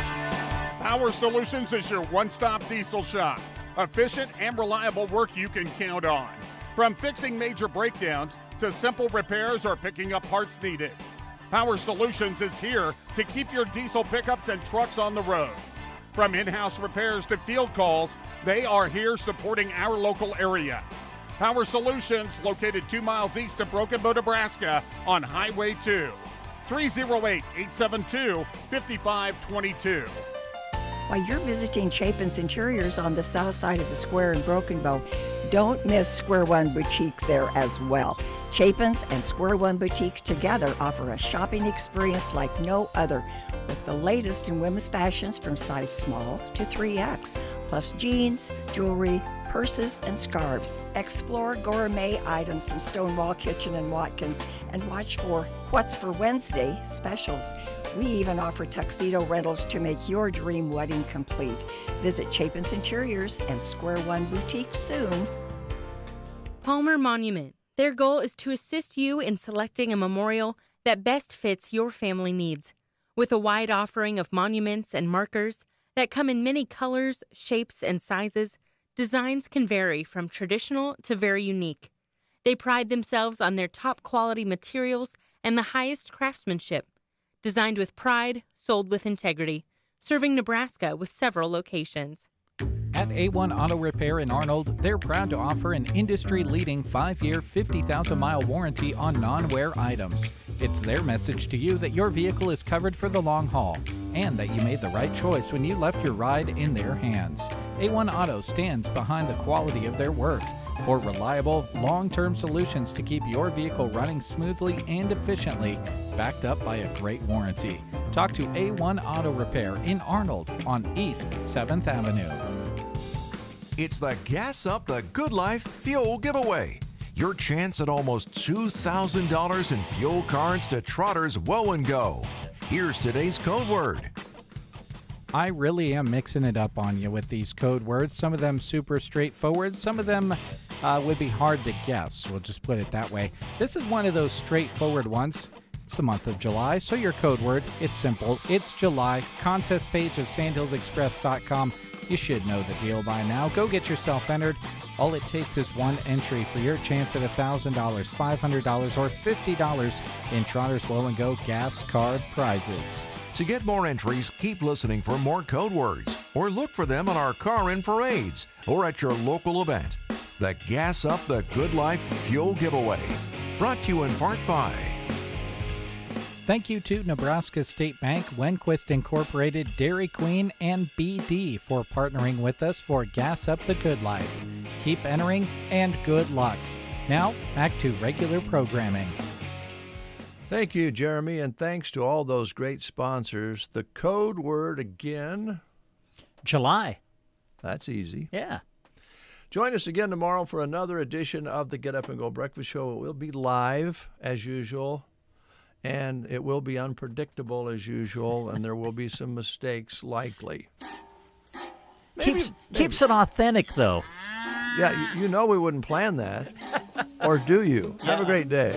Power Solutions is your one-stop diesel shop. Efficient and reliable work you can count on. From fixing major breakdowns to simple repairs or picking up parts needed. Power Solutions is here to keep your diesel pickups and trucks on the road. From in-house repairs to field calls, they are here supporting our local area. Power Solutions, located 2 miles east of Broken Bow, Nebraska on Highway 2. 308-872-5522. While you're visiting Chapin's Interiors on the south side of the square in Broken Bow, don't miss Square One Boutique there as well. Chapin's and Square One Boutique together offer a shopping experience like no other. The latest in women's fashions from size small to 3X, plus jeans, jewelry, purses, and scarves. Explore gourmet items from Stonewall Kitchen and Watkins, and watch for What's for Wednesday specials. We even offer tuxedo rentals to make your dream wedding complete. Visit Chapin's Interiors and Square One Boutique soon. Palmer Monument. Their goal is to assist you in selecting a memorial that best fits your family needs. With a wide offering of monuments and markers that come in many colors, shapes, and sizes, designs can vary from traditional to very unique. They pride themselves on their top quality materials and the highest craftsmanship. Designed with pride, sold with integrity. Serving Nebraska with several locations. At A1 Auto Repair in Arnold, they're proud to offer an industry-leading 5-year, 50,000-mile warranty on non-wear items. It's their message to you that your vehicle is covered for the long haul and that you made the right choice when you left your ride in their hands. A1 Auto stands behind the quality of their work for reliable, long-term solutions to keep your vehicle running smoothly and efficiently, backed up by a great warranty. Talk to A1 Auto Repair in Arnold on East 7th Avenue. It's the Gas Up the Good Life Fuel Giveaway. Your chance at almost $2,000 in fuel cards to Trotter's Woe and Go. Here's today's code word. I really am mixing it up on you with these code words. Some of them super straightforward. Some of them would be hard to guess. We'll just put it that way. This is one of those straightforward ones. It's the month of July, so your code word, it's simple. It's July. Contest page of sandhillsexpress.com. You should know the deal by now. Go get yourself entered. All it takes is one entry for your chance at $1,000, $500, or $50 in Trotter's Woe and Go gas card prizes. To get more entries, keep listening for more code words, or look for them on our car in parades or at your local event. The Gas Up the Good Life Fuel Giveaway. Brought to you in part by Thank you to Nebraska State Bank, Wenquist Incorporated, Dairy Queen, and BD for partnering with us for Gas Up the Good Life. Keep entering, and good luck. Now, back to regular programming. Thank you, Jeremy, and thanks to all those great sponsors. The code word again? July. That's easy. Yeah. Join us again tomorrow for another edition of the Get Up and Go Breakfast Show. It will be live, as usual. And it will be unpredictable as usual, and there will be some mistakes likely. Keeps it authentic, though. Yeah, you know we wouldn't plan that. Or do you? Have a great day.